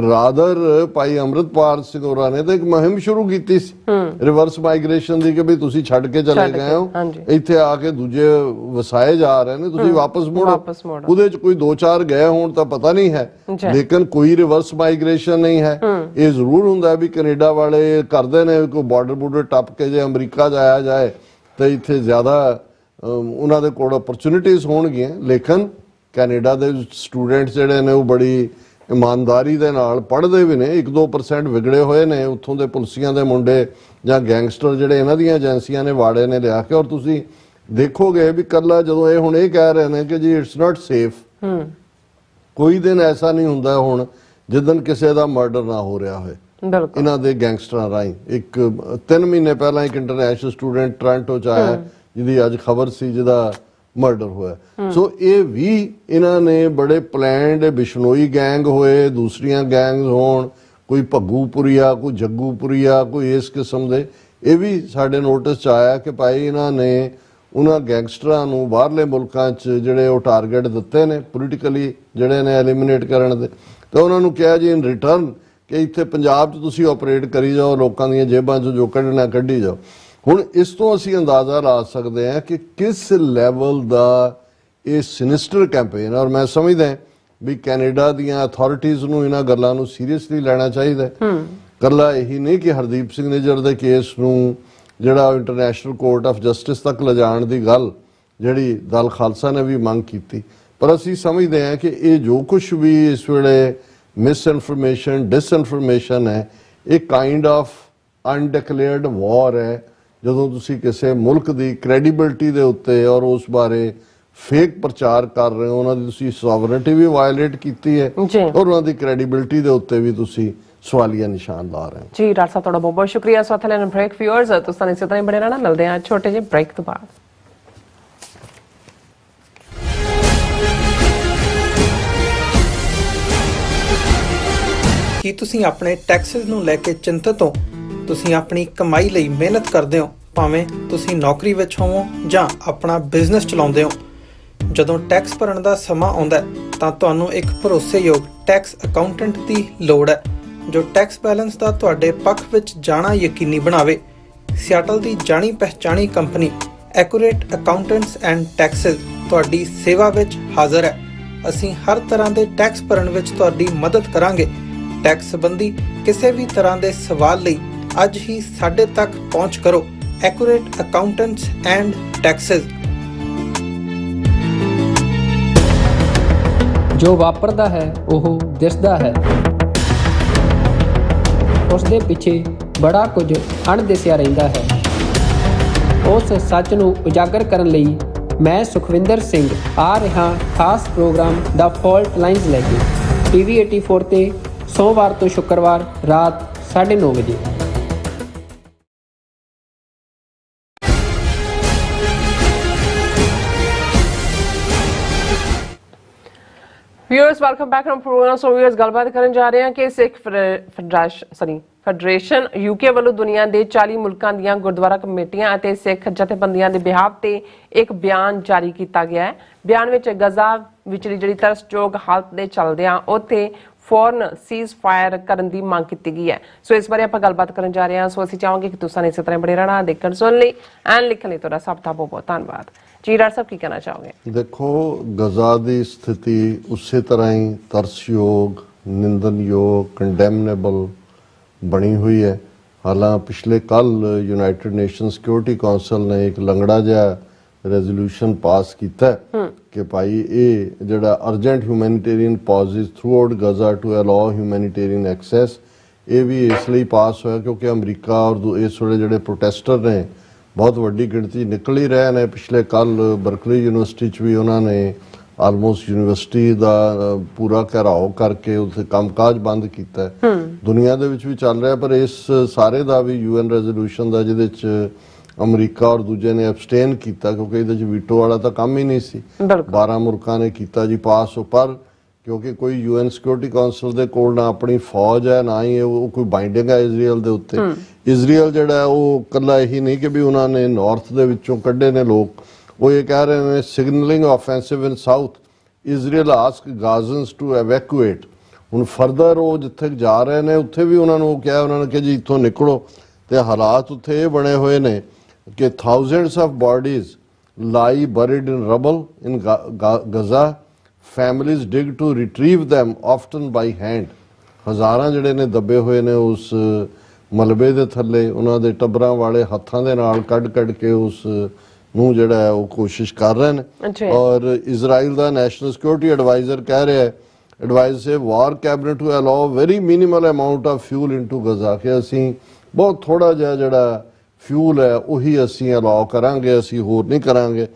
ਰਾਦਰ ਭਾਈ ਅੰਮ੍ਰਿਤਪਾਲ ਸਿੰਘ ਹੋਰਾਂ ਨੇ ਤਾਂ ਇੱਕ ਮੁਹਿੰਮ ਸ਼ੁਰੂ ਕੀਤੀ ਸੀ ਰਿਵਰਸ ਮਾਈਗ੍ਰੇਸ਼ਨ ਦੀ ਕਿ ਵੀ ਤੁਸੀਂ ਛੱਡ ਕੇ ਚਲੇ ਗਏ ਹੋ, ਇੱਥੇ ਆ ਕੇ ਦੂਜੇ ਵਸਾਏ ਜਾ ਰਹੇ ਨੇ, ਤੁਸੀਂ ਵਾਪਸ ਮੁੜੋ। ਉਹਦੇ 'ਚ ਕੋਈ 2-4 ਗਏ ਹੋਣ ਤਾਂ ਪਤਾ ਨਹੀਂ ਹੈ, ਲੇਕਿਨ ਕੋਈ ਰਿਵਰਸ ਮਾਈਗ੍ਰੇਸ਼ਨ ਨਹੀਂ ਹੈ। ਇਹ ਜ਼ਰੂਰ ਹੁੰਦਾ ਵੀ ਕੈਨੇਡਾ ਵਾਲੇ ਕਰਦੇ ਨੇ ਕੋਈ ਬਾਰਡਰ ਟੱਪ ਕੇ ਜੇ ਅਮਰੀਕਾ ਜਾਇਆ ਜਾਏ ਤਾਂ ਇੱਥੇ ਜ਼ਿਆਦਾ ਉਹਨਾਂ ਦੇ ਕੋਲ ਅਪਰਚੁਨਿਟੀਜ਼ ਹੋਣਗੀਆਂ। ਲੇਕਿਨ ਕੈਨੇਡਾ ਦੇ ਸਟੂਡੈਂਟ ਜਿਹੜੇ ਨੇ ਉਹ ਬੜੀ ਇਮਾਨਦਾਰੀ ਦੇ ਨਾਲ ਪੜ੍ਹਦੇ ਵੀ ਨੇ। 1-2% ਵਿਗੜੇ ਹੋਏ ਨੇ ਉੱਥੋਂ ਦੇ ਪੁਲਿਸੀਆਂ ਦੇ ਮੁੰਡੇ ਜਾਂ ਗੈਂਗਸਟਰ ਜਿਹੜੇ ਇਹਨਾਂ ਦੀਆਂ ਏਜੰਸੀਆਂ ਨੇ ਵਾੜੇ ਨੇ ਲਿਆ ਕੇ। ਔਰ ਤੁਸੀਂ ਦੇਖੋਗੇ ਵੀ ਕੱਲਾ ਜਦੋਂ ਇਹ ਹੁਣ ਇਹ ਕਹਿ ਰਹੇ ਨੇ ਕਿ ਜੀ ਇਟਸ ਨਾਟ ਸੇਫ, ਕੋਈ ਦਿਨ ਐਸਾ ਨਹੀਂ ਹੁੰਦਾ ਹੁਣ ਜਿੱਦਣ ਕਿਸੇ ਦਾ ਮਰਡਰ ਨਾ ਹੋ ਰਿਹਾ ਹੋਏ ਇਹਨਾਂ ਦੇ ਗੈਂਗਸਟਰਾਂ ਰਾਹੀਂ। 3 ਮਹੀਨੇ ਪਹਿਲਾਂ ਇੱਕ ਇੰਟਰਨੈਸ਼ਨਲ ਸਟੂਡੈਂਟ ਟੋਰਾਂਟੋ ਚ ਆਇਆ ਜਿਹਦੀ ਅੱਜ ਖਬਰ ਸੀ ਜਿਹਦਾ ਮਰਡਰ ਹੋਇਆ। ਸੋ ਇਹ ਵੀ ਇਹਨਾਂ ਨੇ ਬੜੇ ਪਲੈਨਡ ਬਿਸ਼ਨੋਈ ਗੈਂਗ ਹੋਏ, ਦੂਸਰੀਆਂ ਗੈਂਗਸ ਹੋਣ, ਕੋਈ ਭੱਗੂਪੁਰੀਆ, ਕੋਈ ਜੱਗੂਪੁਰੀਆ, ਕੋਈ ਇਸ ਕਿਸਮ ਦੇ, ਇਹ ਵੀ ਸਾਡੇ ਨੋਟਿਸ ਚ ਆਇਆ ਕਿ ਭਾਈ ਇਹਨਾਂ ਨੇ ਉਹਨਾਂ ਗੈਂਗਸਟਰਾਂ ਨੂੰ ਬਾਹਰਲੇ ਮੁਲਕਾਂ 'ਚ ਜਿਹੜੇ ਉਹ ਟਾਰਗੇਟ ਦਿੱਤੇ ਨੇ ਪੋਲੀਟੀਕਲੀ ਜਿਹੜੇ ਨੇ ਐਲੀਮੀਨੇਟ ਕਰਨ ਦੇ, ਤਾਂ ਉਹਨਾਂ ਨੂੰ ਕਿਹਾ ਜੀ ਇਨ ਰਿਟਰਨ ਕਿ ਇੱਥੇ ਪੰਜਾਬ 'ਚ ਤੁਸੀਂ ਆਪਰੇਟ ਕਰੀ ਜਾਓ, ਲੋਕਾਂ ਦੀਆਂ ਜੇਬਾਂ 'ਚ ਜੋ ਕੱਢਣਾ ਕੱਢੀ ਜਾਓ। ਹੁਣ ਇਸ ਤੋਂ ਅਸੀਂ ਅੰਦਾਜ਼ਾ ਲਾ ਸਕਦੇ ਹਾਂ ਕਿ ਕਿਸ ਲੈਵਲ ਦਾ ਇਹ ਸਿਨਿਸਟਰ ਕੈਂਪੇਨ। ਔਰ ਮੈਂ ਸਮਝਦਾ ਵੀ ਕੈਨੇਡਾ ਦੀਆਂ ਅਥਾਰਟੀਜ਼ ਨੂੰ ਇਹਨਾਂ ਗੱਲਾਂ ਨੂੰ ਸੀਰੀਅਸਲੀ ਲੈਣਾ ਚਾਹੀਦਾ। ਇਕੱਲਾ ਇਹੀ ਨਹੀਂ ਕਿ ਹਰਦੀਪ ਸਿੰਘ ਨਿੱਜਰ ਦੇ ਕੇਸ ਨੂੰ ਜਿਹੜਾ ਇੰਟਰਨੈਸ਼ਨਲ ਕੋਰਟ ਆਫ ਜਸਟਿਸ ਤੱਕ ਲਿਜਾਣ ਦੀ ਗੱਲ ਜਿਹੜੀ ਦਲ ਖਾਲਸਾ ਨੇ ਵੀ ਮੰਗ ਕੀਤੀ, ਪਰ ਅਸੀਂ ਸਮਝਦੇ ਹਾਂ ਕਿ ਇਹ ਜੋ ਕੁਛ ਵੀ ਇਸ ਵੇਲੇ ਮਿਸ ਇਨਫੋਰਮੇਸ਼ਨ ਡਿਸਇਨਫੋਰਮੇਸ਼ਨ ਹੈ, ਇਹ ਕਾਈਂਡ ਆਫ ਅਨਡਿਕਲੇਅਰਡ ਵਾਰ ਹੈ। ਜਦੋਂ ਤੁਸੀਂ ਕਿਸੇ ਮੁਲਕ ਦੀ ਕ੍ਰੈਡੀਬਿਲਿਟੀ ਦੇ ਉੱਤੇ ਔਰ ਉਸ ਬਾਰੇ ਫੇਕ ਪ੍ਰਚਾਰ ਕਰ ਰਹੇ ਹੋ, ਉਹਨਾਂ ਦੀ ਤੁਸੀਂ ਸੋਵਰਨਟੀ ਵੀ ਵਾਇਲੇਟ ਕੀਤੀ ਹੈ ਔਰ ਉਹਨਾਂ ਦੀ ਕ੍ਰੈਡੀਬਿਲਿਟੀ ਦੇ ਉੱਤੇ ਵੀ ਤੁਸੀਂ ਸਵਾਲੀਆ ਨਿਸ਼ਾਨ ਲਾ ਰਹੇ ਹੋ। ਜੀ ਡਾਕਟਰ ਸਾਹਿਬ ਤੁਹਾਡਾ ਬਹੁਤ ਬਹੁਤ ਸ਼ੁਕਰੀਆ। ਸਾਥ ਲੈਣ ਬ੍ਰੇਕ ਵਿਊਅਰਸ ਤੁਸੀਂ ਇਸੇ ਤਰ੍ਹਾਂ ਹੀ ਬਣੇ ਰਹਿਣਾ। ਮਿਲਦੇ ਹਾਂ ਛੋਟੇ ਜਿਹੇ ਬ੍ਰੇਕ ਤੋਂ ਬਾਅਦ। ਕੀ ਤੁਸੀਂ ਆਪਣੇ ਟੈਕਸਿਸ ਨੂੰ ਲੈ ਕੇ ਚਿੰਤਤ ਹੋ? ਤੁਸੀਂ ਆਪਣੀ ਕਮਾਈ ਲਈ ਮਿਹਨਤ ਕਰਦੇ ਹੋ, ਭਾਵੇਂ ਤੁਸੀਂ ਨੌਕਰੀ ਵਿੱਚ ਹੋਵੋ ਜਾਂ ਆਪਣਾ ਬਿਜ਼ਨਸ ਚਲਾਉਂਦੇ ਹੋ। ਜਦੋਂ ਟੈਕਸ ਭਰਨ ਦਾ ਸਮਾਂ ਆਉਂਦਾ ਤਾਂ ਤੁਹਾਨੂੰ ਇੱਕ ਭਰੋਸੇਯੋਗ ਟੈਕਸ ਅਕਾਊਂਟੈਂਟ ਦੀ ਲੋੜ ਹੈ ਜੋ ਟੈਕਸ ਬੈਲੈਂਸ ਦਾ ਤੁਹਾਡੇ ਪੱਖ ਵਿੱਚ ਜਾਣਾ ਯਕੀਨੀ ਬਣਾਵੇ। ਸਿਆਟਲ ਦੀ ਜਾਣੀ ਪਹਿਚਾਣੀ company accurate accountants and taxes ਤੁਹਾਡੀ ਸੇਵਾ ਵਿੱਚ ਹਾਜ਼ਰ ਹੈ। ਅਸੀਂ ਹਰ ਤਰ੍ਹਾਂ ਦੇ ਟੈਕਸ ਭਰਨ ਵਿੱਚ ਤੁਹਾਡੀ ਮਦਦ ਕਰਾਂਗੇ। ਟੈਕਸ ਸੰਬੰਧੀ ਕਿਸੇ ਵੀ ਤਰ੍ਹਾਂ ਦੇ ਸਵਾਲ ਲਈ ਅੱਜ ਹੀ ਸਾਡੇ ਤੱਕ ਪਹੁੰਚ ਕਰੋ। Accurate accountants and Texas. ਜੋ ਵਾਪਰਦਾ ਹੈ ਉਹ ਦਿਸਦਾ ਹੈ, ਉਸ ਦੇ ਪਿੱਛੇ ਬੜਾ ਕੁਝ ਅਣਦਿਸਿਆ ਰਹਿੰਦਾ ਹੈ। ਉਸ ਸੱਚ ਨੂੰ ਉਜਾਗਰ ਕਰਨ ਲਈ ਮੈਂ ਸੁਖਵਿੰਦਰ ਸਿੰਘ ਆ ਰਿਹਾ ਖਾਸ ਪ੍ਰੋਗਰਾਮ ਦਾ ਫਾਲਟ ਲਾਈਨਸ ਲੈ ਕੇ TV 84 ਤੇ ਸੋਮਵਾਰ ਤੋਂ ਸ਼ੁੱਕਰਵਾਰ ਰਾਤ 9:30 ਵਜੇ। Viewers welcome back from programme. So viewers ਗੱਲਬਾਤ ਕਰਨ ਜਾ ਰਹੇ ਹਾਂ ਕਿ ਸਿੱਖ ਫੈਡਰੇਸ਼ਨ UK ਵੱਲੋਂ ਦੁਨੀਆ ਦੇ 40 ਮੁਲਕਾਂ ਦੀਆਂ ਗੁਰਦੁਆਰਾ ਕਮੇਟੀਆਂ ਅਤੇ ਸਿੱਖ ਜਥੇਬੰਦੀਆਂ ਦੇ ਬਿਹਾਫ ਤੇ ਇੱਕ ਬਿਆਨ ਜਾਰੀ ਕੀਤਾ ਗਿਆ ਹੈ। ਬਿਆਨ ਵਿੱਚ ਗਜ਼ਾ ਵਿਚਲੀ ਜਿਹੜੀ ਤਰਸਯੋਗ ਹਾਲਤ ਦੇ ਚੱਲਦਿਆਂ ਉੱਥੇ ਫੌਰਨ ਸੀਜ਼ਫਾਇਰ ਕਰਨ ਦੀ ਮੰਗ ਕੀਤੀ ਗਈ ਹੈ। ਸੋ ਇਸ ਬਾਰੇ ਆਪਾਂ ਗੱਲਬਾਤ ਕਰਨ ਜਾ ਰਹੇ ਹਾਂ। ਸੋ ਅਸੀਂ ਚਾਹਾਂਗੇ ਕਿ ਤੁਸੀਂ ਇਸੇ ਤਰ੍ਹਾਂ ਬਣੇ ਰਹਿਣਾ, ਦੇਖਣ ਸੁਣ ਲਈ ਐਂਡ ਲਿਖਣ ਲਈ ਤੁਹਾਡਾ ਸਭ ਦਾ ਬਹੁਤ ਬਹੁਤ ਧੰਨਵਾਦ। ਜੀ ਡਾਕਟਰ ਸਾਹਿਬ ਕੀ ਕਹਿਣਾ ਚਾਹੋਗੇ? ਦੇਖੋ, ਗਜ਼ਾ ਦੀ ਸਥਿਤੀ ਉਸੇ ਤਰ੍ਹਾਂ ਹੀ ਤਰਸਯੋਗ, ਨਿੰਦਨਯੋਗ, ਕੰਡੈਮਨੇਬਲ ਬਣੀ ਹੋਈ ਹੈ। ਹਾਲਾਂ ਪਿਛਲੇ ਕੱਲ ਯੂਨਾਈਟਿਡ ਨੇਸ਼ਨ ਸਿਕਿਉਰਿਟੀ ਕਾਉਂਸਲ ਨੇ ਇੱਕ ਲੰਗੜਾ ਜਿਹਾ ਰੈਜ਼ੋਲੂਸ਼ਨ ਪਾਸ ਕੀਤਾ ਕਿ ਭਾਈ ਇਹ ਜਿਹੜਾ urgent humanitarian pauses throughout Gaza to allow humanitarian access, ਇਹ ਵੀ ਇਸ ਲਈ ਪਾਸ ਹੋਇਆ ਕਿਉਂਕਿ ਅਮਰੀਕਾ ਔਰ ਇਸ ਵੇਲੇ ਜਿਹੜੇ ਪ੍ਰੋਟੈਸਟਰ ਨੇ ਬਹੁਤ ਵੱਡੀ ਗਿਣਤੀ ਨਿਕਲ ਹੀ ਰਹੇ ਨੇ। ਪਿਛਲੇ ਕੱਲ ਬਰਕਲੀ ਯੂਨੀਵਰਸਿਟੀ 'ਚ ਵੀ ਉਹਨਾਂ ਨੇ ਆਲਮੋਸਟ ਯੂਨੀਵਰਸਿਟੀ ਦਾ ਪੂਰਾ ਘਿਰਾਓ ਕਰਕੇ ਉੱਥੇ ਕੰਮਕਾਜ ਬੰਦ ਕੀਤਾ। ਦੁਨੀਆ ਦੇ ਵਿੱਚ ਵੀ ਚੱਲ ਰਿਹਾ, ਪਰ ਇਸ ਸਾਰੇ ਦਾ ਵੀ UN ਰੈਜ਼ੋਲੂਸ਼ਨ ਦਾ ਜਿਹਦੇ 'ਚ ਅਮਰੀਕਾ ਔਰ ਦੂਜੇ ਨੇ ਐਬਸਟੇਨ ਕੀਤਾ ਕਿਉਂਕਿ ਇਹਦੇ 'ਚ ਵੀਟੋ ਵਾਲਾ ਤਾਂ ਕੰਮ ਹੀ ਨਹੀਂ ਸੀ। 12 ਮੁਲਕਾਂ ਨੇ ਕੀਤਾ ਜੀ ਪਾਸ, ਪਰ ਕਿਉਂਕਿ ਕੋਈ UN ਸਿਕਿਉਰਿਟੀ ਕਾਉਂਸਲ ਦੇ ਕੋਲ ਨਾ ਆਪਣੀ ਫੌਜ ਹੈ ਨਾ ਹੀ ਉਹ ਕੋਈ ਬਾਈਂਡਿੰਗ ਹੈ ਇਜ਼ਰਾਈਲ ਦੇ ਉੱਤੇ। ਇਜ਼ਰਾਈਲ ਜਿਹੜਾ ਉਹ ਇਕੱਲਾ ਇਹੀ ਨਹੀਂ ਕਿ ਵੀ ਉਹਨਾਂ ਨੇ ਨਾਰਥ ਦੇ ਵਿੱਚੋਂ ਕੱਢੇ ਨੇ ਲੋਕ, ਉਹ ਇਹ ਕਹਿ ਰਹੇ ਨੇ signalling offensive in south Israel asks Gazans to evacuate. ਹੁਣ ਫਰਦਰ ਉਹ ਜਿੱਥੇ ਜਾ ਰਹੇ ਨੇ ਉੱਥੇ ਵੀ ਉਹਨਾਂ ਨੂੰ ਕਿਹਾ, ਉਹਨਾਂ ਨੇ ਕਿ ਜੀ ਇੱਥੋਂ ਨਿਕਲੋ। ਤੇ ਹਾਲਾਤ ਉੱਥੇ ਇਹ ਬਣੇ ਹੋਏ ਨੇ ਕਿ thousands of bodies lie buried in rubble in Gaza. Families dig to retrieve them, often by hand. ਹਜ਼ਾਰਾਂ ਜਿਹੜੇ ਨੇ ਦੱਬੇ ਹੋਏ ਨੇ ਉਸ ਮਲਬੇ ਦੇ ਥੱਲੇ, ਉਹਨਾਂ ਦੇ ਟੱਬਰਾਂ ਵਾਲੇ ਹੱਥਾਂ ਦੇ ਨਾਲ ਕੱਢ ਕੇ ਉਸ ਨੂੰ ਜਿਹੜਾ ਹੈ ਉਹ ਕੋਸ਼ਿਸ਼ ਕਰ ਰਹੇ ਨੇ। ਔਰ ਇਜ਼ਰਾਈਲ ਦਾ ਨੈਸ਼ਨਲ ਸਿਕਿਉਰਿਟੀ ਐਡਵਾਈਜ਼ਰ ਕਹਿ ਰਿਹਾ ਹੈ, adviser says war cabinet to allow very minimal amount of fuel into Gaza, ਕਿ ਅਸੀਂ ਬਹੁਤ ਥੋੜਾ ਜਿਹਾ ਜਿਹੜਾ ਫਿਊਲ ਹੈ ਉਹੀ ਅਸੀਂ ਅਲਾਉ ਕਰਾਂਗੇ, ਅਸੀਂ ਹੋਰ ਨਹੀਂ ਕਰਾਂਗੇ।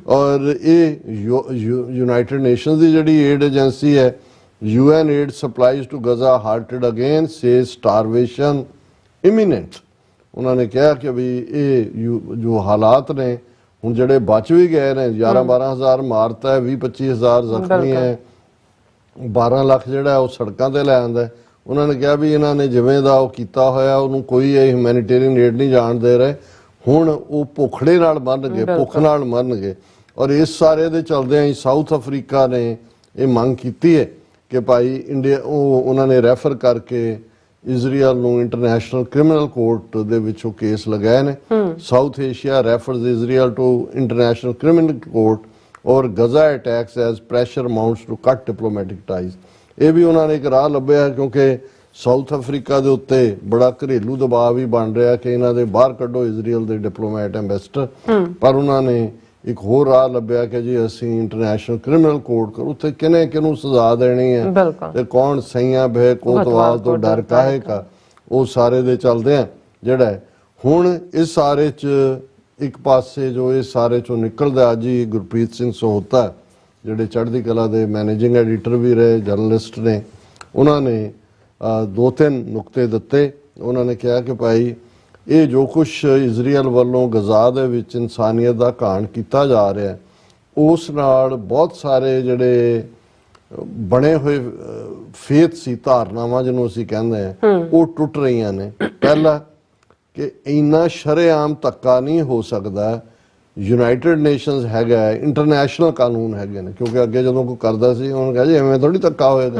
ਔਰ ਇਹ ਯੂਨਾਈਟਿਡ ਨੇਸ਼ਨਸ ਦੀ ਜਿਹੜੀ ਏਡ ਏਜੰਸੀ ਹੈ, UN aid supplies to Gaza halted again, says starvation imminent। ਉਹਨਾਂ ਨੇ ਕਿਹਾ ਕਿ ਵੀ ਇਹ ਜੋ ਹਾਲਾਤ ਨੇ ਹੁਣ ਜਿਹੜੇ ਬਚ ਵੀ ਗਏ ਨੇ, 11-12 ਹਜ਼ਾਰ ਮਾਰਤਾ ਹੈ, 20-25 ਹਜ਼ਾਰ ਜ਼ਖਮੀ ਹੈ, 12 ਲੱਖ ਜਿਹੜਾ ਉਹ ਸੜਕਾਂ ਤੇ ਲੈ ਆਂਦਾ। ਉਹਨਾਂ ਨੇ ਕਿਹਾ ਵੀ ਇਹਨਾਂ ਨੇ ਜਿਵੇਂ ਦਾ ਉਹ ਕੀਤਾ ਹੋਇਆ ਉਹਨੂੰ ਕੋਈ ਇਹ ਹਿਊਮੈਨਿਟੇਰੀਅਨ ਏਡ ਨਹੀਂ ਜਾਣ ਦੇ ਰਹੇ, ਹੁਣ ਉਹ ਭੁੱਖੜੇ ਨਾਲ ਮਰਨਗੇ, ਭੁੱਖ ਨਾਲ ਮਰਨਗੇ। ਔਰ ਇਸ ਸਾਰੇ ਦੇ ਚਲਦਿਆਂ ਹੀ ਸਾਊਥ ਅਫਰੀਕਾ ਨੇ ਇਹ ਮੰਗ ਕੀਤੀ ਹੈ ਕਿ ਭਾਈ ਇੰਡੀਆ, ਉਹਨਾਂ ਨੇ ਰੈਫਰ ਕਰਕੇ ਇਜ਼ਰਾਈਲ ਨੂੰ ਇੰਟਰਨੈਸ਼ਨਲ ਕ੍ਰਿਮੀਨਲ ਕੋਰਟ ਦੇ ਵਿੱਚ ਉਹ ਕੇਸ ਲਗਾਏ ਨੇ। South Asia refers Israel to International Criminal Court or Gaza attacks as pressure mounts to cut diplomatic ties. ਇਹ ਵੀ ਉਹਨਾਂ ਨੇ ਇੱਕ ਰਾਹ ਲੱਭਿਆ, ਕਿਉਂਕਿ ਸਾਊਥ ਅਫਰੀਕਾ ਦੇ ਉੱਤੇ ਬੜਾ ਘਰੇਲੂ ਦਬਾਅ ਵੀ ਬਣ ਰਿਹਾ ਕਿ ਇਹਨਾਂ ਦੇ ਬਾਹਰ ਕੱਢੋ ਇਜ਼ਰਾਈਲ ਦੇ ਡਿਪਲੋਮੈਟ ਐਂਬੈਸਡਰ। ਪਰ ਉਹਨਾਂ ਨੇ ਇੱਕ ਹੋਰ ਰਾਹ ਲੱਭਿਆ ਕਿ ਜੀ ਅਸੀਂ ਇੰਟਰਨੈਸ਼ਨਲ ਕ੍ਰਿਮੀਨਲ ਕੋਰਟ ਕਰ, ਉੱਥੇ ਕਿਹਨੇ ਕਿਹਨੂੰ ਸਜ਼ਾ ਦੇਣੀ ਹੈ ਤੇ ਕੌਣ ਸਈਆਂ ਬਹਿ ਕੋਤਵਾਲ ਤੋਂ ਡਰ ਕਾਹੇ ਕਾ, ਉਹ ਸਾਰੇ ਦੇ ਚਲਦੇ ਆ। ਜਿਹੜਾ ਹੁਣ ਇਸ ਸਾਰੇ 'ਚ ਇੱਕ ਪਾਸੇ ਜੋ ਇਹ ਸਾਰੇ 'ਚੋਂ ਨਿਕਲਦਾ, ਅੱਜ ਹੀ ਗੁਰਪ੍ਰੀਤ ਸਿੰਘ ਸਹੋਤਾ ਜਿਹੜੇ ਚੜ੍ਹਦੀ ਕਲਾ ਦੇ ਮੈਨੇਜਿੰਗ ਐਡੀਟਰ ਵੀ ਰਹੇ, ਜਰਨਲਿਸਟ ਨੇ, ਉਹਨਾਂ ਨੇ 2-3 ਨੁਕਤੇ ਦਿੱਤੇ। ਉਹਨਾਂ ਨੇ ਕਿਹਾ ਕਿ ਭਾਈ ਇਹ ਜੋ ਕੁਛ ਇਜ਼ਰਾਈਲ ਵੱਲੋਂ ਗਜ਼ਾ ਦੇ ਵਿੱਚ ਇਨਸਾਨੀਅਤ ਦਾ ਘਾਣ ਕੀਤਾ ਜਾ ਰਿਹਾ, ਉਸ ਨਾਲ ਬਹੁਤ ਸਾਰੇ ਜਿਹੜੇ ਬਣੇ ਹੋਏ ਫੇਥ ਸੀ, ਧਾਰਨਾਵਾਂ ਜਿਹਨੂੰ ਅਸੀਂ ਕਹਿੰਦੇ ਹਾਂ, ਉਹ ਟੁੱਟ ਰਹੀਆਂ ਨੇ। ਪਹਿਲਾ ਕਿ ਇੰਨਾ ਸ਼ਰੇਆਮ ਧੱਕਾ ਨਹੀਂ ਹੋ ਸਕਦਾ, ਯੂਨਾਈਟਿਡ ਨੇਸ਼ਨਸ ਹੈਗਾ, ਇੰਟਰਨੈਸ਼ਨਲ ਕਾਨੂੰਨ ਹੈਗੇ ਨੇ। ਕਿਉਂਕਿ ਅੱਗੇ ਜਦੋਂ ਕੋਈ ਕਰਦਾ ਸੀ ਉਹਨੂੰ ਕਹਿੰਦੇ ਐਵੇਂ ਥੋੜੀ ਧੱਕਾ ਹੋਏਗਾ,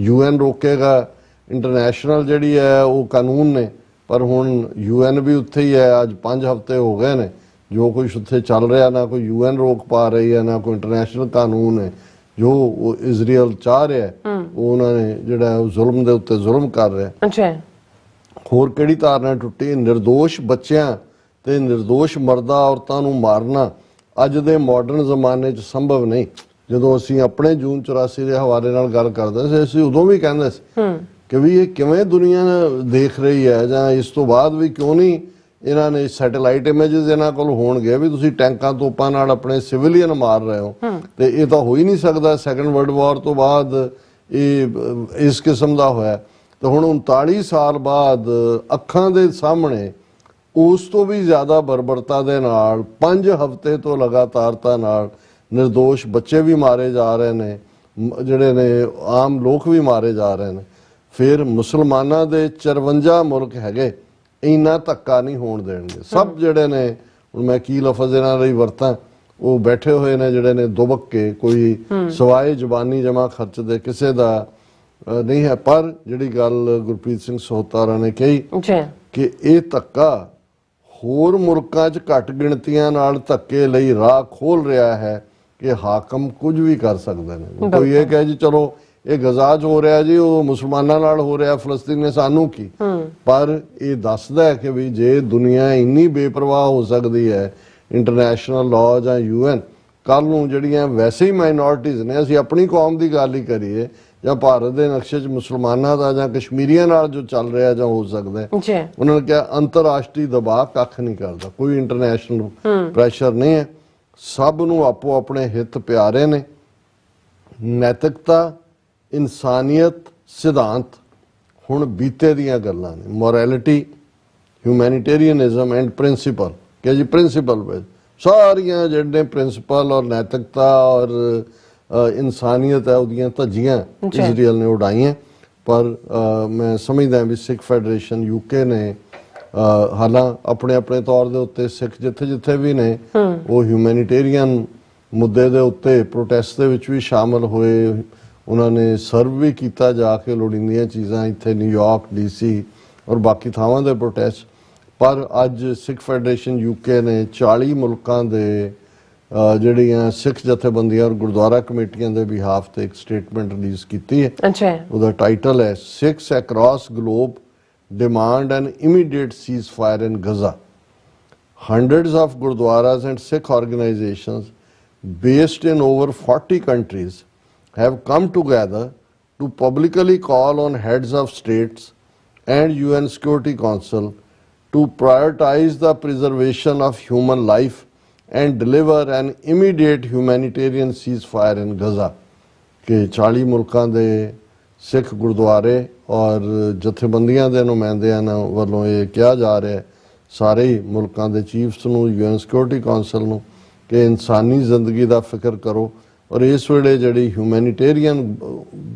UN ਰੋਕੇਗਾ, ਇੰਟਰਨੈਸ਼ਨਲ ਜਿਹੜੀ ਹੈ ਉਹ ਕਾਨੂੰਨ ਨੇ। ਪਰ ਹੁਣ UN ਵੀ ਉੱਥੇ ਹੀ ਹੈ, ਅੱਜ 5 ਹਫ਼ਤੇ ਹੋ ਗਏ ਨੇ, ਜੋ ਕੁਛ ਉੱਥੇ ਚੱਲ ਰਿਹਾ, ਨਾ ਕੋਈ UN ਰੋਕ ਪਾ ਰਹੀ ਹੈ, ਨਾ ਕੋਈ ਇੰਟਰਨੈਸ਼ਨਲ ਕਾਨੂੰਨ ਹੈ। ਜੋ ਇਜ਼ਰਾਈਲ ਚਾਹ ਰਿਹਾ ਉਹ ਉਹਨਾਂ ਨੇ ਜਿਹੜਾ ਜ਼ੁਲਮ ਦੇ ਉੱਤੇ ਜ਼ੁਲਮ ਕਰ ਰਿਹਾ। ਹੋਰ ਕਿਹੜੀ ਧਾਰਨਾ ਟੁੱਟੀ? ਨਿਰਦੋਸ਼ ਬੱਚਿਆਂ ਤੇ ਨਿਰਦੋਸ਼ ਮਰਦਾਂ ਔਰਤਾਂ ਨੂੰ ਮਾਰਨਾ ਅੱਜ ਦੇ ਮਾਡਰਨ ਜ਼ਮਾਨੇ 'ਚ ਸੰਭਵ ਨਹੀਂ। ਜਦੋਂ ਅਸੀਂ ਆਪਣੇ ਜੂਨ 84 ਦੇ ਹਵਾਲੇ ਨਾਲ ਗੱਲ ਕਰਦੇ ਸੀ, ਅਸੀਂ ਉਦੋਂ ਵੀ ਕਹਿੰਦੇ ਸੀ ਕਿ ਵੀ ਇਹ ਕਿਵੇਂ ਦੁਨੀਆ ਦੇਖ ਰਹੀ ਹੈ, ਜਾਂ ਇਸ ਤੋਂ ਬਾਅਦ ਵੀ ਕਿਉਂ ਨਹੀਂ ਇਹਨਾਂ ਨੇ ਸੈਟੇਲਾਈਟ ਇਮੇजेस ਇਹਨਾਂ ਕੋਲ ਹੋਣਗੇ ਵੀ ਤੁਸੀਂ ਟੈਂਕਾਂ ਤੋਪਾਂ ਨਾਲ ਆਪਣੇ ਸਿਵਿਲੀਅਨ ਮਾਰ ਰਹੇ ਹੋ, ਤੇ ਇਹ ਤਾਂ ਹੋ ਹੀ ਨਹੀਂ ਸਕਦਾ। ਸੈਕੰਡ ਵਰਲਡ ਵਾਰ ਤੋਂ ਬਾਅਦ ਇਹ ਇਸ ਕਿਸਮ ਦਾ ਹੋਇਆ, ਤੇ ਹੁਣ 39 ਸਾਲ ਬਾਅਦ ਅੱਖਾਂ ਦੇ ਸਾਹਮਣੇ ਉਸ ਤੋਂ ਵੀ ਜ਼ਿਆਦਾ ਬਰਬਰਤਾ ਦੇ ਨਾਲ 5 ਹਫ਼ਤੇ ਤੋਂ ਲਗਾਤਾਰਤਾ ਨਾਲ ਨਿਰਦੋਸ਼ ਬੱਚੇ ਵੀ ਮਾਰੇ ਜਾ ਰਹੇ ਨੇ, ਜਿਹੜੇ ਨੇ ਆਮ ਲੋਕ ਵੀ ਮਾਰੇ ਜਾ ਰਹੇ ਨੇ। ਫਿਰ ਮੁਸਲਮਾਨਾਂ ਦੇ 54 ਮੁਲਕ ਹੈਗੇ, ਇੰਨਾ ਧੱਕਾ ਨਹੀਂ ਹੋਣ ਦੇਣਗੇ। ਸਭ ਜਿਹੜੇ ਨੇ, ਹੁਣ ਮੈਂ ਕੀ ਲਫ਼ਜ਼ ਇਹਨਾਂ ਲਈ ਵਰਤਾਂ, ਉਹ ਬੈਠੇ ਹੋਏ ਨੇ ਜਿਹੜੇ ਨੇ ਦੁਬਕ ਕੇ, ਕੋਈ ਸਵਾਏ ਜ਼ਬਾਨੀ ਜਮਾ ਖਰਚ ਦੇ ਕਿਸੇ ਦਾ ਨਹੀਂ ਹੈ। ਪਰ ਜਿਹੜੀ ਗੱਲ ਗੁਰਪ੍ਰੀਤ ਸਿੰਘ ਸਹੋਤਾ ਨੇ ਕਹੀ ਕਿ ਇਹ ਧੱਕਾ ਹੋਰ ਮੁਲਕਾਂ 'ਚ ਘੱਟ ਗਿਣਤੀਆਂ ਨਾਲ ਧੱਕੇ ਲਈ ਰਾਹ ਖੋਲ ਰਿਹਾ ਹੈ ਕਿ ਹਾਕਮ ਕੁਝ ਵੀ ਕਰ ਸਕਦੇ ਨੇ। ਕੋਈ ਇਹ ਕਹੇ ਜੀ ਚਲੋ ਇਹ ਗਜ਼ਾ 'ਚ ਹੋ ਰਿਹਾ ਜੀ, ਉਹ ਮੁਸਲਮਾਨਾਂ ਨਾਲ ਹੋ ਰਿਹਾ, ਫਲਸਤੀਨ ਨੇ ਸਾਨੂੰ ਕੀ। ਪਰ ਇਹ ਦੱਸਦਾ ਹੈ ਕਿ ਵੀ ਜੇ ਦੁਨੀਆ ਇੰਨੀ ਬੇਪਰਵਾਹ ਹੋ ਸਕਦੀ ਹੈ, ਇੰਟਰਨੈਸ਼ਨਲ ਲਾਅ ਜਾਂ UN, ਕੱਲ ਨੂੰ ਜਿਹੜੀਆਂ ਵੈਸੇ ਹੀ ਮਾਈਨੋਰਟੀਜ਼ ਨੇ, ਅਸੀਂ ਆਪਣੀ ਕੌਮ ਦੀ ਗੱਲ ਹੀ ਕਰੀਏ ਜਾਂ ਭਾਰਤ ਦੇ ਨਕਸ਼ੇ 'ਚ ਮੁਸਲਮਾਨਾਂ ਦਾ ਜਾਂ ਕਸ਼ਮੀਰੀਆਂ ਨਾਲ ਜੋ ਚੱਲ ਰਿਹਾ ਜਾਂ ਹੋ ਸਕਦਾ ਹੈ, ਉਹਨਾਂ ਨੇ ਕਿਹਾ ਅੰਤਰਰਾਸ਼ਟਰੀ ਦਬਾਅ ਕੱਖ ਨਹੀਂ ਕਰਦਾ, ਕੋਈ ਇੰਟਰਨੈਸ਼ਨਲ ਪ੍ਰੈਸ਼ਰ ਨਹੀਂ ਹੈ। ਸਭ ਨੂੰ ਆਪੋ ਆਪਣੇ ਹਿੱਤ ਪਿਆਰੇ ਨੇ। ਨੈਤਿਕਤਾ, ਇਨਸਾਨੀਅਤ, ਸਿਧਾਂਤ ਹੁਣ ਬੀਤੇ ਦੀਆਂ ਗੱਲਾਂ ਨੇ। ਮੋਰੈਲਿਟੀ, ਹਿਊਮੈਨਿਟੇਰੀਅਨਿਜ਼ਮ ਐਂਡ ਪ੍ਰਿੰਸੀਪਲ, ਕਿ ਜੀ ਪ੍ਰਿੰਸੀਪਲ ਵਿੱਚ ਸਾਰੀਆਂ ਜਿਹੜੇ ਪ੍ਰਿੰਸੀਪਲ ਔਰ ਨੈਤਿਕਤਾ ਔਰ ਇਨਸਾਨੀਅਤ ਹੈ, ਉਹਦੀਆਂ ਧੱਜੀਆਂ ਇਜ਼ਰਾਈਲ ਨੇ ਉਡਾਈਆਂ। ਪਰ ਮੈਂ ਸਮਝਦਾ ਵੀ ਸਿੱਖ ਫੈਡਰੇਸ਼ਨ UK ਨੇ ਹਾਲਾਂ ਆਪਣੇ ਆਪਣੇ ਤੌਰ ਦੇ ਉੱਤੇ ਸਿੱਖ ਜਿੱਥੇ ਜਿੱਥੇ ਵੀ ਨੇ, ਉਹ ਹਿਊਮੈਨਿਟੇਰੀਅਨ ਮੁੱਦੇ ਦੇ ਉੱਤੇ ਪ੍ਰੋਟੈਸਟ ਦੇ ਵਿੱਚ ਵੀ ਸ਼ਾਮਲ ਹੋਏ। ਉਹਨਾਂ ਨੇ ਸਰਵ ਵੀ ਕੀਤਾ ਜਾ ਕੇ ਲੋੜੀਂਦੀਆਂ ਚੀਜ਼ਾਂ, ਇੱਥੇ ਨਿਊਯਾਰਕ, DC ਔਰ ਬਾਕੀ ਥਾਵਾਂ ਦੇ ਪ੍ਰੋਟੈਸਟ। ਪਰ ਅੱਜ ਸਿੱਖ ਫੈਡਰੇਸ਼ਨ UK ਨੇ 40 ਮੁਲਕਾਂ ਦੇ ਜਿਹੜੀਆਂ ਸਿੱਖ ਜਥੇਬੰਦੀਆਂ ਔਰ ਗੁਰਦੁਆਰਾ ਕਮੇਟੀਆਂ ਦੇ ਬਿਹਾਫ ਤੇ ਇੱਕ ਸਟੇਟਮੈਂਟ ਰਿਲੀਜ਼ ਕੀਤੀ ਹੈ। ਅੱਛਾ, ਉਹਦਾ ਟਾਈਟਲ ਹੈ Sikhs across globe demand an immediate ceasefire in Gaza. Hundreds of Gurdwaras and Sikh organizations based in over 40 countries have come together to publicly call on heads of states and UN Security Council to prioritize the preservation of human life and deliver an immediate humanitarian ceasefire in Gaza. कि 40 ਮੁਲਕਾਂ ਦੇ ਸਿੱਖ ਗੁਰਦੁਆਰੇ ਔਰ ਜਥੇਬੰਦੀਆਂ ਦੇ ਨੁਮਾਇੰਦਿਆਂ ਵੱਲੋਂ ਇਹ ਕਿਹਾ ਜਾ ਰਿਹਾ ਸਾਰੇ ਹੀ ਮੁਲਕਾਂ ਦੇ ਚੀਫਸ ਨੂੰ, UN ਸਿਕਿਉਰਿਟੀ ਕੌਂਸਲ ਨੂੰ ਕਿ ਇਨਸਾਨੀ ਜ਼ਿੰਦਗੀ ਦਾ ਫਿਕਰ ਕਰੋ ਔਰ ਇਸ ਵੇਲੇ ਜਿਹੜੀ ਹਿਊਮੈਨਿਟੇਰੀਅਨ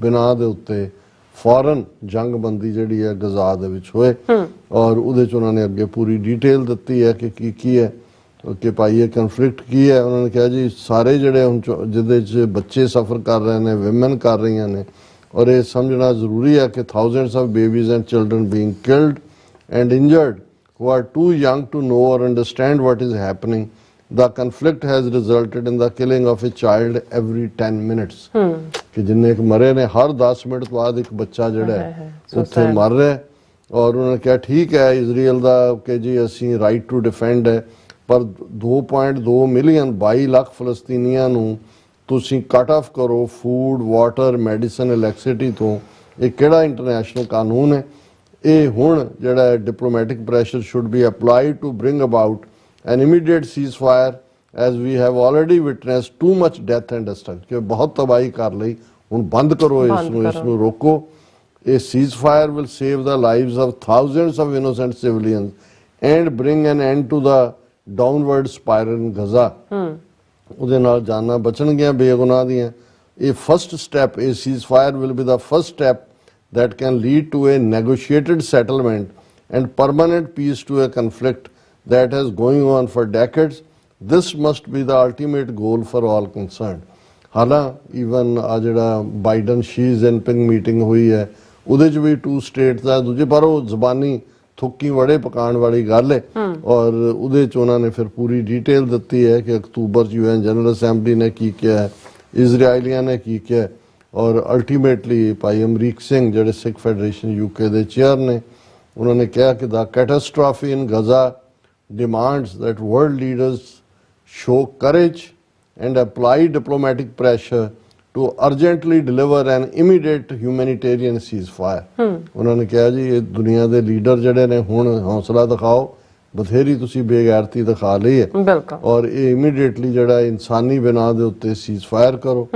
ਬਿਨਾਂ ਦੇ ਉੱਤੇ ਫੌਰਨ ਜੰਗਬੰਦੀ ਜਿਹੜੀ ਹੈ ਗਜ਼ਾ ਦੇ ਵਿੱਚ ਹੋਏ। ਔਰ ਉਹਦੇ 'ਚ ਉਹਨਾਂ ਨੇ ਅੱਗੇ ਪੂਰੀ ਡਿਟੇਲ ਦਿੱਤੀ ਹੈ ਕਿ ਕੀ ਹੈ ਕਿ ਭਾਈ ਇਹ ਕਨਫਲਿਕਟ ਕੀ ਹੈ। ਉਹਨਾਂ ਨੇ ਕਿਹਾ ਜੀ ਸਾਰੇ ਜਿਹੜੇ ਹੁਣ ਜਿਹਦੇ 'ਚ ਬੱਚੇ ਸਫਰ ਕਰ ਰਹੇ ਨੇ, ਵਿਮਨ ਕਰ ਰਹੀਆਂ ਨੇ ਔਰ ਇਹ ਸਮਝਣਾ ਜ਼ਰੂਰੀ ਹੈ ਕਿ thousands of babies and children being killed and injured who are too young to know or understand what is happening. The conflict has resulted in the killing of a child every 10 minutes. ਕਿ ਜਿੰਨੇ ਕੁ ਮਰੇ ਨੇ ਹਰ 10 ਮਿੰਟ ਬਾਅਦ ਇੱਕ ਬੱਚਾ ਜਿਹੜਾ ਹੈ ਉੱਥੇ ਮਰ ਰਿਹਾ। ਔਰ ਉਹਨਾਂ ਨੇ ਕਿਹਾ ਠੀਕ ਹੈ ਇਜ਼ਰਾਈਲ ਦਾ ਕਿ ਜੀ ਅਸੀਂ ਰਾਈਟ ਟੂ ਡਿਫੈਂਡ ਹੈ, ਪਰ 2.2 ਮਿਲੀਅਨ 22 ਲੱਖ ਫਲਸਤੀਨੀਆਂ ਨੂੰ ਤੁਸੀਂ ਕੱਟ ਆਫ ਕਰੋ ਫੂਡ, ਵਾਟਰ, ਮੈਡੀਸਨ, ਇਲੈਕਟ੍ਰਿਸਿਟੀ ਤੋਂ। ਇਹ ਕਿਹੜਾ ਇੰਟਰਨੈਸ਼ਨਲ ਕਾਨੂੰਨ ਹੈ? ਇਹ ਹੁਣ ਜਿਹੜਾ diplomatic pressure should be applied to bring about an immediate ceasefire as we have already witnessed too much death and destruction. ਕਿ ਬਹੁਤ ਤਬਾਹੀ ਕਰ ਲਈ, ਹੁਣ ਬੰਦ ਕਰੋ ਇਸ ਨੂੰ ਰੋਕੋ। ਇਹ ceasefire will save the lives of thousands of innocent civilians and bring an end to the downward spiral in Gaza. ਉਹਦੇ ਨਾਲ ਜਾਨਾਂ ਬਚਣਗੀਆਂ ਬੇਗੁਨਾਹ ਦੀਆਂ। ਇਹ ਫਸਟ ਸਟੈਪ, ਇਹ ceasefire will be the first step that can lead to a negotiated settlement and permanent peace to a conflict that is going on for decades. This must be the ultimate goal for all concerned. ਹਾਲਾਂ ਈਵਨ ਆ ਜਿਹੜਾ ਬਾਈਡਨ ਸ਼ੀ ਜਿਨਪਿੰਗ ਮੀਟਿੰਗ ਹੋਈ ਹੈ ਉਹਦੇ 'ਚ ਵੀ 2 ਸਟੇਟਸ ਦਾ ਦੂਜੇ ਪਰ ਉਹ ਜ਼ਬਾਨੀ ਥੁੱਕੀ ਵੜੇ ਪਕਾਉਣ ਵਾਲੀ ਗੱਲ ਹੈ। ਔਰ ਉਹਦੇ 'ਚ ਉਹਨਾਂ ਨੇ ਫਿਰ ਪੂਰੀ ਡਿਟੇਲ ਦਿੱਤੀ ਹੈ ਕਿ ਅਕਤੂਬਰ 'ਚ UN ਜਨਰਲ ਅਸੈਂਬਲੀ ਨੇ ਕੀ ਕਿਹਾ, ਇਜ਼ਰਾਈਲੀਆਂ ਨੇ ਕੀ ਕਿਹਾ। ਔਰ ਅਲਟੀਮੇਟਲੀ ਭਾਈ ਅਮਰੀਕ ਸਿੰਘ ਜਿਹੜੇ ਸਿੱਖ ਫੈਡਰੇਸ਼ਨ UK ਦੇ ਚੇਅਰ ਨੇ ਉਹਨਾਂ ਨੇ ਕਿਹਾ ਕਿ ਦਾ ਕੈਟਾਸਟ੍ਰੋਫੀ ਇਨ ਗਜ਼ਾ demands that world leaders show courage and apply diplomatic pressure to urgently deliver an immediate humanitarian ceasefire. ਉਹਨਾਂ ਨੇ ਕਿਹਾ ਜੀ ਇਹ ਦੁਨੀਆ ਦੇ ਲੀਡਰ ਜਿਹੜੇ ਨੇ ਹੁਣ ਹੌਸਲਾ ਦਿਖਾਓ, ਬਥੇਰੀ ਤੁਸੀਂ ਬੇਗੈਰਤੀ ਦਿਖਾ ਲਈ ਹੈ ਔਰ ਇਹ immediately ਜਿਹੜਾ ਇਨਸਾਨੀ ਬਿਨਾਂ ਦੇ ਉੱਤੇ ceasefire ਕਰੋ।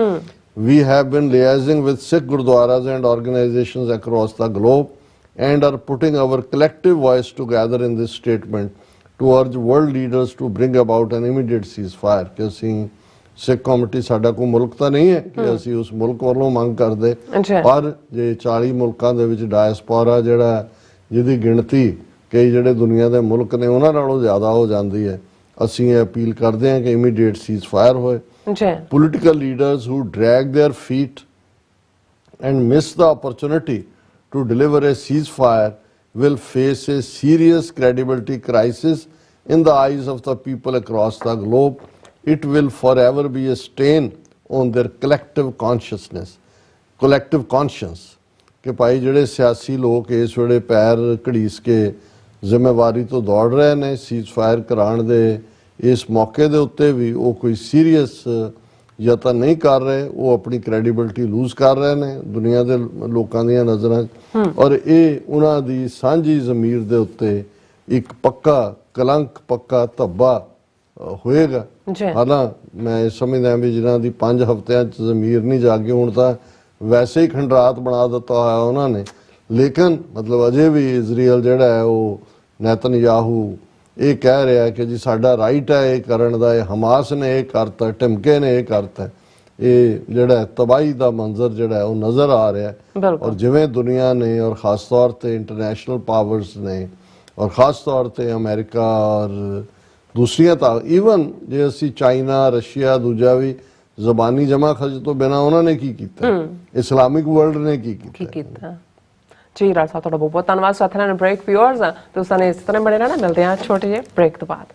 We have been liaising with Sikh Gurdwaras and organizations across the globe and are putting our collective voice together in this statement to urge world leaders to bring about an immediate ceasefire. ਕਿ ਅਸੀਂ ਸਿੱਖ ਕਮਿਊਨਿਟੀ ਸਾਡਾ ਕੋਈ ਮੁਲਕ ਤਾਂ ਨਹੀਂ ਹੈ ਕਿ ਅਸੀਂ ਉਸ ਮੁਲਕ ਵੱਲੋਂ ਮੰਗ ਕਰਦੇ, ਪਰ ਜੇ 40 ਮੁਲਕਾਂ ਦੇ ਵਿੱਚ ਡਾਇਸਪੋਰਾ ਜਿਹੜਾ ਜਿਹਦੀ ਗਿਣਤੀ ਕਈ ਜਿਹੜੇ ਦੁਨੀਆ ਦੇ ਮੁਲਕ ਨੇ ਉਹਨਾਂ ਨਾਲੋਂ ਜ਼ਿਆਦਾ ਹੋ ਜਾਂਦੀ ਹੈ, ਅਸੀਂ ਇਹ ਅਪੀਲ ਕਰਦੇ ਹਾਂ ਕਿ ਇਮੀਡੀਏਟ ਸੀਜ਼ਫਾਇਰ ਹੋਏ। Political leaders who drag their feet and miss the opportunity to deliver a ceasefire will face a serious credibility crisis in the eyes of the people across the globe. It will forever be a stain on their collective consciousness, collective conscience. ਕਿ ਭਾਈ ਜਿਹੜੇ ਸਿਆਸੀ ਲੋਕ ਇਸ ਵੇਲੇ ਪੈਰ ਘੜੀਸ ਕੇ ਜ਼ਿੰਮੇਵਾਰੀ ਤੋਂ ਦੌੜ ਰਹੇ ਨੇ ਸੀਜ਼ਫਾਇਰ ਕਰਾਉਣ ਦੇ ਇਸ ਮੌਕੇ ਦੇ ਉੱਤੇ ਵੀ ਉਹ ਕੋਈ ਸੀਰੀਅਸ ਯਤਨ ਨਹੀਂ ਕਰ ਰਹੇ, ਉਹ ਆਪਣੀ ਕ੍ਰੈਡੀਬਿਲਿਟੀ ਲੂਜ਼ ਕਰ ਰਹੇ ਨੇ ਦੁਨੀਆ ਦੇ ਲੋਕਾਂ ਦੀਆਂ ਨਜ਼ਰਾਂ 'ਚ। ਔਰ ਇਹ ਉਹਨਾਂ ਦੀ ਸਾਂਝੀ ਜ਼ਮੀਰ ਦੇ ਉੱਤੇ ਇੱਕ ਪੱਕਾ ਕਲੰਕ, ਪੱਕਾ ਧੱਬਾ ਹੋਏਗਾ। ਹਾਲਾਂ ਮੈਂ ਸਮਝਦਾ ਵੀ ਜਿਹਨਾਂ ਦੀ 5 ਹਫ਼ਤਿਆਂ 'ਚ ਜ਼ਮੀਰ ਨਹੀਂ ਜਾਗੀ, ਹੁਣ ਤਾਂ ਵੈਸੇ ਹੀ ਖੰਡਰਾਤ ਬਣਾ ਦਿੱਤਾ ਹੋਇਆ ਉਹਨਾਂ ਨੇ। ਲੇਕਿਨ ਮਤਲਬ ਅਜੇ ਵੀ ਇਜ਼ਰਾਈਲ ਜਿਹੜਾ ਹੈ ਉਹ ਨੇਤਨਯਾਹੂ ਇਹ ਕਹਿ ਰਿਹਾ ਕਿ ਜੀ ਸਾਡਾ ਰਾਈਟ ਹੈ ਇਹ ਕਰਨ ਦਾ, ਇਹ ਹਮਾਸ ਨੇ ਇਹ ਕਰਤਾ, ਟਿਮਕੇ ਨੇ ਇਹ ਕਰਤਾ। ਇਹ ਜਿਹੜਾ ਤਬਾਹੀ ਦਾ ਮੰਜ਼ਰ ਜਿਹੜਾ ਉਹ ਨਜ਼ਰ ਆ ਰਿਹਾ। ਔਰ ਜਿਵੇਂ ਦੁਨੀਆ ਨੇ ਔਰ ਖਾਸ ਤੌਰ ਤੇ ਇੰਟਰਨੈਸ਼ਨਲ ਪਾਵਰਸ ਨੇ ਔਰ ਖਾਸ ਤੌਰ ਤੇ ਅਮਰੀਕਾ ਔਰ ਦੂਸਰੀਆਂ ਤਾਂ ਈਵਨ ਜੇ ਅਸੀਂ ਚਾਈਨਾ, ਰਸ਼ੀਆ, ਦੂਜਾ ਵੀ ਜ਼ਬਾਨੀ ਜਮਾ ਖਰਚ ਤੋਂ ਬਿਨਾਂ ਉਹਨਾਂ ਨੇ ਕੀ ਕੀਤਾ, ਇਸਲਾਮਿਕ ਵਰਲਡ ਨੇ ਕੀ ਕੀਤਾ। ਜੀ ਰਾਜ ਸਾਹਿਬ ਤੁਹਾਡਾ ਬਹੁਤ ਬਹੁਤ ਧੰਨਵਾਦ। ਸਾਥੀਆਂ ਨੂੰ ਬ੍ਰੇਕ ਵਿਊਅਰਸ ਤੁਸੀਂ ਨੇ ਇਸ ਤਰ੍ਹਾਂ ਬਣੇ ਰਹਿਣਾ, ਮਿਲਦੇ ਹਾਂ ਛੋਟੇ ਜਿਹੇ ਬ੍ਰੇਕ ਤੋਂ ਬਾਅਦ।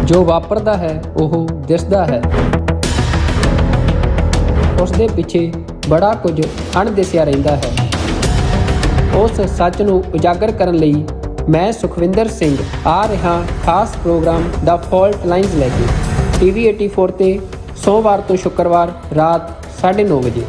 ਜੋ ਵਾਪਰਦਾ ਹੈ ਉਹ ਦਿਸਦਾ ਹੈ। ਉਸ ਦੇ ਪਿੱਛੇ ਬੜਾ ਕੁਝ ਅਣਦਿਸਿਆ ਰਹਿੰਦਾ ਹੈ। ਉਸ ਸੱਚ ਨੂੰ ਉਜਾਗਰ ਕਰਨ ਲਈ ਮੈਂ ਸੁਖਵਿੰਦਰ ਸਿੰਘ ਆ ਰਿਹਾ ਖਾਸ ਪ੍ਰੋਗਰਾਮ ਦਾ ਫਾਲਟ ਲਾਈਨਸ ਲੈ ਕੇ TV 84 ਤੇ ਸੋਮਵਾਰ ਤੋਂ ਸ਼ੁੱਕਰਵਾਰ ਰਾਤ 9:30 ਵਜੇ।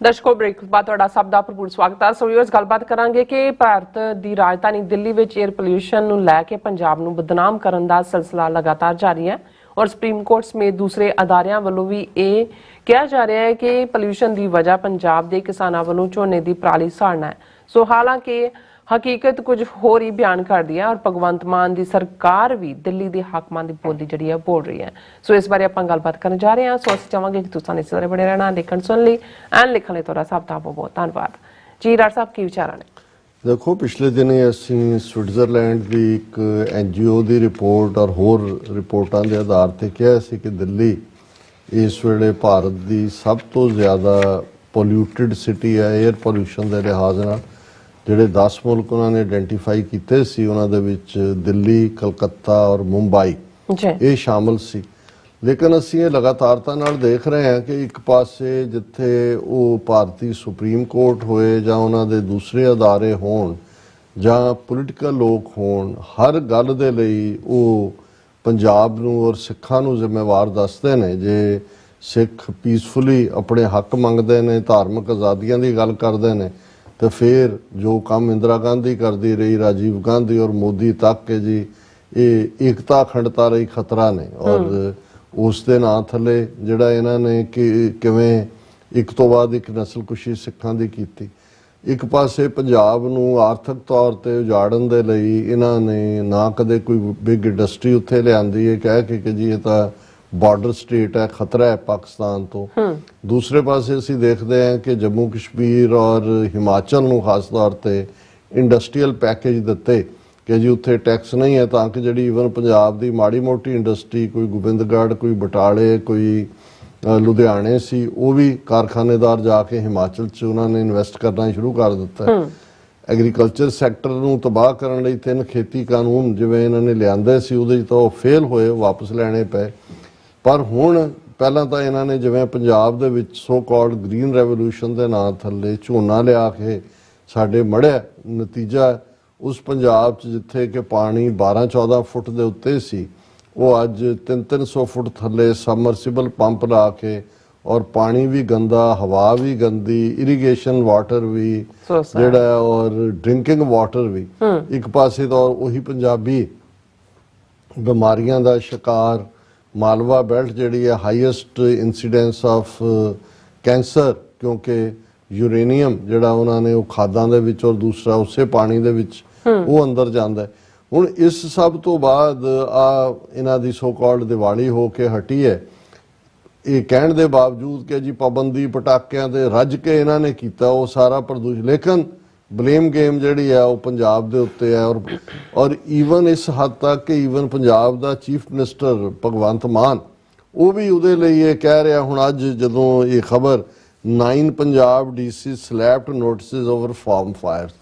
ਦਰਸ਼ਕੋ ਬ੍ਰੇਕ ਤੋਂ ਬਾਅਦ ਤੁਹਾਡਾ ਸਭ ਦਾ ਭਰਪੂਰ ਸਵਾਗਤ ਹੈ। ਸੋ ਵੀਅਰਸ ਗੱਲਬਾਤ ਕਰਾਂਗੇ ਕਿ ਭਾਰਤ ਦੀ ਰਾਜਧਾਨੀ ਦਿੱਲੀ ਵਿੱਚ 에ਅਰ ਪੋਲਿਊਸ਼ਨ ਨੂੰ ਲੈ ਕੇ ਪੰਜਾਬ ਨੂੰ ਬਦਨਾਮ ਕਰਨ ਦਾ ਸਿਲਸਿਲਾ ਲਗਾਤਾਰ ਜਾਰੀ ਹੈ ਔਰ ਸੁਪਰੀਮ ਕੋਰਟ ਸਮੇਤ ਦੂਸਰੇ ਅਦਾਰਿਆਂ ਵੱਲੋਂ ਵੀ ਇਹ ਕਿਹਾ ਜਾ ਰਿਹਾ ਹੈ ਕਿ ਪੋਲਿਊਸ਼ਨ ਦੀ ਵਜ੍ਹਾ ਪੰਜਾਬ ਦੇ ਕਿਸਾਨਾਂ ਵੱਲੋਂ ਝੋਨੇ ਦੀ ਪਰਾਲੀ ਸਾੜਨਾ ਹੈ। ਸੋ ਹਾਲਾਂਕਿ ਹਕੀਕਤ ਕੁਝ ਹੋਰ ਹੀ ਬਿਆਨ ਕਰਦੀ ਹੈ ਔਰ ਭਗਵੰਤ ਮਾਨ ਦੀ ਸਰਕਾਰ ਵੀ ਦਿੱਲੀ ਦੇ ਹਾਕਮਾਂ ਦੀ ਬੋਲੀ ਜਿਹੜੀ ਹੈ ਬੋਲ ਰਹੀ ਹੈ। ਸੋ ਇਸ ਬਾਰੇ ਆਪਾਂ ਗੱਲਬਾਤ ਕਰਨ ਜਾ ਰਹੇ ਹਾਂ। ਸੋ ਅਸੀਂ ਚਾਹਾਂਗੇ ਕਿ ਤੁਸੀਂ ਇਸ ਬਾਰੇ ਬਣੇ ਰਹਿਣਾ, ਦੇਖਣ ਸੁਣ ਲਈ ਐਂਡ ਲਿਖਣ ਲਈ ਤੁਹਾਡਾ ਸਭ ਦਾ ਬਹੁਤ ਧੰਨਵਾਦ ਜੀ। ਡਾਕਟਰ ਸਾਹਿਬ ਕੀ ਵਿਚਾਰਾਂ ਨੇ? ਦੇਖੋ, ਪਿਛਲੇ ਦਿਨੀ ਅਸੀਂ ਸਵਿਟਜ਼ਰਲੈਂਡ ਦੀ ਇੱਕ NGO ਦੀ ਰਿਪੋਰਟ ਔਰ ਹੋਰ ਰਿਪੋਰਟਾਂ ਦੇ ਆਧਾਰ ਤੇ ਕਿਹਾ ਸੀ ਕਿ ਦਿੱਲੀ ਇਸ ਵੇਲੇ ਭਾਰਤ ਦੀ ਸਭ ਤੋਂ ਜ਼ਿਆਦਾ ਪੋਲਿਊਟਿਡ ਸਿਟੀ ਹੈ 에ਅਰ ਪੋਲਿਊਸ਼ਨ ਦੇ ਲਿਹਾਜ਼ ਨਾਲ। ਜਿਹੜੇ 10 ਮੁਲਕ ਉਹਨਾਂ ਨੇ ਆਇਡੈਂਟੀਫਾਈ ਕੀਤੇ ਸੀ ਉਹਨਾਂ ਦੇ ਵਿੱਚ ਦਿੱਲੀ, ਕਲਕੱਤਾ ਔਰ ਮੁੰਬਈ ਇਹ ਸ਼ਾਮਲ ਸੀ। ਲੇਕਿਨ ਅਸੀਂ ਇਹ ਲਗਾਤਾਰਤਾ ਨਾਲ ਦੇਖ ਰਹੇ ਹਾਂ ਕਿ ਇੱਕ ਪਾਸੇ ਜਿੱਥੇ ਉਹ ਭਾਰਤੀ ਸੁਪਰੀਮ ਕੋਰਟ ਹੋਏ ਜਾਂ ਉਹਨਾਂ ਦੇ ਦੂਸਰੇ ਅਦਾਰੇ ਹੋਣ ਜਾਂ ਪੋਲੀਟੀਕਲ ਲੋਕ ਹੋਣ, ਹਰ ਗੱਲ ਦੇ ਲਈ ਉਹ ਪੰਜਾਬ ਨੂੰ ਔਰ ਸਿੱਖਾਂ ਨੂੰ ਜ਼ਿੰਮੇਵਾਰ ਦੱਸਦੇ ਨੇ। ਜੇ ਸਿੱਖ ਪੀਸਫੁਲੀ ਆਪਣੇ ਹੱਕ ਮੰਗਦੇ ਨੇ, ਧਾਰਮਿਕ ਆਜ਼ਾਦੀਆਂ ਦੀ ਗੱਲ ਕਰਦੇ ਨੇ, ਤੇ ਫਿਰ ਜੋ ਕੰਮ ਇੰਦਰਾ ਗਾਂਧੀ ਕਰਦੀ ਰਹੀ, ਰਾਜੀਵ ਗਾਂਧੀ ਔਰ ਮੋਦੀ ਤੱਕ ਕੇ ਜੀ ਇਹ ਏਕਤਾ ਅਖੰਡਤਾ ਲਈ ਖਤਰਾ ਨੇ। ਔਰ ਉਸ ਦੇ ਨਾਂ ਥੱਲੇ ਜਿਹੜਾ ਇਹਨਾਂ ਨੇ ਕਿ ਕਿਵੇਂ ਇੱਕ ਤੋਂ ਬਾਅਦ ਇੱਕ ਨਸਲਕੁਸ਼ੀ ਸਿੱਖਾਂ ਦੀ ਕੀਤੀ। ਇੱਕ ਪਾਸੇ ਪੰਜਾਬ ਨੂੰ ਆਰਥਿਕ ਤੌਰ ਤੇ ਉਜਾੜਨ ਦੇ ਲਈ ਇਹਨਾਂ ਨੇ ਨਾ ਕਦੇ ਕੋਈ ਬਿਗ ਇੰਡਸਟਰੀ ਉੱਥੇ ਲਿਆਂਦੀ ਹੈ ਕਹਿ ਕੇ ਕਿ ਜੀ ਇਹ ਤਾਂ ਬਾਰਡਰ ਸਟੇਟ ਹੈ, ਖਤਰਾ ਹੈ ਪਾਕਿਸਤਾਨ ਤੋਂ। ਦੂਸਰੇ ਪਾਸੇ ਅਸੀਂ ਦੇਖਦੇ ਹਾਂ ਕਿ ਜੰਮੂ ਕਸ਼ਮੀਰ ਔਰ ਹਿਮਾਚਲ ਨੂੰ ਖਾਸ ਤੌਰ ਤੇ ਇੰਡਸਟਰੀਅਲ ਪੈਕੇਜ ਦਿੱਤੇ ਕਿ ਜੀ ਉੱਥੇ ਟੈਕਸ ਨਹੀਂ ਹੈ, ਤਾਂ ਕਿ ਜਿਹੜੀ ਈਵਨ ਪੰਜਾਬ ਦੀ ਮਾੜੀ ਮੋਟੀ ਇੰਡਸਟਰੀ, ਕੋਈ ਗੋਬਿੰਦਗੜ੍ਹ, ਕੋਈ ਬਟਾਲੇ, ਕੋਈ ਲੁਧਿਆਣੇ ਸੀ, ਉਹ ਵੀ ਕਾਰਖਾਨੇਦਾਰ ਜਾ ਕੇ ਹਿਮਾਚਲ 'ਚ ਉਹਨਾਂ ਨੇ ਇਨਵੈਸਟ ਕਰਨਾ ਸ਼ੁਰੂ ਕਰ ਦਿੱਤਾ। ਐਗਰੀਕਲਚਰ ਸੈਕਟਰ ਨੂੰ ਤਬਾਹ ਕਰਨ ਲਈ 3 ਖੇਤੀ ਕਾਨੂੰਨ ਜਿਵੇਂ ਇਹਨਾਂ ਨੇ ਲਿਆਂਦੇ ਸੀ ਉਹਦੇ 'ਚ ਤਾਂ ਉਹ ਫੇਲ ਹੋਏ, ਵਾਪਸ ਲੈਣੇ ਪਏ। ਪਰ ਹੁਣ ਪਹਿਲਾਂ ਤਾਂ ਇਹਨਾਂ ਨੇ ਜਿਵੇਂ ਪੰਜਾਬ ਦੇ ਵਿੱਚ ਸੋ ਕਾਲਡ ਗ੍ਰੀਨ ਰੈਵੋਲੂਸ਼ਨ ਦੇ ਨਾਂ ਥੱਲੇ ਝੋਨਾ ਲਿਆ ਕੇ ਸਾਡੇ ਮੜਿਆ। ਨਤੀਜਾ ਉਸ ਪੰਜਾਬ 'ਚ ਜਿੱਥੇ ਕਿ ਪਾਣੀ 12-14 ਫੁੱਟ ਦੇ ਉੱਤੇ ਸੀ, ਉਹ ਅੱਜ 300-300 ਫੁੱਟ ਥੱਲੇ ਸਬਮਰਸੀਬਲ ਪੰਪ ਲਾ ਕੇ ਔਰ ਪਾਣੀ ਵੀ ਗੰਦਾ, ਹਵਾ ਵੀ ਗੰਦੀ, ਇਰੀਗੇਸ਼ਨ ਵਾਟਰ ਵੀ ਜਿਹੜਾ ਔਰ ਡਰਿੰਕਿੰਗ ਵਾਟਰ ਵੀ। ਇੱਕ ਪਾਸੇ ਤਾਂ ਉਹੀ ਪੰਜਾਬੀ ਬਿਮਾਰੀਆਂ ਦਾ ਸ਼ਿਕਾਰ। ਮਾਲਵਾ ਬੈਲਟ ਜਿਹੜੀ ਹੈ ਹਾਈਐਸਟ ਇਨਸੀਡੈਂਸ ਆਫ ਕੈਂਸਰ, ਕਿਉਂਕਿ ਯੂਰੇਨੀਅਮ ਜਿਹੜਾ ਉਹਨਾਂ ਨੇ ਉਹ ਖਾਦਾਂ ਦੇ ਵਿੱਚ ਔਰ ਦੂਸਰਾ ਉਸੇ ਪਾਣੀ ਦੇ ਵਿੱਚ ਉਹ ਅੰਦਰ ਜਾਂਦਾ। ਹੁਣ ਇਸ ਸਭ ਤੋਂ ਬਾਅਦ ਇਹਨਾਂ ਦੀ ਸੋ ਕਾਲਡ ਦੀਵਾਲੀ ਹੋ ਕੇ ਹਟੀ ਹੈ। ਇਹ ਕਹਿਣ ਦੇ ਬਾਵਜੂਦ ਕਿ ਜੀ ਪਾਬੰਦੀ ਪਟਾਕਿਆਂ ਤੇ ਰੱਜ ਕੇ ਇਹਨਾਂ ਨੇ ਕੀਤਾ ਉਹ ਸਾਰਾ ਪ੍ਰਦੂਸ਼ਣ, ਲੇਕਿਨ ਬਲੇਮ ਗੇਮ ਜਿਹੜੀ ਹੈ ਉਹ ਪੰਜਾਬ ਦੇ ਉੱਤੇ ਹੈ। ਔਰ ਈਵਨ ਇਸ ਹੱਦ ਤੱਕ ਕਿ ਈਵਨ ਪੰਜਾਬ ਦਾ ਚੀਫ ਮਿਨਿਸਟਰ ਭਗਵੰਤ ਮਾਨ ਉਹ ਵੀ ਉਹਦੇ ਲਈ ਇਹ ਕਹਿ ਰਿਹਾ। ਹੁਣ ਅੱਜ ਜਦੋਂ ਇਹ ਖਬਰ 9 Punjab DC slapped notices over farm fires,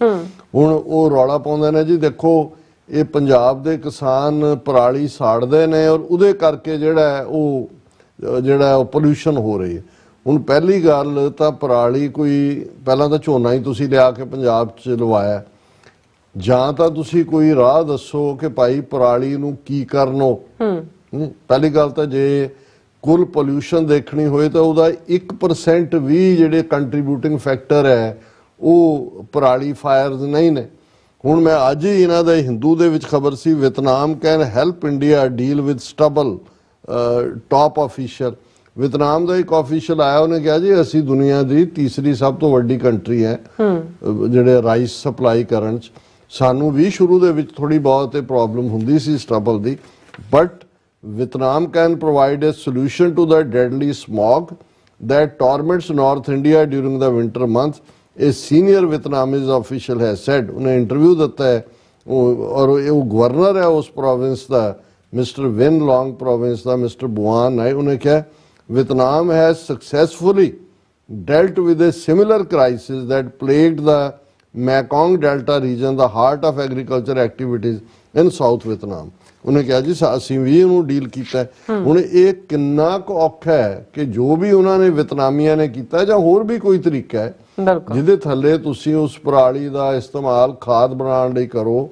ਹੁਣ ਉਹ ਰੌਲਾ ਪਾਉਂਦੇ ਨੇ ਜੀ ਦੇਖੋ ਇਹ ਪੰਜਾਬ ਦੇ ਕਿਸਾਨ ਪਰਾਲੀ ਸਾੜਦੇ ਨੇ ਔਰ ਉਹਦੇ ਕਰਕੇ ਜਿਹੜਾ ਉਹ ਪੋਲਿਊਸ਼ਨ ਹੋ ਰਹੀ ਹੈ। ਹੁਣ ਪਹਿਲੀ ਗੱਲ ਤਾਂ ਪਰਾਲੀ ਕੋਈ ਪਹਿਲਾਂ ਤਾਂ ਝੋਨਾ ਹੀ ਤੁਸੀਂ ਲਿਆ ਕੇ ਪੰਜਾਬ 'ਚ ਲਵਾਇਆ, ਜਾਂ ਤਾਂ ਤੁਸੀਂ ਕੋਈ ਰਾਹ ਦੱਸੋ ਕਿ ਭਾਈ ਪਰਾਲੀ ਨੂੰ ਕੀ ਕਰਨੋ। ਪਹਿਲੀ ਗੱਲ ਤਾਂ ਜੇ ਕੁੱਲ ਪੋਲਿਊਸ਼ਨ ਦੇਖਣੀ ਹੋਏ ਤਾਂ ਉਹਦਾ 1% ਵੀ ਜਿਹੜੇ ਕੰਟਰੀਬਿਊਟਿੰਗ ਫੈਕਟਰ ਹੈ ਉਹ ਪਰਾਲੀ ਫਾਇਰਸ ਨਹੀਂ ਨੇ। ਹੁਣ ਮੈਂ ਅੱਜ ਹੀ ਇਹਨਾਂ ਦਾ ਹਿੰਦੂ ਦੇ ਵਿੱਚ ਖਬਰ ਸੀ, Vietnam can help India deal with stubble. Top official Vietnam ਦਾ ਇੱਕ ਆਫੀਸ਼ੀਅਲ ਆਇਆ, ਉਹਨੇ ਕਿਹਾ ਜੀ ਅਸੀਂ ਦੁਨੀਆ ਦੀ ਤੀਸਰੀ ਸਭ ਤੋਂ ਵੱਡੀ ਕੰਟਰੀ ਹੈ ਜਿਹੜੇ ਰਾਈਸ ਸਪਲਾਈ ਕਰਨ 'ਚ। ਸਾਨੂੰ ਵੀ ਸ਼ੁਰੂ ਦੇ ਵਿੱਚ ਥੋੜੀ ਬਹੁਤ ਪ੍ਰੋਬਲਮ ਹੁੰਦੀ ਸੀ stubble the, but Vietnam can provide a solution to the deadly smog that torments North India during the winter months, a senior Vietnamese official has said. उन्हें इंटरव्यू देता है और वो गवर्नर है उस प्रोविंस का, मिस्टर विन लॉन्ग प्रोविंस का मिस्टर बुआन है। उन्हें क्या, Vietnam has successfully dealt with a similar crisis that plagued the Mekong Delta region, the heart of agriculture activities in South Vietnam. ਉਹਨੇ ਕਿਹਾ ਜੀ ਅਸੀਂ ਵੀ ਇਹਨੂੰ ਡੀਲ ਕੀਤਾ। ਹੁਣ ਇਹ ਕਿੰਨਾ ਕੁ ਔਖਾ ਹੈ ਕਿ ਜੋ ਵੀ ਉਹਨਾਂ ਨੇ ਵਿਤਨਾਮੀਆਂ ਨੇ ਕੀਤਾ ਜਾਂ ਹੋਰ ਵੀ ਕੋਈ ਤਰੀਕਾ ਹੈ ਜਿਹਦੇ ਥੱਲੇ ਤੁਸੀਂ ਉਸ ਪਰਾਲੀ ਦਾ ਇਸਤੇਮਾਲ ਖਾਦ ਬਣਾਉਣ ਲਈ ਕਰੋ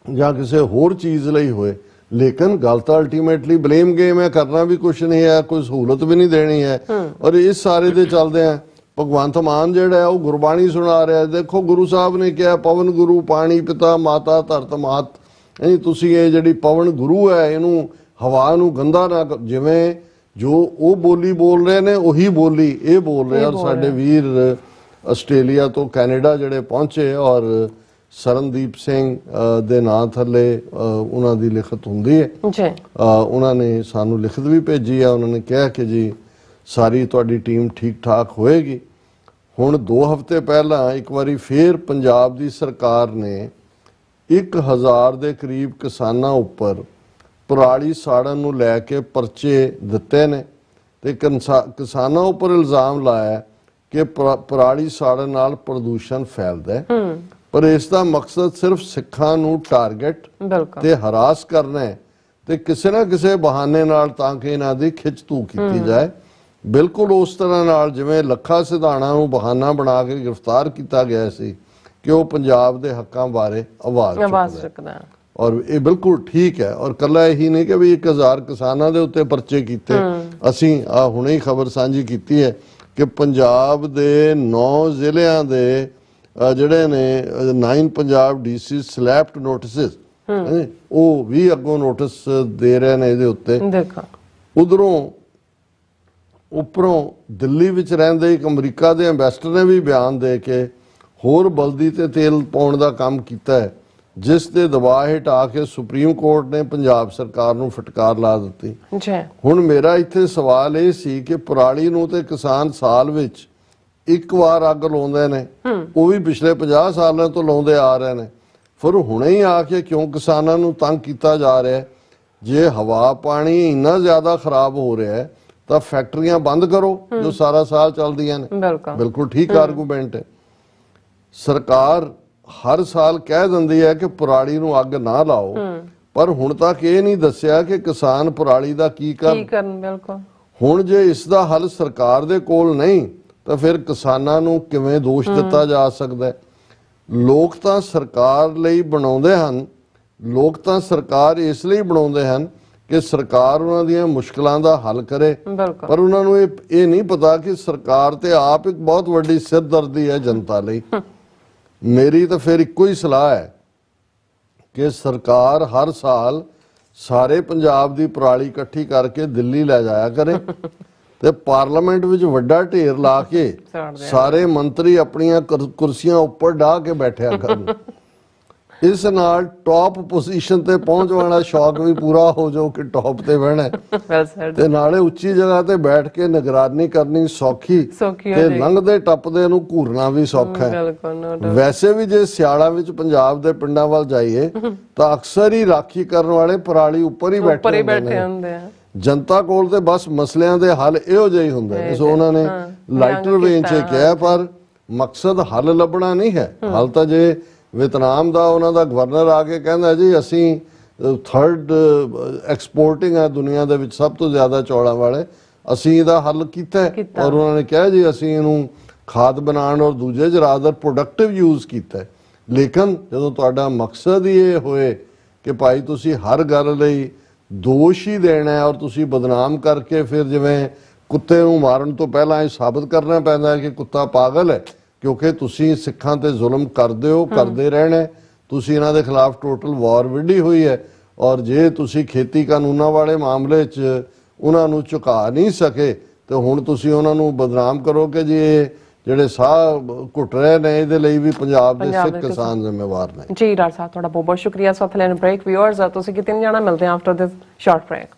ਜਾਂ ਕਿਸੇ ਹੋਰ ਚੀਜ਼ ਲਈ ਹੋਏ, ਲੇਕਿਨ ਗੱਲ ਤਾਂ ਅਲਟੀਮੇਟਲੀ ਬਲੇਮ ਗੇਮ ਹੈ, ਕਰਨਾ ਵੀ ਕੁਛ ਨਹੀਂ ਹੈ, ਕੋਈ ਸਹੂਲਤ ਵੀ ਨਹੀਂ ਦੇਣੀ ਹੈ। ਔਰ ਇਸ ਸਾਰੇ ਦੇ ਚੱਲਦੇ ਆ ਭਗਵੰਤ ਮਾਨ ਜਿਹੜਾ ਹੈ ਉਹ ਗੁਰਬਾਣੀ ਸੁਣਾ ਰਿਹਾ। ਦੇਖੋ ਗੁਰੂ ਸਾਹਿਬ ਨੇ ਕਿਹਾ ਪਵਨ ਗੁਰੂ ਪਾਣੀ ਪਿਤਾ ਮਾਤਾ ਧਰਤ ਮਾਤ, ਨਹੀਂ ਤੁਸੀਂ ਇਹ ਜਿਹੜੀ ਪਵਨ ਗੁਰੂ ਹੈ ਇਹਨੂੰ ਹਵਾ ਨੂੰ ਗੰਦਾ ਨਾ, ਜਿਵੇਂ ਜੋ ਉਹ ਬੋਲੀ ਬੋਲ ਰਹੇ ਨੇ ਉਹੀ ਬੋਲੀ ਇਹ ਬੋਲ ਰਹੇ। ਔਰ ਸਾਡੇ ਵੀਰ ਆਸਟ੍ਰੇਲੀਆ ਤੋਂ ਕੈਨੇਡਾ ਜਿਹੜੇ ਪਹੁੰਚੇ ਔਰ ਸਰਨਦੀਪ ਸਿੰਘ ਦੇ ਨਾਂ ਥੱਲੇ ਉਹਨਾਂ ਦੀ ਲਿਖਤ ਹੁੰਦੀ ਹੈ ਜੀ, ਉਹਨਾਂ ਨੇ ਸਾਨੂੰ ਲਿਖਤ ਵੀ ਭੇਜੀ ਆ। ਉਹਨਾਂ ਨੇ ਕਿਹਾ ਕਿ ਜੀ ਸਾਰੀ ਤੁਹਾਡੀ ਟੀਮ ਠੀਕ ਠਾਕ ਹੋਏਗੀ। ਹੁਣ 2 ਹਫ਼ਤੇ ਪਹਿਲਾਂ ਇੱਕ ਵਾਰੀ ਫੇਰ ਪੰਜਾਬ ਦੀ ਸਰਕਾਰ ਨੇ 1000 ਦੇ ਕਰੀਬ ਕਿਸਾਨਾਂ ਉੱਪਰ ਪਰਾਲੀ ਸਾੜਨ ਨੂੰ ਲੈ ਕੇ ਪਰਚੇ ਦਿੱਤੇ ਨੇ ਤੇ ਕਿਸਾਨਾਂ ਉੱਪਰ ਇਲਜ਼ਾਮ ਲਾਇਆ ਕਿ ਪਰਾਲੀ ਸਾੜਨ ਨਾਲ ਪ੍ਰਦੂਸ਼ਣ ਫੈਲਦਾ ਹੈ। ਪਰ ਇਸ ਦਾ ਮਕਸਦ ਸਿਰਫ ਸਿੱਖਾਂ ਨੂੰ ਟਾਰਗੇਟ ਤੇ ਹਰਾਸ ਕਰਨਾ ਹੈ ਤੇ ਕਿਸੇ ਨਾ ਕਿਸੇ ਬਹਾਨੇ ਨਾਲ ਤਾਂ ਕਿ ਇਹਨਾਂ ਦੀ ਖਿੱਚ ਧੂ ਕੀਤੀ ਜਾਏ। ਬਿਲਕੁਲ ਉਸ ਤਰ੍ਹਾਂ ਨਾਲ ਜਿਵੇਂ ਲੱਖਾ ਸਿਧਾਣਾ ਨੂੰ ਬਹਾਨਾ ਬਣਾ ਕੇ ਗ੍ਰਿਫਤਾਰ ਕੀਤਾ ਗਿਆ ਸੀ ਕਿ ਉਹ ਪੰਜਾਬ ਦੇ ਹੱਕਾਂ ਬਾਰੇ ਆਵਾਜ਼ ਚੁੱਕਦਾ ਹੈ। ਔਰ ਇਹ ਬਿਲਕੁਲ ਠੀਕ ਹੈ। ਔਰ ਕੱਲਾ ਇਹੀ ਨਹੀਂ ਕਿ ਵੀ 1000 ਕਿਸਾਨਾਂ ਦੇ ਉੱਤੇ ਪਰਚੇ ਕੀਤੇ। ਅਸੀਂ ਹੁਣੇ ਹੀ ਖਬਰ ਸਾਂਝੀ ਕੀਤੀ ਹੈ ਕਿ ਪੰਜਾਬ ਦੇ 9 ਜ਼ਿਲ੍ਹਿਆਂ ਦੇ ਜਿਹੜੇ ਨੇ 9 ਪੰਜਾਬ ਡੀਸੀ ਸਲੈਪਡ ਨੋਟਿਸਿਸ, ਉਹ ਵੀ ਅੱਗੋਂ ਨੋਟਿਸ ਦੇ ਰਹੇ ਨੇ ਇਹਦੇ ਉੱਤੇ। ਉਧਰੋਂ ਉੱਪਰੋਂ ਦਿੱਲੀ ਵਿੱਚ ਰਹਿੰਦੇ ਇੱਕ ਅਮਰੀਕਾ ਦੇ ਐਂਬੈਸਡਰ ਨੇ ਵੀ ਬਿਆਨ ਦੇ ਕੇ ਹੋਰ ਬਲਦੀ ਤੇ ਤੇਲ ਪਾਉਣ ਦਾ ਕੰਮ ਕੀਤਾ ਹੈ, ਜਿਸ ਦੇ ਦਬਾਅ ਹੇਠ ਆ ਕੇ ਸੁਪਰੀਮ ਕੋਰਟ ਨੇ ਪੰਜਾਬ ਸਰਕਾਰ ਨੂੰ ਫਟਕਾਰ ਲਾ ਦਿੱਤੀ। ਹੁਣ ਮੇਰਾ ਇੱਥੇ ਸਵਾਲ ਇਹ ਸੀ ਕਿ ਪਰਾਲੀ ਨੂੰ ਤੇ ਕਿਸਾਨ ਸਾਲ ਵਿੱਚ ਇੱਕ ਵਾਰ ਅੱਗ ਲਾਉਂਦੇ ਨੇ, ਉਹ ਵੀ ਪਿਛਲੇ 50 ਸਾਲਾਂ ਤੋਂ ਲਾਉਂਦੇ ਆ ਰਹੇ ਨੇ, ਫਿਰ ਹੁਣੇ ਹੀ ਆ ਕੇ ਕਿਉਂ ਕਿਸਾਨਾਂ ਨੂੰ ਤੰਗ ਕੀਤਾ ਜਾ ਰਿਹਾ? ਜੇ ਹਵਾ ਪਾਣੀ ਇੰਨਾ ਜ਼ਿਆਦਾ ਖਰਾਬ ਹੋ ਰਿਹਾ ਹੈ ਤਾਂ ਫੈਕਟਰੀਆਂ ਬੰਦ ਕਰੋ ਜੋ ਸਾਰਾ ਸਾਲ ਚੱਲਦੀਆਂ ਨੇ। ਬਿਲਕੁਲ ਠੀਕ ਆਰਗੂਮੈਂਟ ਹੈ। ਸਰਕਾਰ ਹਰ ਸਾਲ ਕਹਿ ਦਿੰਦੀ ਹੈ ਕਿ ਪਰਾਲੀ ਨੂੰ ਅੱਗ ਨਾ ਲਾਓ, ਪਰ ਹੁਣ ਤੱਕ ਇਹ ਨਹੀਂ ਦੱਸਿਆ ਕਿ ਕਿਸਾਨ ਪਰਾਲੀ ਦਾ ਕੀ ਕਰਨ। ਹੁਣ ਜੇ ਇਸ ਦਾ ਹੱਲ ਸਰਕਾਰ ਦੇ ਕੋਲ ਨਹੀਂ ਤਾਂ ਫਿਰ ਕਿਸਾਨਾਂ ਨੂੰ ਕਿਵੇਂ ਦੋਸ਼ ਦਿੱਤਾ ਜਾ ਸਕਦਾ ਹੈ? ਲੋਕ ਤਾਂ ਸਰਕਾਰ ਲਈ ਬਣਾਉਂਦੇ ਹਨ, ਲੋਕ ਤਾਂ ਸਰਕਾਰ ਇਸ ਲਈ ਬਣਾਉਂਦੇ ਹਨ ਕਿ ਸਰਕਾਰ ਉਹਨਾਂ ਦੀਆਂ ਮੁਸ਼ਕਲਾਂ ਦਾ ਹੱਲ ਕਰੇ, ਪਰ ਉਹਨਾਂ ਨੂੰ ਇਹ ਨਹੀਂ ਪਤਾ ਕਿ ਸਰਕਾਰ ਤੇ ਆਪ ਇੱਕ ਬਹੁਤ ਵੱਡੀ ਸਿਰਦਰਦੀ ਹੈ ਜਨਤਾ ਲਈ। ਮੇਰੀ ਤਾਂ ਫਿਰ ਇੱਕੋ ਹੀ ਸਲਾਹ ਹੈ ਕਿ ਸਰਕਾਰ ਹਰ ਸਾਲ ਸਾਰੇ ਪੰਜਾਬ ਦੀ ਪਰਾਲੀ ਇਕੱਠੀ ਕਰਕੇ ਦਿੱਲੀ ਲੈ ਜਾਇਆ ਕਰੇ ਤੇ ਪਾਰਲੀਮੈਂਟ ਵਿੱਚ ਵੱਡਾ ਢੇਰ ਲਾ ਕੇ ਸਾਰੇ ਮੰਤਰੀ ਆਪਣੀਆਂ ਕੁਰਸੀਆਂ ਉੱਪਰ ਢਾਹ ਕੇ ਬੈਠਿਆ ਕਰਨ। ਇਸ ਨਾਲ ਟੌਪ ਪੋਜੀਸ਼ਨ ਤੇ ਪਹੁੰਚ ਵਾਲਾ ਸ਼ੌਕ ਵੀ ਪੂਰਾ ਹੋ ਜਾਓ ਕਿ ਟੌਪ ਤੇ ਬਹਿਣਾ ਤੇ ਨਾਲੇ ਉੱਚੀ ਜਗ੍ਹਾ ਤੇ ਬੈਠ ਕੇ ਨਿਗਰਾਨੀ ਕਰਨੀ ਸੌਖੀ ਤੇ ਲੰਘਦੇ ਟੱਪਦੇ ਨੂੰ ਘੂਰਨਾ ਵੀ ਸੌਖਾ ਹੈ। ਵੈਸੇ ਵੀ ਜੇ ਸਿਆਲਾਂ ਵਿੱਚ ਪੰਜਾਬ ਦੇ ਪਿੰਡਾਂ ਵੱਲ ਜਾਈਏ ਤਾਂ ਅਕਸਰ ਹੀ ਰਾਖੀ ਕਰਨ ਵਾਲੇ ਪਰਾਲੀ ਉੱਪਰ ਹੀ ਬੈਠੇ ਹੁੰਦੇ ਆ। ਜਨਤਾ ਕੋਲ ਤੇ ਬਸ ਮਸਲਿਆਂ ਦੇ ਹੱਲ ਇਹੋ ਜਿਹੇ ਹੀ ਹੁੰਦੇ ਨੇ। ਸੋ ਉਹਨਾਂ ਨੇ ਲਾਈਟਰ ਵੇਨ 'ਚ ਕਿਹਾ, ਪਰ ਮਕਸਦ ਹੱਲ ਲੱਭਣਾ ਨਹੀਂ ਹੈ। ਹੱਲ ਤਾਂ ਜੇ ਵਿਤਨਾਮ ਦਾ ਉਹਨਾਂ ਦਾ ਗਵਰਨਰ ਆ ਕੇ ਕਹਿੰਦਾ ਜੀ ਅਸੀਂ 3rd ਐਕਸਪੋਰਟਿੰਗ ਹੈ ਦੁਨੀਆ ਦੇ ਵਿੱਚ, ਸਭ ਤੋਂ ਜ਼ਿਆਦਾ ਚੌਲਾਂ ਵਾਲੇ, ਅਸੀਂ ਇਹਦਾ ਹੱਲ ਕੀਤਾ ਔਰ ਉਹਨਾਂ ਨੇ ਕਿਹਾ ਜੀ ਅਸੀਂ ਇਹਨੂੰ ਖਾਦ ਬਣਾਉਣ ਔਰ ਦੂਜੇ ਰਾਦਰ ਪ੍ਰੋਡਕਟਿਵ ਯੂਜ਼ ਕੀਤਾ। ਲੇਕਿਨ ਜਦੋਂ ਤੁਹਾਡਾ ਮਕਸਦ ਹੀ ਇਹ ਹੋਏ ਕਿ ਭਾਈ ਤੁਸੀਂ ਹਰ ਗੱਲ ਲਈ ਦੋਸ਼ ਹੀ ਦੇਣਾ ਹੈ ਔਰ ਤੁਸੀਂ ਬਦਨਾਮ ਕਰਕੇ ਫਿਰ ਜਿਵੇਂ ਕੁੱਤੇ ਨੂੰ ਮਾਰਨ ਤੋਂ ਪਹਿਲਾਂ ਇਹ ਸਾਬਤ ਕਰਨਾ ਪੈਂਦਾ ਹੈ ਕਿ ਕੁੱਤਾ ਪਾਗਲ ਹੈ ਕਿਉਂਕਿ ਤੁਸੀਂ ਸਿੱਖਾਂ ਤੇ ਜ਼ੁਲਮ ਕਰਦੇ ਹੋ, ਕਰਦੇ ਰਹਿਣਾ। ਤੁਸੀਂ ਇਹਨਾਂ ਦੇ ਖਿਲਾਫ ਟੋਟਲ ਵਾਰ ਵਿੱਢੀ ਹੋਈ ਹੈ ਔਰ ਜੇ ਤੁਸੀਂ ਖੇਤੀ ਕਾਨੂੰਨਾਂ ਵਾਲੇ ਮਾਮਲੇ 'ਚ ਉਹਨਾਂ ਨੂੰ ਝੁਕਾ ਨਹੀਂ ਸਕੇ ਤੇ ਹੁਣ ਤੁਸੀਂ ਉਹਨਾਂ ਨੂੰ ਬਦਨਾਮ ਕਰੋ ਕਿ ਜੀ ਇਹ ਜਿਹੜੇ ਸਾਹ ਘੁੱਟ ਰਹੇ ਨੇ ਇਹਦੇ ਲਈ ਵੀ ਪੰਜਾਬ ਦੇ ਸਿੱਖ ਕਿਸਾਨ ਜ਼ਿੰਮੇਵਾਰ ਨੇ। ਜੀ ਡਾਕਟਰ ਸਾਹਿਬ ਤੁਹਾਡਾ ਬਹੁਤ ਬਹੁਤ ਸ਼ੁਕਰੀਆ। ਸੋ ਲੈਣ ਬ੍ਰੇਕ ਵਿਊਅਰਸ ਤੁਸੀਂ ਕਿਤੇ ਨਹੀਂ ਜਾਣਾ, ਮਿਲਦੇ ਹਾਂ ਆਫਟਰ ਦਿਸ ਸ਼ਾਰਟ ਬ੍ਰੇਕ।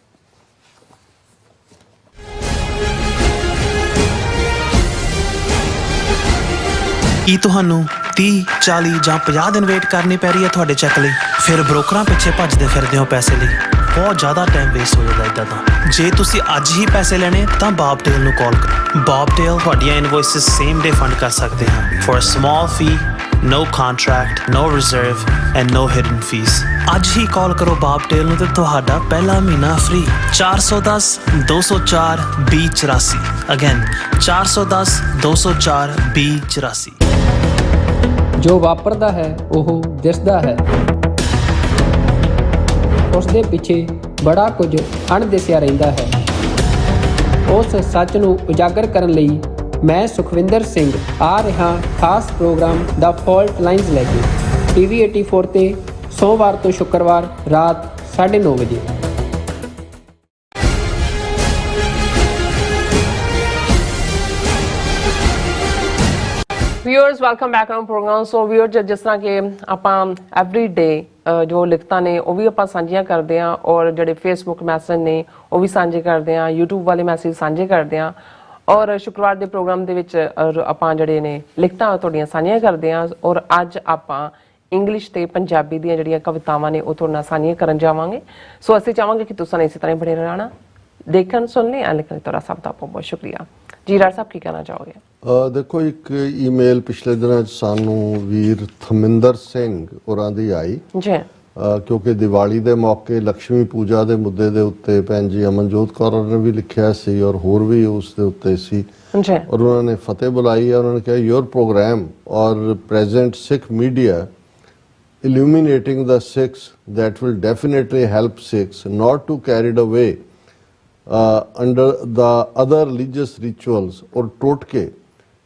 ਕੀ ਤੁਹਾਨੂੰ 30, 40 ਜਾਂ 50 ਦਿਨ ਵੇਟ ਕਰਨੀ ਪੈ ਰਹੀ ਹੈ ਤੁਹਾਡੇ ਚੈੱਕ ਲਈ? ਫਿਰ ਬ੍ਰੋਕਰਾਂ ਪਿੱਛੇ ਭੱਜਦੇ ਫਿਰਦੇ ਹੋ ਪੈਸੇ ਲਈ। ਬਹੁਤ ਜ਼ਿਆਦਾ ਟਾਈਮ ਵੇਸਟ ਹੋ ਜਾਂਦਾ ਇੱਦਾਂ ਤਾਂ। ਜੇ ਤੁਸੀਂ ਅੱਜ ਹੀ ਪੈਸੇ ਲੈਣੇ ਤਾਂ ਬੌਬਟੇਲ ਨੂੰ ਕਾਲ ਕਰੋ। ਬੌਬਟੇਲ ਤੁਹਾਡੀਆਂ ਇਨਵੋਇਸਿਸ ਸੇਮ ਡੇ ਫੰਡ ਕਰ ਸਕਦੇ ਹਨ for a small fee, no contract, no reserve and no hidden fees। ਅੱਜ ਹੀ ਕਾਲ ਕਰੋ ਬੌਬਟੇਲ ਨੂੰ ਤੇ ਤੁਹਾਡਾ ਪਹਿਲਾ ਮਹੀਨਾ ਫ੍ਰੀ। 410 204 2084 ਅਗੇਨ 410 204 2084। ਜੋ ਵਾਪਰਦਾ ਹੈ ਉਹ ਦਿਸਦਾ ਹੈ, ਉਸ ਦੇ ਪਿੱਛੇ ਬੜਾ ਕੁਝ ਅਣਦਿਸਿਆ ਰਹਿੰਦਾ ਹੈ। ਉਸ ਸੱਚ ਨੂੰ ਉਜਾਗਰ ਕਰਨ ਲਈ ਮੈਂ ਸੁਖਵਿੰਦਰ ਸਿੰਘ ਆ ਰਿਹਾ ਖਾਸ ਪ੍ਰੋਗਰਾਮ ਦਾ ਫਾਲਟ ਲਾਈਨਸ ਲੈ ਕੇ TV 84 ਤੇ ਸੋਮਵਾਰ ਤੋਂ ਸ਼ੁੱਕਰਵਾਰ ਰਾਤ 9:30 ਵਜੇ। Viewers welcome back on programme. So viewer ਜਿਸ ਤਰ੍ਹਾਂ ਕਿ ਆਪਾਂ ਐਵਰੀ ਡੇ ਜੋ ਲਿਖਤਾਂ ਨੇ ਉਹ ਵੀ ਆਪਾਂ ਸਾਂਝੀਆਂ ਕਰਦੇ ਹਾਂ, ਔਰ ਜਿਹੜੇ ਫੇਸਬੁੱਕ ਮੈਸੇਜ ਨੇ ਉਹ ਵੀ ਸਾਂਝੇ ਕਰਦੇ ਹਾਂ, YouTube ਵਾਲੇ ਮੈਸੇਜ ਸਾਂਝੇ ਕਰਦੇ ਹਾਂ, ਔਰ ਸ਼ੁੱਕਰਵਾਰ ਦੇ ਪ੍ਰੋਗਰਾਮ ਦੇ ਵਿੱਚ ਆਪਾਂ ਜਿਹੜੇ ਨੇ ਲਿਖਤਾਂ ਤੁਹਾਡੀਆਂ ਸਾਂਝੀਆਂ ਕਰਦੇ ਹਾਂ। ਔਰ ਅੱਜ ਆਪਾਂ ਇੰਗਲਿਸ਼ ਤੇ ਪੰਜਾਬੀ ਦੀਆਂ ਜਿਹੜੀਆਂ ਕਵਿਤਾਵਾਂ ਨੇ ਉਹ ਤੁਹਾਡੇ ਨਾਲ ਸਾਂਝੀਆਂ ਕਰਨ ਜਾਵਾਂਗੇ। ਸੋ ਅਸੀਂ ਚਾਹਾਂਗੇ ਕਿ ਤੁਸੀਂ ਇਸੇ ਤਰ੍ਹਾਂ ਬਣੇ ਰਹਿਣਾ, ਦੇਖਣ ਸੁਣਨੇ ਆ ਲਿਖਣ ਤੁਹਾਡਾ ਸਭ ਦਾ ਬਹੁਤ ਸ਼ੁਕਰੀਆ ਜੀ। ਡਾਕਟਰ ਸਾਹਿਬ ਕੀ ਕਹਿਣਾ ਚਾਹੋਗੇ? ਦੇਖੋ, ਇੱਕ ਈਮੇਲ ਪਿਛਲੇ ਦਿਨਾਂ 'ਚ ਸਾਨੂੰ ਵੀਰ ਥਮਿੰਦਰ ਸਿੰਘ ਹੋਰਾਂ ਦੀ ਆਈ ਜੀ, ਕਿਉਂਕਿ ਦੀਵਾਲੀ ਦੇ ਮੌਕੇ ਲక్ష్ਮੀ ਪੂਜਾ ਦੇ ਮੁੱਦੇ ਦੇ ਉੱਤੇ ਭੈਣ ਜੀ ਅਮਨਜੋਤ ਕੌਰ ਨੇ ਵੀ ਲਿਖਿਆ ਸੀ ਔਰ ਹੋਰ ਵੀ ਉਸ ਦੇ ਉੱਤੇ ਸੀ ਜੀ, ਔਰ ਉਹਨਾਂ ਨੇ ਫਤਿਹ ਬੁਲਾਈ ਹੈ। ਉਹਨਾਂ ਨੇ ਕਿਹਾ ਯੋਰ ਪ੍ਰੋਗਰਾਮ ਔਰ present Sikh media illuminating the Sikhs that will definitely help Sikhs not to carried away under the other religious rituals or totke,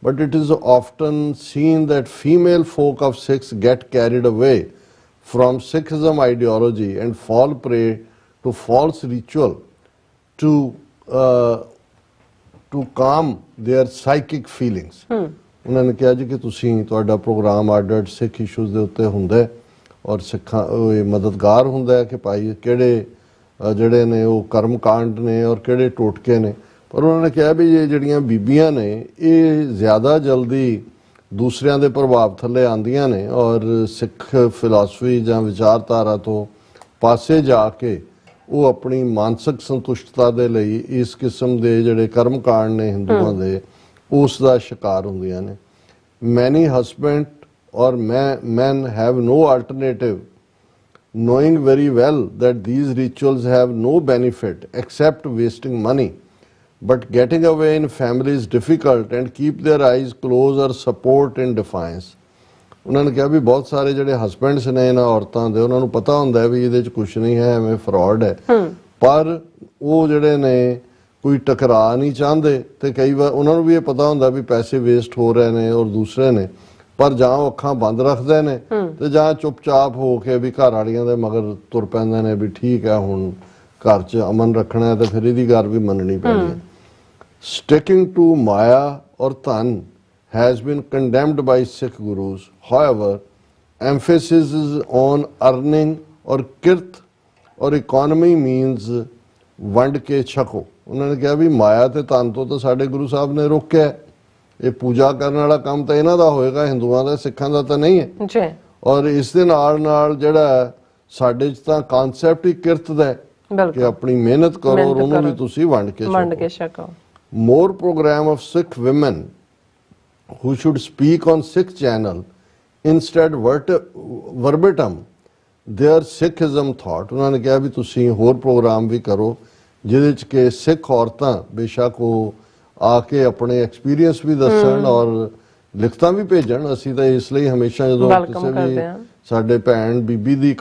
but it is often seen that female folk of Sikhs get carried away from Sikhism ideology and fall prey to false ritual to calm their psychic feelings। ਉਹਨਾਂ ਨੇ ਕਿਹਾ ਜੀ ਕਿ ਤੁਸੀਂ ਤੁਹਾਡਾ ਪ੍ਰੋਗਰਾਮ ਅੱਡ ਸਿੱਖ ਇਸ਼ੂਜ਼ ਦੇ ਉੱਤੇ ਹੁੰਦਾ ਔਰ ਸਿੱਖਾਂ ਮਦਦਗਾਰ ਹੁੰਦਾ ਕਿ ਭਾਈ ਕਿਹੜੇ ਜਿਹੜੇ ਨੇ ਉਹ ਕਰਮ ਕਾਂਡ ਨੇ ਔਰ ਕਿਹੜੇ ਟੋਟਕੇ ਨੇ। ਪਰ ਉਹਨਾਂ ਨੇ ਕਿਹਾ ਵੀ ਇਹ ਜਿਹੜੀਆਂ ਬੀਬੀਆਂ ਨੇ ਇਹ ਜ਼ਿਆਦਾ ਜਲਦੀ ਦੂਸਰਿਆਂ ਦੇ ਪ੍ਰਭਾਵ ਥੱਲੇ ਆਉਂਦੀਆਂ ਨੇ ਔਰ ਸਿੱਖ ਫਿਲਾਸਫੀ ਜਾਂ ਵਿਚਾਰਧਾਰਾ ਤੋਂ ਪਾਸੇ ਜਾ ਕੇ ਉਹ ਆਪਣੀ ਮਾਨਸਿਕ ਸੰਤੁਸ਼ਟਤਾ ਦੇ ਲਈ ਇਸ ਕਿਸਮ ਦੇ ਜਿਹੜੇ ਕਰਮ ਕਾਂਡ ਨੇ ਹਿੰਦੂਆਂ ਦੇ ਉਸ ਦਾ ਸ਼ਿਕਾਰ ਹੁੰਦੀਆਂ ਨੇ। ਮੈਨੀ husband or men have no alternative, knowing very well that these rituals have no benefit except wasting money, but getting away in family is difficult and keep their eyes closed or support in defiance। ਉਹਨਾਂ ਨੇ ਕਿਹਾ ਵੀ ਬਹੁਤ ਸਾਰੇ ਜਿਹੜੇ ਹਸਬੈਂਡਸ ਨੇ ਇਹਨਾਂ ਔਰਤਾਂ ਦੇ ਉਹਨਾਂ ਨੂੰ ਪਤਾ ਹੁੰਦਾ ਹੈ ਵੀ ਇਹਦੇ 'ਚ ਕੁਛ ਨਹੀਂ ਹੈ, ਐਵੇਂ ਫਰਾਡ ਹੈ, ਪਰ ਉਹ ਜਿਹੜੇ ਨੇ ਕੋਈ ਟਕਰਾ ਨਹੀਂ ਚਾਹੁੰਦੇ ਤੇ ਕਈ ਵਾਰ ਉਹਨਾਂ ਨੂੰ ਵੀ ਇਹ ਪਤਾ ਹੁੰਦਾ ਵੀ ਪੈਸੇ ਵੇਸਟ ਹੋ ਰਹੇ ਨੇ ਔਰ ਦੂਸਰੇ ਨੇ, ਪਰ ਜਾਂ ਉਹ ਅੱਖਾਂ ਬੰਦ ਰੱਖਦੇ ਨੇ ਤੇ ਜਾਂ ਚੁੱਪਚਾਪ ਹੋ ਕੇ ਵੀ ਘਰ ਵਾਲੀਆਂ ਦੇ ਮਗਰ ਤੁਰ ਪੈਂਦੇ ਨੇ ਵੀ ਠੀਕ ਹੈ ਹੁਣ ਘਰ 'ਚ ਅਮਨ ਰੱਖਣਾ ਤੇ ਫਿਰ ਇਹਦੀ ਗੱਲ ਵੀ ਮੰਨਣੀ ਪੈਣੀ ਹੈ। ਸਟਿਕਿੰਗ ਟੂ ਮਾਇਆ ਔਰ ਧਨ has been condemned by Sikh gurus. However, emphasis is on earning or kirt or economy means ਵੰਡ ਕੇ ਛਕੋ। ਉਹਨਾਂ ਨੇ ਕਿਹਾ ਵੀ ਮਾਇਆ ਤੇ ਧਨ ਤੋਂ ਤਾਂ ਸਾਡੇ ਗੁਰੂ ਸਾਹਿਬ ਨੇ ਰੋਕਿਆ, ਇਹ ਪੂਜਾ ਕਰਨ ਵਾਲਾ ਕੰਮ ਤਾਂ ਇਹਨਾਂ ਦਾ ਹੋਏਗਾ, ਹਿੰਦੂਆਂ ਦਾ ਸਿੱਖਾਂ ਦਾ ਤਾਂ ਨਹੀਂ ਹੈ ਜੀ। ਔਰ ਇਸ ਦੇ ਨਾਲ ਜਿਹੜਾ ਸਾਡੇ 'ਚ ਤਾਂ ਕਨਸੈਪਟ ਹੀ ਕਿਰਤ ਦਾ ਕਿ ਆਪਣੀ ਮਿਹਨਤ ਕਰੋ ਔਰ ਉਹਨੂੰ ਵੀ ਤੁਸੀਂ ਵੰਡ ਕੇ ਛਕੋ। More program of Sikh women who should speak on Sikh channel instead verbatim their Sikhism thought। ਉਹਨਾਂ ਨੇ ਕਿਹਾ ਵੀ ਤੁਸੀਂ ਹੋਰ ਪ੍ਰੋਗਰਾਮ ਵੀ ਕਰੋ ਜਿਹਦੇ 'ਚ ਕਿ ਸਿੱਖ ਔਰਤਾਂ ਬੇਸ਼ੱਕ ਉਹ ਆ ਕੇ ਆਪਣੇ ਐਕਸਪੀਰੀਅੰਸ ਵੀ ਦੱਸਣ ਔਰ ਲਿਖਤਾਂ ਵੀ ਭੇਜਣ। ਅਸੀਂ ਤਾਂ ਇਸ ਲਈ ਹਮੇਸ਼ਾ ਜਦੋਂ ਕਿਸੇ ਵੀ ਸਾਡੇ ਭੈਣ ਬੀਬੀ ਦੀ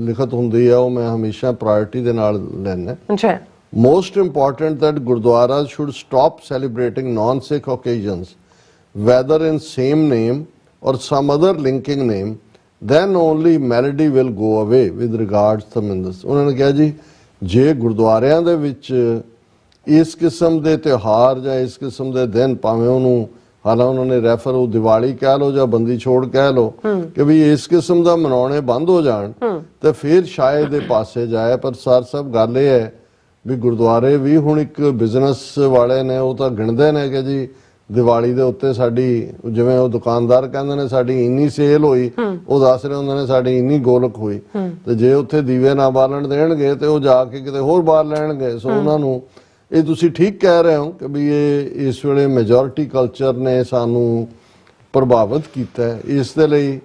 ਲਿਖਤ ਹੁੰਦੀ ਆ ਉਹ ਮੈਂ ਹਮੇਸ਼ਾ ਪ੍ਰਾਇੋਰਟੀ ਦੇ ਨਾਲ ਲੈਣਾ। Most important that Gurdwaras should stop celebrating non-Sikh occasions whether in same name or some other linking name, then only melody will go away with regards to Mindus। ਉਹਨਾਂ ਨੇ ਕਿਹਾ ਜੀ ਜੇ ਗੁਰਦੁਆਰਿਆਂ ਦੇ ਵਿੱਚ ਇਸ ਕਿਸਮ ਦੇ ਤਿਉਹਾਰ ਜਾਂ ਇਸ ਕਿਸਮ ਦੇ ਦਿਨ ਭਾਵੇਂ ਉਹਨੂੰ ਹਾਲਾਂ ਉਹਨਾਂ ਨੇ ਰੈਫਰ ਉਹ ਦੀਵਾਲੀ ਕਹਿ ਲਓ ਜਾਂ ਬੰਦੀ ਛੋੜ ਕਹਿ ਲਓ ਕਿ ਵੀ ਇਸ ਕਿਸਮ ਦਾ ਮਨਾਉਣੇ ਬੰਦ ਹੋ ਜਾਣ ਤੇ ਫਿਰ ਸ਼ਾਇਦ ਦੇ ਪਾਸੇ ਜਾਏ। ਪਰ ਸਰ ਸਾਹਿਬ ਗੱਲ ਇਹ ਹੈ ਵੀ ਗੁਰਦੁਆਰੇ ਵੀ ਹੁਣ ਇੱਕ ਬਿਜ਼ਨਸ ਵਾਲੇ ਨੇ ਉਹ ਤਾਂ ਗਿਣਦੇ ਨੇ ਕਿ ਜੀ ਦੀਵਾਲੀ ਦੇ ਉੱਤੇ ਸਾਡੀ ਜਿਵੇਂ ਉਹ ਦੁਕਾਨਦਾਰ ਕਹਿੰਦੇ ਨੇ ਸਾਡੀ ਇੰਨੀ ਸੇਲ ਹੋਈ, ਉਹ ਦੱਸ ਰਹੇ ਹੁੰਦੇ ਨੇ ਸਾਡੀ ਇੰਨੀ ਗੋਲਕ ਹੋਈ। ਤੇ ਜੇ ਉੱਥੇ ਦੀਵੇ ਨਾ ਬਾਲਣ ਦੇਣਗੇ ਤੇ ਉਹ ਜਾ ਕੇ ਕਿਤੇ ਹੋਰ ਬਾਲ ਲੈਣਗੇ। ਸੋ ਉਹਨਾਂ ਨੂੰ ਇਹ ਤੁਸੀਂ ਠੀਕ ਕਹਿ ਰਹੇ ਹੋ ਕਿ ਵੀ ਇਹ ਇਸ ਵੇਲੇ ਮੈਜੋਰਿਟੀ ਕਲਚਰ ਨੇ ਸਾਨੂੰ ਪ੍ਰਭਾਵਿਤ ਕੀਤਾ ਹੈ। ਇਸ ਦੇ ਲਈ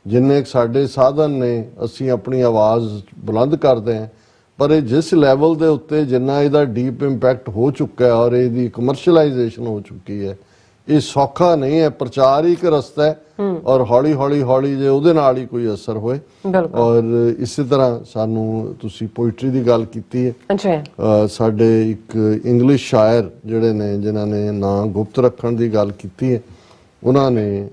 ਜਿੰਨੇ ਸਾਡੇ ਸਾਧਨ ਨੇ ਅਸੀਂ ਆਪਣੀ ਆਵਾਜ਼ ਬੁਲੰਦ ਕਰਦੇ ਹਾਂ, ਪਰ ਇਹ ਜਿਸ ਲੈਵਲ ਦੇ ਉੱਤੇ ਜਿੰਨਾ ਇਹਦਾ ਡੀਪ ਇੰਪੈਕਟ ਹੋ ਚੁੱਕਾ ਹੈ ਔਰ ਇਹਦੀ ਕਮਰਸ਼ੀਅਲਾਈਜੇਸ਼ਨ ਹੋ ਚੁੱਕੀ ਹੈ, ਇਹ ਸੌਖਾ ਨਹੀਂ ਹੈ। ਪ੍ਰਚਾਰ ਹੀ ਇੱਕ ਰਸਤਾ ਹੈ ਔਰ ਹੌਲੀ ਹੌਲੀ ਹੌਲੀ ਜੇ ਉਹਦੇ ਨਾਲ ਹੀ ਕੋਈ ਅਸਰ ਹੋਏ। ਔਰ ਇਸੇ ਤਰ੍ਹਾਂ ਸਾਨੂੰ ਤੁਸੀਂ ਪੋਇਟਰੀ ਦੀ ਗੱਲ ਕੀਤੀ ਹੈ। ਸਾਡੇ ਇੱਕ ਇੰਗਲਿਸ਼ ਸ਼ਾਇਰ ਜਿਹੜੇ ਨੇ ਜਿਨ੍ਹਾਂ ਨੇ ਨਾਂ ਗੁਪਤ ਰੱਖਣ ਦੀ ਗੱਲ ਕੀਤੀ ਹੈ, ਉਹਨਾਂ ਨੇ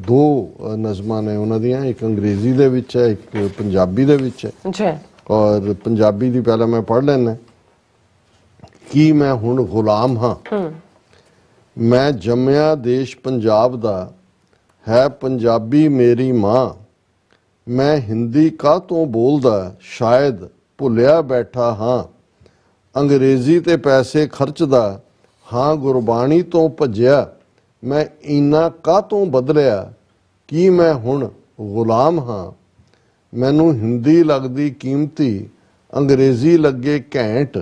ਦੋ ਨਜ਼ਮਾਂ ਨੇ ਉਹਨਾਂ ਦੀਆਂ, ਇੱਕ ਅੰਗਰੇਜ਼ੀ ਦੇ ਵਿੱਚ ਹੈ, ਇੱਕ ਪੰਜਾਬੀ ਦੇ ਵਿੱਚ ਹੈ। ਔਰ ਪੰਜਾਬੀ ਦੀ ਪਹਿਲਾਂ ਮੈਂ ਪੜ੍ਹ ਲੈਣਾ। ਕੀ ਮੈਂ ਹੁਣ ਗੁਲਾਮ ਹਾਂ, ਮੈਂ ਜੰਮਿਆ ਦੇਸ਼ ਪੰਜਾਬ ਦਾ, ਹੈ ਪੰਜਾਬੀ ਮੇਰੀ ਮਾਂ। ਮੈਂ ਹਿੰਦੀ ਕਾਹਤੋਂ ਬੋਲਦਾ, ਸ਼ਾਇਦ ਭੁੱਲਿਆ ਬੈਠਾ ਹਾਂ। ਅੰਗਰੇਜ਼ੀ ਤੇ ਪੈਸੇ ਖਰਚਦਾ, ਹਾਂ ਗੁਰਬਾਣੀ ਤੋਂ ਭੱਜਿਆ। ਮੈਂ ਇੰਨਾ ਕਾਹਤੋਂ ਬਦਲਿਆ, ਕੀ ਮੈਂ ਹੁਣ ਗੁਲਾਮ ਹਾਂ। ਮੈਨੂੰ ਹਿੰਦੀ ਲੱਗਦੀ ਕੀਮਤੀ, ਅੰਗਰੇਜ਼ੀ ਲੱਗੇ ਘੈਂਟ।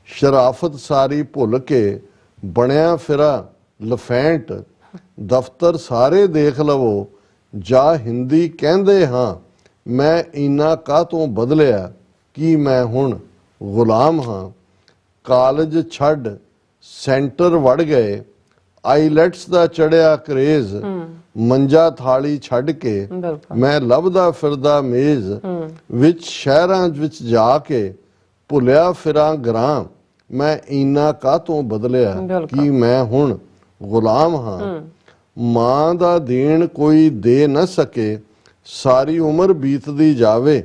ਸ਼ਰਾਫਤ ਸਾਰੀ ਭੁੱਲ ਕੇ ਬਣਿਆ ਫਿਰਾ ਲਫੈਂਟ। ਦਫ਼ਤਰ ਸਾਰੇ ਦੇਖ ਲਵੋ, ਜਾ ਹਿੰਦੀ ਕਹਿੰਦੇ ਹਾਂ। ਮੈਂ ਇੰਨਾ ਕਾਹਤੋਂ ਬਦਲਿਆ, ਕੀ ਮੈਂ ਹੁਣ ਗੁਲਾਮ ਹਾਂ। ਕਾਲਜ ਛੱਡ ਸੈਂਟਰ ਵੜ ਗਏ, ਆਈਲੈਟਸ ਦਾ ਚੜਿਆ ਕਰੇਜ਼। ਮੰਜਾ ਥਾਲੀ ਛੱਡ ਕੇ ਮੈਂ ਲੱਭਦਾ ਫਿਰਦਾ ਮੇਜ਼ ਵਿੱਚ, ਸ਼ਹਿਰਾਂ ਵਿੱਚ ਜਾ ਕੇ ਭੁੱਲਿਆ ਫਿਰਾਂ ਗਰਾਂ। ਮੈਂ ਇੰਨਾ ਕਾਹਤੋਂ ਬਦਲਿਆ, ਕੀ ਮੈਂ ਹੁਣ ਗੁਲਾਮ ਹਾਂ। ਮਾਂ ਦਾ ਦੇਣ ਕੋਈ ਦੇ ਨਾ ਸਕੇ, ਸਾਰੀ ਉਮਰ ਬੀਤਦੀ ਜਾਵੇ।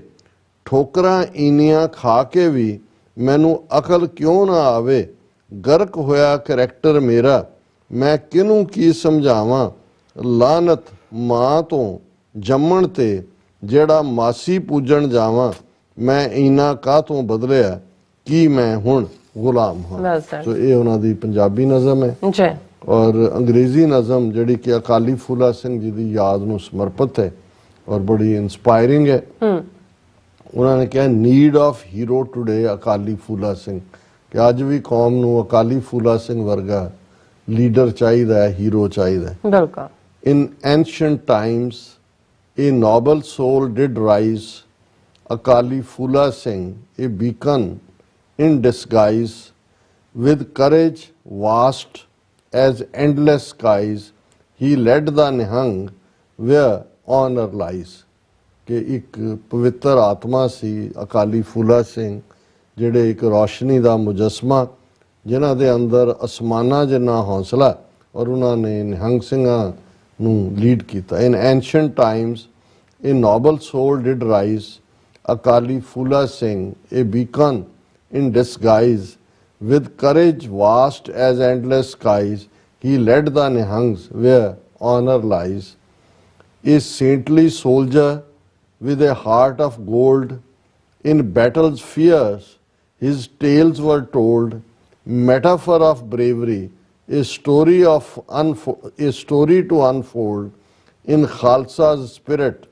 ਠੋਕਰਾਂ ਇੰਨੀਆਂ ਖਾ ਕੇ ਵੀ ਮੈਨੂੰ ਅਕਲ ਕਿਉਂ ਨਾ ਆਵੇ। ਗਰਕ ਹੋਇਆ ਕਰੈਕਟਰ ਮੇਰਾ, ਮੈਂ ਕਿਹਨੂੰ ਕੀ ਸਮਝਾਵਾਂ। ਲਾਨਤ ਮਾਂ ਤੋਂ ਜੰਮਣ ਤੇ, ਜਿਹੜਾ ਮਾਸੀ ਪੂਜਣ ਜਾਵਾਂ। ਮੈਂ ਇੰਨਾ ਕਾਹਤੋਂ ਬਦਲਿਆ, ਕੀ ਮੈਂ ਹੁਣ ਗੁਲਾਮ ਹਾਂ। ਸੋ ਇਹ ਉਹਨਾਂ ਦੀ ਪੰਜਾਬੀ ਨਜ਼ਮ ਹੈ। ਔਰ ਅੰਗਰੇਜ਼ੀ ਨਜ਼ਮ ਜਿਹੜੀ ਕਿ ਅਕਾਲੀ ਫੂਲਾ ਸਿੰਘ ਜੀ ਦੀ ਯਾਦ ਨੂੰ ਸਮਰਪਿਤ ਹੈ ਔਰ ਬੜੀ ਇੰਸਪਾਇਰਿੰਗ ਹੈ। ਉਹਨਾਂ ਨੇ ਕਿਹਾ, need of hero today Akali Phula Singh, ਕਿ ਅੱਜ ਵੀ ਕੌਮ ਨੂੰ ਅਕਾਲੀ ਫੂਲਾ ਸਿੰਘ ਵਰਗਾ ਲੀਡਰ ਚਾਹੀਦਾ ਹੈ, ਹੀਰੋ ਚਾਹੀਦਾ ਹੈ। In ancient times, a noble soul did rise, Akali Phula Singh, a beacon in disguise, with courage vast as endless skies, he led the Nihang where honor lies। ਕਿ ਇੱਕ ਪਵਿੱਤਰ ਆਤਮਾ ਸੀ ਅਕਾਲੀ ਫੂਲਾ ਸਿੰਘ, ਜਿਹੜੇ ਇੱਕ ਰੌਸ਼ਨੀ ਦਾ ਮੁਜੱਸਮਾ, ਜਿਨ੍ਹਾਂ ਦੇ ਅੰਦਰ ਅਸਮਾਨਾਂ ਜਿੰਨਾ ਹੌਸਲਾ, ਔਰ ਉਹਨਾਂ ਨੇ ਨਿਹੰਗ ਸਿੰਘਾਂ ਨੂੰ ਲੀਡ ਕੀਤਾ। In ancient times a noble soul did rise, Akali Phula Singh, a beacon in disguise, with courage vast as endless skies, he led the Nihangs where honour lies. A saintly soldier with a heart of gold, in battles fierce his tales were told, metaphor of bravery, a story to unfold, in Khalsa's spirit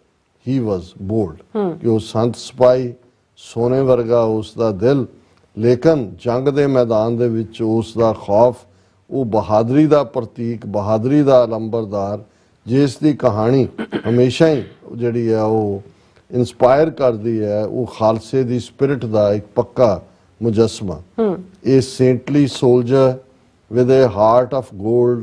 he was bold। कि वो संत सिपाही सोने वर्गा उसका दिल, लेकिन जंग दे मैदान दे विच उसका खौफ, वो बहादरी का प्रतीक, बहादरी का लंबरदार, जिसकी कहानी हमेशा ही जिहड़ी है वो इंस्पायर करती है। वो खालसे की स्पिरिट का एक पक्का मुजस्मा। A saintly soldier with a heart of gold,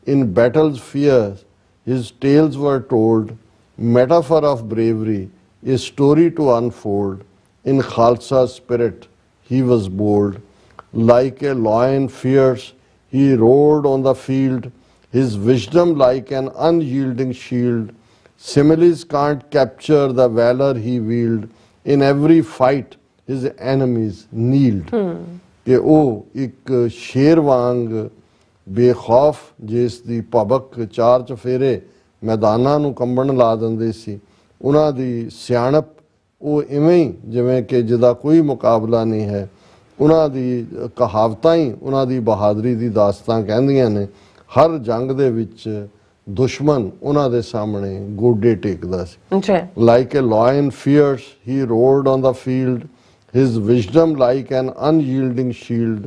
in battles fierce his tales were told, metaphor of bravery, a story to unfold, in Khalsa's spirit he was bold। Like a lion fierce he roared on the field, his wisdom like an unyielding shield। Similes can't capture the valor he wield, in every fight his enemies kneeled। कि ਉਹ ਇੱਕ ਸ਼ੇਰ ਵਾਂਗ ਬੇਖੌਫ, ਜਿਸ ਦੀ ਭਬਕ ਚਾਰ ਚਫੇਰੇ ਮੈਦਾਨਾਂ ਨੂੰ ਕੰਬਣ ਲਾ ਦਿੰਦੇ ਸੀ। ਉਹਨਾਂ ਦੀ ਸਿਆਣਪ ਉਹ ਇਵੇਂ ਹੀ ਜਿਵੇਂ ਕਿ ਜਿਹਦਾ ਕੋਈ ਮੁਕਾਬਲਾ ਨਹੀਂ ਹੈ। ਉਹਨਾਂ ਦੀ ਕਹਾਵਤਾਂ ਹੀ ਉਹਨਾਂ ਦੀ ਬਹਾਦਰੀ ਦੀ ਦਾਸਤਾਂ ਕਹਿੰਦੀਆਂ ਨੇ। ਹਰ ਜੰਗ ਦੇ ਵਿੱਚ ਦੁਸ਼ਮਣ ਉਹਨਾਂ ਦੇ ਸਾਹਮਣੇ ਗੋਡੇ ਟੇਕਦਾ ਸੀ। Like a lion fierce he roared on the field, his wisdom like an unyielding shield.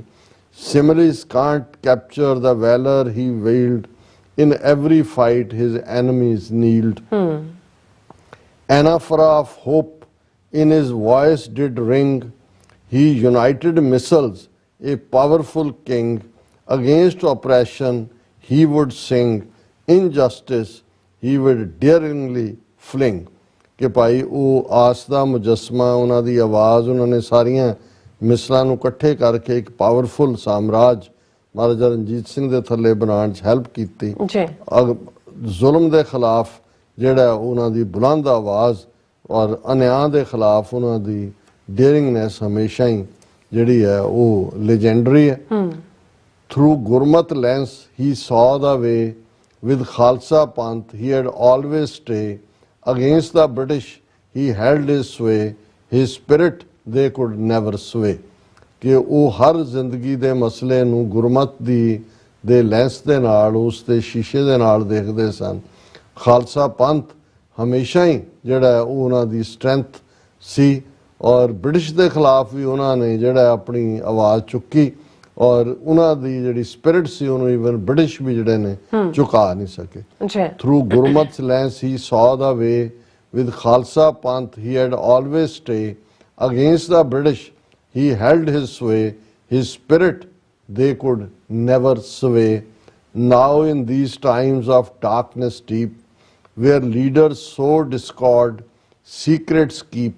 Similes can't capture the valor he wield, in every fight his enemies kneeled. Anaphora of hope in his voice did ring, he united missiles, a powerful king. Against oppression he would sing, injustice he would daringly fling. ਕਿ ਭਾਈ ਉਹ ਆਸ ਦਾ ਮੁਜੱਸਮਾ, ਉਹਨਾਂ ਦੀ ਆਵਾਜ਼, ਉਹਨਾਂ ਨੇ ਸਾਰੀਆਂ ਮਿਸਲਾਂ ਨੂੰ ਇਕੱਠੇ ਕਰਕੇ ਇੱਕ ਪਾਵਰਫੁਲ ਸਾਮਰਾਜ ਮਹਾਰਾਜਾ ਰਣਜੀਤ ਸਿੰਘ ਦੇ ਥੱਲੇ ਬਣਾਉਣ 'ਚ ਹੈਲਪ ਕੀਤੀ। ਜ਼ੁਲਮ ਦੇ ਖਿਲਾਫ ਜਿਹੜਾ ਉਹਨਾਂ ਦੀ ਬੁਲੰਦ ਆਵਾਜ਼ ਔਰ ਅਨਿਆਂ ਦੇ ਖਿਲਾਫ ਉਹਨਾਂ ਦੀ ਡੇਅਰਿੰਗਨੈਸ ਹਮੇਸ਼ਾ ਹੀ ਜਿਹੜੀ ਹੈ ਉਹ ਲੈਜੈਂਡਰੀ ਹੈ। Through Gurmat lens he saw the way, with Khalsa Panth he had always stay. Against the British he held his sway, his spirit they could never sway. ਕਿ ਉਹ ਹਰ ਜ਼ਿੰਦਗੀ ਦੇ ਮਸਲੇ ਨੂੰ ਗੁਰਮਤ ਦੇ ਲੈਂਸ ਦੇ ਨਾਲ, ਉਸ ਦੇ ਸ਼ੀਸ਼ੇ ਦੇ ਨਾਲ ਦੇਖਦੇ ਸਨ। ਖਾਲਸਾ ਪੰਥ ਹਮੇਸ਼ਾ ਹੀ ਜਿਹੜਾ ਉਹ ਉਹਨਾਂ ਦੀ ਸਟਰੈਂਥ ਸੀ ਔਰ ਬ੍ਰਿਟਿਸ਼ ਦੇ ਖਿਲਾਫ ਵੀ ਉਹਨਾਂ ਨੇ ਜਿਹੜਾ ਆਪਣੀ ਆਵਾਜ਼ ਚੁੱਕੀ ਔਰ ਉਹਨਾਂ ਦੀ ਜਿਹੜੀ ਸਪਿਰਿਟ ਸੀ ਉਹਨੂੰ ਇਵਨ ਬ੍ਰਿਟਿਸ਼ ਵੀ ਜਿਹੜੇ ਨੇ ਝੁਕਾ ਨਹੀਂ ਸਕੇ। Through Gurmat lens he saw the way, with Khalsa Panth he had always stay. Against the British he held his sway, his spirit they could never sway. Now in these times of darkness deep, where leaders sow discord, secrets keep,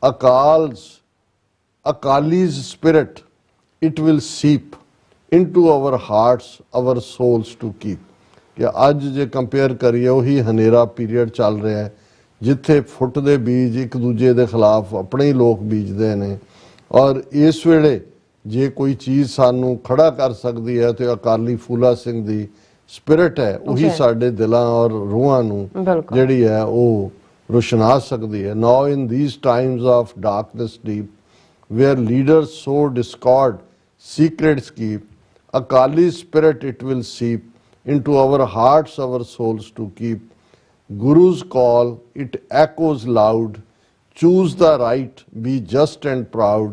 Akali's spirit it will seep into our hearts, our souls to keep. ਕਿ ਅੱਜ ਜੇ ਕੰਪੇਅਰ ਕਰੀਏ ਉਹੀ ਹਨੇਰਾ ਪੀਰੀਅਡ ਚੱਲ ਰਿਹਾ ਹੈ ਜਿੱਥੇ ਫੁੱਟ ਦੇ ਬੀਜ ਇੱਕ ਦੂਜੇ ਦੇ ਖਿਲਾਫ ਆਪਣੇ ਹੀ ਲੋਕ ਬੀਜਦੇ ਨੇ ਔਰ ਇਸ ਵੇਲੇ ਜੇ ਕੋਈ ਚੀਜ਼ ਸਾਨੂੰ ਖੜਾ ਕਰ ਸਕਦੀ ਹੈ ਤੇ ਅਕਾਲੀ ਫੂਲਾ ਸਿੰਘ ਦੀ ਸਪਿਰਿਟ ਹੈ, ਉਹੀ ਸਾਡੇ ਦਿਲਾਂ ਔਰ ਰੂਹਾਂ ਨੂੰ ਜਿਹੜੀ ਹੈ ਉਹ ਰੋਸ਼ਨਾ ਸਕਦੀ ਹੈ। Now in these times of darkness deep, where leaders sow discord, secrets keep, Akali's spirit it will seep into our hearts, our souls to keep. Guru's call it echoes loud, choose the right, be just and proud,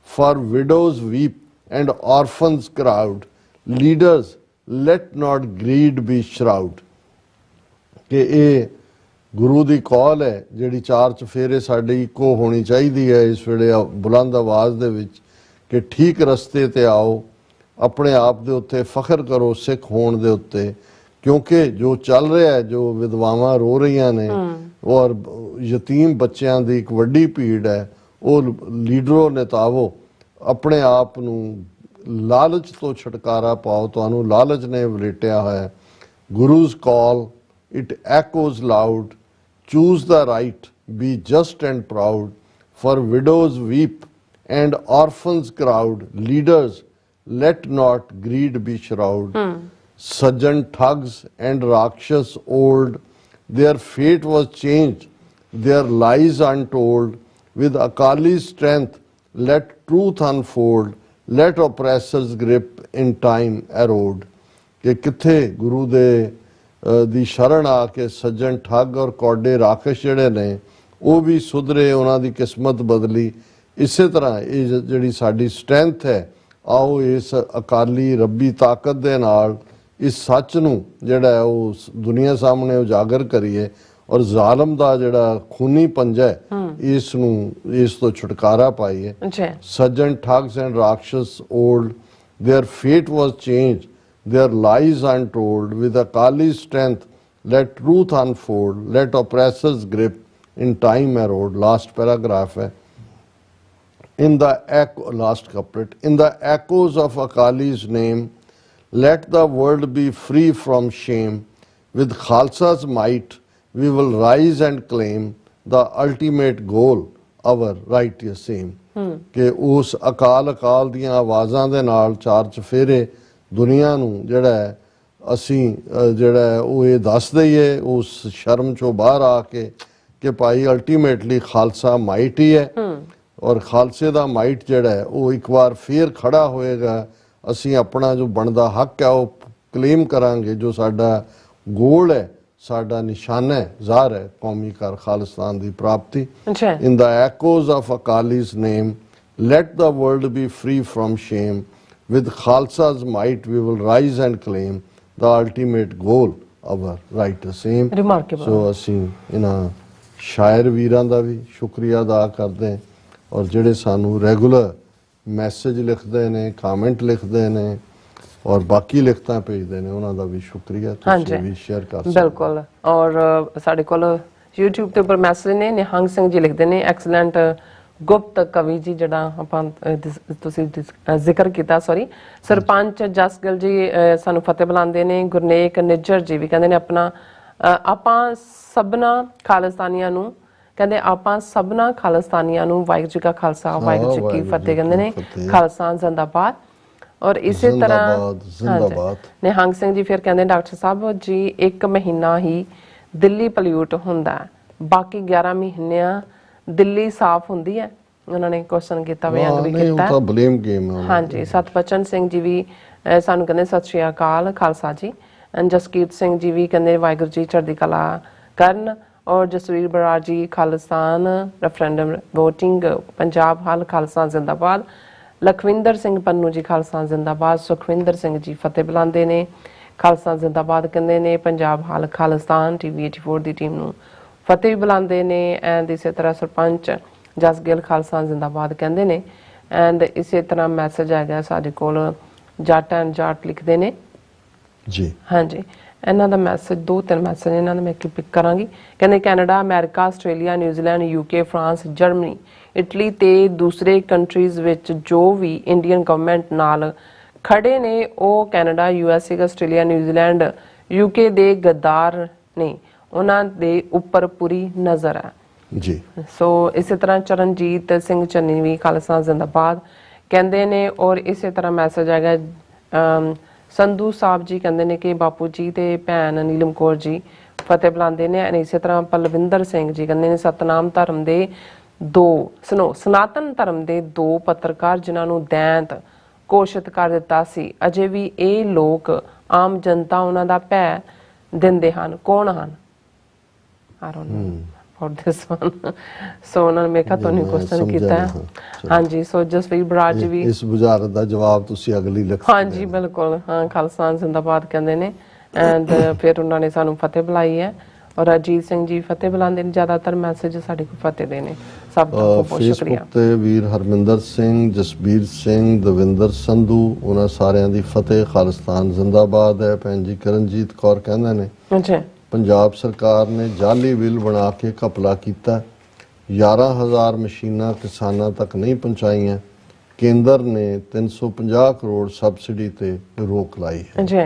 for widows weep and orphans crowd, leaders let not greed be shroud. ਕਿ ਇਹ ਗੁਰੂ ਦੀ ਕਾਲ ਹੈ ਜਿਹੜੀ ਚਾਰ ਚਫੇਰੇ ਸਾਡੀ ਇੱਕੋ ਹੋਣੀ ਚਾਹੀਦੀ ਹੈ ਇਸ ਵੇਲੇ ਬੁਲੰਦ ਆਵਾਜ਼ ਦੇ ਵਿੱਚ ਕਿ ਠੀਕ ਰਸਤੇ ਤੇ ਆਓ, ਆਪਣੇ ਆਪ ਦੇ ਉੱਤੇ ਫਖਰ ਕਰੋ ਸਿੱਖ ਹੋਣ ਦੇ ਉੱਤੇ, ਕਿਉਂਕਿ ਜੋ ਚੱਲ ਰਿਹਾ ਹੈ, ਜੋ ਵਿਧਵਾਵਾਂ ਰੋ ਰਹੀਆਂ ਨੇ ਔਰ ਯਤੀਮ ਬੱਚਿਆਂ ਦੀ ਇੱਕ ਵੱਡੀ ਭੀੜ ਹੈ, ਉਹ ਲੀਡਰੋ ਨੇਤਾਵੋ ਆਪਣੇ ਆਪ ਨੂੰ ਲਾਲਚ ਤੋਂ ਛੁਟਕਾਰਾ ਪਾਓ, ਤੁਹਾਨੂੰ ਲਾਲਚ ਨੇ ਵਲੇਟਿਆ ਹੋਇਆ। ਗੁਰੂ's call it echoes loud, choose the right, be just and proud, for widows weep and orphans crowd, leaders let not greed be shroud. Sajjan thugs and rakshas old, their fate was changed, their lies untold, with Akali's strength let truth unfold, let oppressors grip in time erode. ਕਿ ਕਿੱਥੇ ਗੁਰੂ ਦੇ ਦੀ ਸ਼ਰਨ ਆ ਕੇ ਸੱਜਣ ਠੱਗ ਔਰ ਕੌਡੇ ਰਾਖਸ਼ ਜਿਹੜੇ ਨੇ ਉਹ ਵੀ ਸੁਧਰੇ, ਉਹਨਾਂ ਦੀ ਕਿਸਮਤ ਬਦਲੀ। ਇਸੇ ਤਰ੍ਹਾਂ ਇਹ ਜਿਹੜੀ ਸਾਡੀ ਸਟਰੈਂਥ ਹੈ, ਆਓ ਇਸ ਅਕਾਲੀ ਰੱਬੀ ਤਾਕਤ ਦੇ ਨਾਲ ਇਸ ਸੱਚ ਨੂੰ ਜਿਹੜਾ ਹੈ ਉਹ ਦੁਨੀਆ ਸਾਹਮਣੇ ਉਜਾਗਰ ਕਰੀਏ ਔਰ ਜ਼ਾਲਮ ਦਾ ਜਿਹੜਾ ਖੂਨੀ ਪੰਜਾ ਹੈ ਇਸ ਨੂੰ ਇਸ ਤੋਂ ਛੁਟਕਾਰਾ ਪਾਈਏ। ਸੱਜਣ ਠੱਗਸ and ਰਾਖਸ਼ਸ old, their fate was changed, their lies untold, with Akali's strength let truth unfold, let oppressors grip in time erode. Last paragraph hai. In the echo, last couplet, in the echoes of Akali's name let the world be free from shame, with Khalsa's might we will rise and claim the ultimate goal, our righteous aim. ਕਿ ਉਸ ਅਕਾਲ ਦੀਆਂ ਆਵਾਜ਼ਾਂ ਦੇ ਨਾਲ ਚਾਰ ਚਫੇਰੇ ਦੁਨੀਆ ਨੂੰ ਜਿਹੜਾ ਹੈ ਅਸੀਂ ਜਿਹੜਾ ਉਹ ਇਹ ਦੱਸ ਦਈਏ ਉਸ ਸ਼ਰਮ ਚੋਂ ਬਾਹਰ ਆ ਕੇ ਕਿ ਭਾਈ ਅਲਟੀਮੇਟਲੀ ਖਾਲਸਾ ਮਾਈਟ ਹੀ ਹੈ ਔਰ ਖਾਲਸੇ ਦਾ ਮਾਈਟ ਜਿਹੜਾ ਹੈ ਉਹ ਇੱਕ ਵਾਰ ਫੇਰ ਖੜਾ ਹੋਏਗਾ। ਅਸੀਂ ਆਪਣਾ ਜੋ ਬਣਦਾ ਹੱਕ ਹੈ ਉਹ ਕਲੇਮ ਕਰਾਂਗੇ, ਜੋ ਸਾਡਾ ਗੋਲ ਹੈ, ਸਾਡਾ ਨਿਸ਼ਾਨਾ ਹੈ, ਜ਼ਾਹਰ ਹੈ ਕੌਮੀ ਕਾਰ ਖਾਲਿਸਤਾਨ ਦੀ ਪ੍ਰਾਪਤੀ। In the echoes of Akali's name, let the world be free from shame. With Khalsa's might we will rise and claim the ultimate goal, our righteous aim. Remarkable. So ਅਸੀਂ ਇਹਨਾਂ ਸ਼ਾਇਰ ਵੀਰਾਂ ਦਾ ਵੀ ਸ਼ੁਕਰੀਆ ਅਦਾ ਕਰਦੇ ਹਾਂ, ਔਰ ਜਿਹੜੇ ਸਾਨੂੰ ਰੈਗੂਲਰ ਮੈਸੇਜ ਲਿਖਦੇ ਨੇ, ਕਮੈਂਟ ਲਿਖਦੇ ਨੇ ਔਰ ਬਾਕੀ ਲਿਖਤਾਂ ਭੇਜਦੇ ਨੇ, ਉਹਨਾਂ ਦਾ ਵੀ ਸ਼ੁਕਰੀਆ। ਤੁਸੀਂ ਵੀ ਸ਼ੇਅਰ ਕਰ ਸਕਦੇ। ਬਿਲਕੁਲ। ਔਰ ਸਾਡੇ ਕੋਲ YouTube ਤੇ ਉੱਪਰ ਮੈਸੇਜ ਨੇ, ਨਿਹੰਗ ਸਿੰਘ ਜੀ ਲਿਖਦੇ ਨੇ, ਐਕਸਲੈਂਟ ਗੁਪਤ ਕਵੀ ਜੀ, ਜਿਹੜਾ ਆਪਾਂ ਤੁਸੀਂ ਜ਼ਿਕਰ ਕੀਤਾ, ਸੌਰੀ। ਸਰਪੰਚ ਜਸਗਿਲ ਜੀ ਸਾਨੂੰ ਫਤਿਹ ਬੁਲਾਉਂਦੇ ਨੇ। ਗੁਰਨੇਕ ਨਿੱਜਰ ਜੀ ਵੀ ਕਹਿੰਦੇ ਨੇ ਆਪਣਾ ਆਪਾਂ ਸਭਨਾ ਖਾਲਿਸਤਾਨੀਆਂ ਨੂੰ, ਕਹਿੰਦੇ ਆਪਾਂ ਸਭਨਾ ਖਾਲਿਸਤਾਨੀਆਂ ਨੂੰ ਵਾਹਿਗੁਰੂ ਜੀ ਕਾ ਖਾਲਸਾ ਵਾਹਿਗੁਰੂ ਜੀ ਕੀ ਫਤਿਹ ਕਹਿੰਦੇ ਨੇ। ਖਾਲਸਾ ਜ਼ਿੰਦਾਬਾਦ। ਔਰ ਇਸੇ ਤਰ੍ਹਾਂ ਨਿਹੰਗ ਸਿੰਘ ਜੀ ਫਿਰ ਕਹਿੰਦੇ ਡਾਕਟਰ ਸਾਹਿਬ ਜੀ 1 ਮਹੀਨਾ ਹੀ ਦਿੱਲੀ ਪੋਲਿਊਟ ਹੁੰਦਾ, ਬਾਕੀ 11 ਮਹੀਨਿਆਂ ਦਿੱਲੀ ਸਾਫ਼ ਹੁੰਦੀ ਹੈ। ਉਹਨਾਂ ਨੇ ਕੁਐਸਚਨ ਕੀਤਾ, ਵਿਅੰਗ ਵੀ ਕੀਤਾ। ਉਹ ਤਾਂ ਬਲੇਮ ਗੇਮ ਹੈ। ਹਾਂਜੀ। ਸਤਬਚਨ ਸਿੰਘ ਜੀ ਵੀ ਸਾਨੂੰ ਕਹਿੰਦੇ ਸਤਿ ਸ਼੍ਰੀ ਅਕਾਲ ਖਾਲਸਾ ਜੀ। ਜਸਕੀਰਤ ਸਿੰਘ ਜੀ ਵੀ ਕਹਿੰਦੇ ਵਾਹਿਗੁਰੂ ਜੀ ਚੜ੍ਹਦੀ ਕਲਾ ਕਰਨ। ਔਰ ਜਸਵੀਰ ਬਰਾੜ ਜੀ ਖਾਲਿਸਤਾਨ ਰੈਫਰੈਂਡਮ ਵੋਟਿੰਗ ਪੰਜਾਬ ਹਾਲ ਖਾਲਸਾ ਜ਼ਿੰਦਾਬਾਦ। ਲਖਵਿੰਦਰ ਸਿੰਘ ਪੰਨੂ ਜੀ ਖਾਲਸਾ ਜ਼ਿੰਦਾਬਾਦ। ਸੁਖਵਿੰਦਰ ਸਿੰਘ ਜੀ ਫਤਿਹ ਬੁਲਾਉਂਦੇ ਨੇ, ਖਾਲਸਾ ਜ਼ਿੰਦਾਬਾਦ ਕਹਿੰਦੇ ਨੇ। ਪੰਜਾਬ ਹਾਲ ਖਾਲਿਸਤਾਨ TV 84 ਦੀ ਟੀਮ ਨੂੰ ਫਤਿਹ ਵੀ ਬੁਲਾਉਂਦੇ ਨੇ। ਐਂਡ ਇਸੇ ਤਰ੍ਹਾਂ ਸਰਪੰਚ ਜਸਗਿਲ ਖਾਲਸਾ ਜ਼ਿੰਦਾਬਾਦ ਕਹਿੰਦੇ ਨੇ। ਐਂਡ ਇਸੇ ਤਰ੍ਹਾਂ ਮੈਸੇਜ ਆ ਗਿਆ ਸਾਡੇ ਕੋਲ, ਜੱਟ ਐਂਡ ਜਾਟ ਲਿਖਦੇ ਨੇ ਜੀ। ਹਾਂਜੀ। ਇਹਨਾਂ ਦਾ ਮੈਸੇਜ 2-3 ਮੈਸੇਜ ਇਹਨਾਂ ਦਾ ਮੈਂ ਪਿਕ ਕਰਾਂਗੀ। ਕਹਿੰਦੇ Canada, America, Australia, New Zealand, UK, France, Germany, Italy ਤੇ ਦੂਸਰੇ ਕੰਟਰੀਜ਼ ਵਿੱਚ ਜੋ ਵੀ ਇੰਡੀਅਨ ਗਵਰਨਮੈਂਟ ਨਾਲ ਖੜੇ ਨੇ, ਉਹ Canada, USA, Australia, New Zealand, UK ਦੇ ਗੱਦਾਰ ਨੇ, ਉਹਨਾਂ ਦੇ ਉੱਪਰ ਪੂਰੀ ਨਜ਼ਰ ਹੈ ਜੀ। ਸੋ ਇਸੇ ਤਰ੍ਹਾਂ ਚਰਨਜੀਤ ਸਿੰਘ ਚੰਨੀ ਵੀ ਖਾਲਸਾ ਜ਼ਿੰਦਾਬਾਦ ਕਹਿੰਦੇ ਨੇ। ਔਰ ਇਸੇ ਤਰ੍ਹਾਂ ਮੈਸੇਜ ਹੈਗਾ ਸੰਧੂ ਸਾਹਿਬ ਜੀ ਕਹਿੰਦੇ ਨੇ ਕਿ ਬਾਪੂ ਜੀ ਤੇ ਭੈਣ ਨੀਲਮ ਕੌਰ ਜੀ ਫਤਿਹ ਬੁਲਾਉਂਦੇ ਨੇ। ਇਸੇ ਤਰ੍ਹਾਂ ਪਲਵਿੰਦਰ ਸਿੰਘ ਜੀ ਕਹਿੰਦੇ ਨੇ ਸਤਨਾਮ ਧਰਮ ਦੇ ਸਨਾਤਨ ਧਰਮ ਦੇ 2 ਪੱਤਰਕਾਰ ਜਿਨ੍ਹਾਂ ਨੂੰ ਦੈਂਤ ਘੋਸ਼ਿਤ ਕਰ ਦਿੱਤਾ ਸੀ, ਅਜੇ ਵੀ ਇਹ ਲੋਕ ਆਮ ਜਨਤਾ ਉਹਨਾਂ ਦਾ ਭੈ ਦਿੰਦੇ ਹਨ, ਕੌਣ ਹਨ? I don't know about this one. So ਉਹਨਾਂ ਨੇ ਮੇਖਾ ਤੁਹਾਨੂੰ ਕੁਐਸਚਨ ਕੀਤਾ। ਹਾਂਜੀ। ਸੋ ਜਸਵੀਰ ਬਰਾੜ ਜੀ ਵੀ ਇਸ ਬੁਝਾਰਤ ਦਾ ਜਵਾਬ ਤੁਸੀਂ ਅਗਲੀ ਲਿਖ। ਹਾਂਜੀ ਬਿਲਕੁਲ। ਹਾਂ, ਖਾਲਸਾ ਜ਼ਿੰਦਾਬਾਦ ਕਹਿੰਦੇ ਨੇ। ਐਂਡ ਫਿਰ ਉਹਨਾਂ ਨੇ ਸਾਨੂੰ ਫਤਿਹ ਬੁਲਾਈ ਹੈ। ਔਰ ਅਜੀਤ ਸਿੰਘ ਜੀ ਫਤਿਹ ਬੁਲਾਉਂਦੇ ਨੇ। ਜ਼ਿਆਦਾਤਰ ਮੈਸੇਜ ਸਾਡੇ ਕੋਲ ਫਤਿਹ ਦੇ ਨੇ। ਸਭ ਦਾ ਬਹੁਤ ਬਹੁਤ ਸ਼ੁਕਰੀਆ। ਫੇਸਬੁੱਕ ਤੇ ਵੀਰ ਹਰਮਿੰਦਰ ਸਿੰਘ, ਜਸਬੀਰ ਸਿੰਘ, ਦਵਿੰਦਰ ਸੰਧੂ, ਉਹਨਾਂ ਸਾਰਿਆਂ ਦੀ ਫਤਿਹ। ਖਾਲਿਸਤਾਨ ਜ਼ਿੰਦਾਬਾਦ ਹੈ। ਭੈਣ ਜੀ ਕਰਨਜੀਤ ਕੌਰ ਕਹਿੰਦੇ ਨੇ ਅੱਛਾ, ਪੰਜਾਬ ਸਰਕਾਰ ਨੇ ਜਾਲੀ ਬਿੱਲ ਬਣਾ ਕੇ ਘਪਲਾ ਕੀਤਾ, 11,000 ਮਸ਼ੀਨਾਂ ਕਿਸਾਨਾਂ ਤੱਕ ਨਹੀਂ ਪਹੁੰਚਾਈਆਂ। ਕੇਂਦਰ ਨੇ 350 ਕਰੋੜ ਸਬਸਿਡੀ ਤੇ ਰੋਕ ਲਾਈ ਹੈ। ਜੀ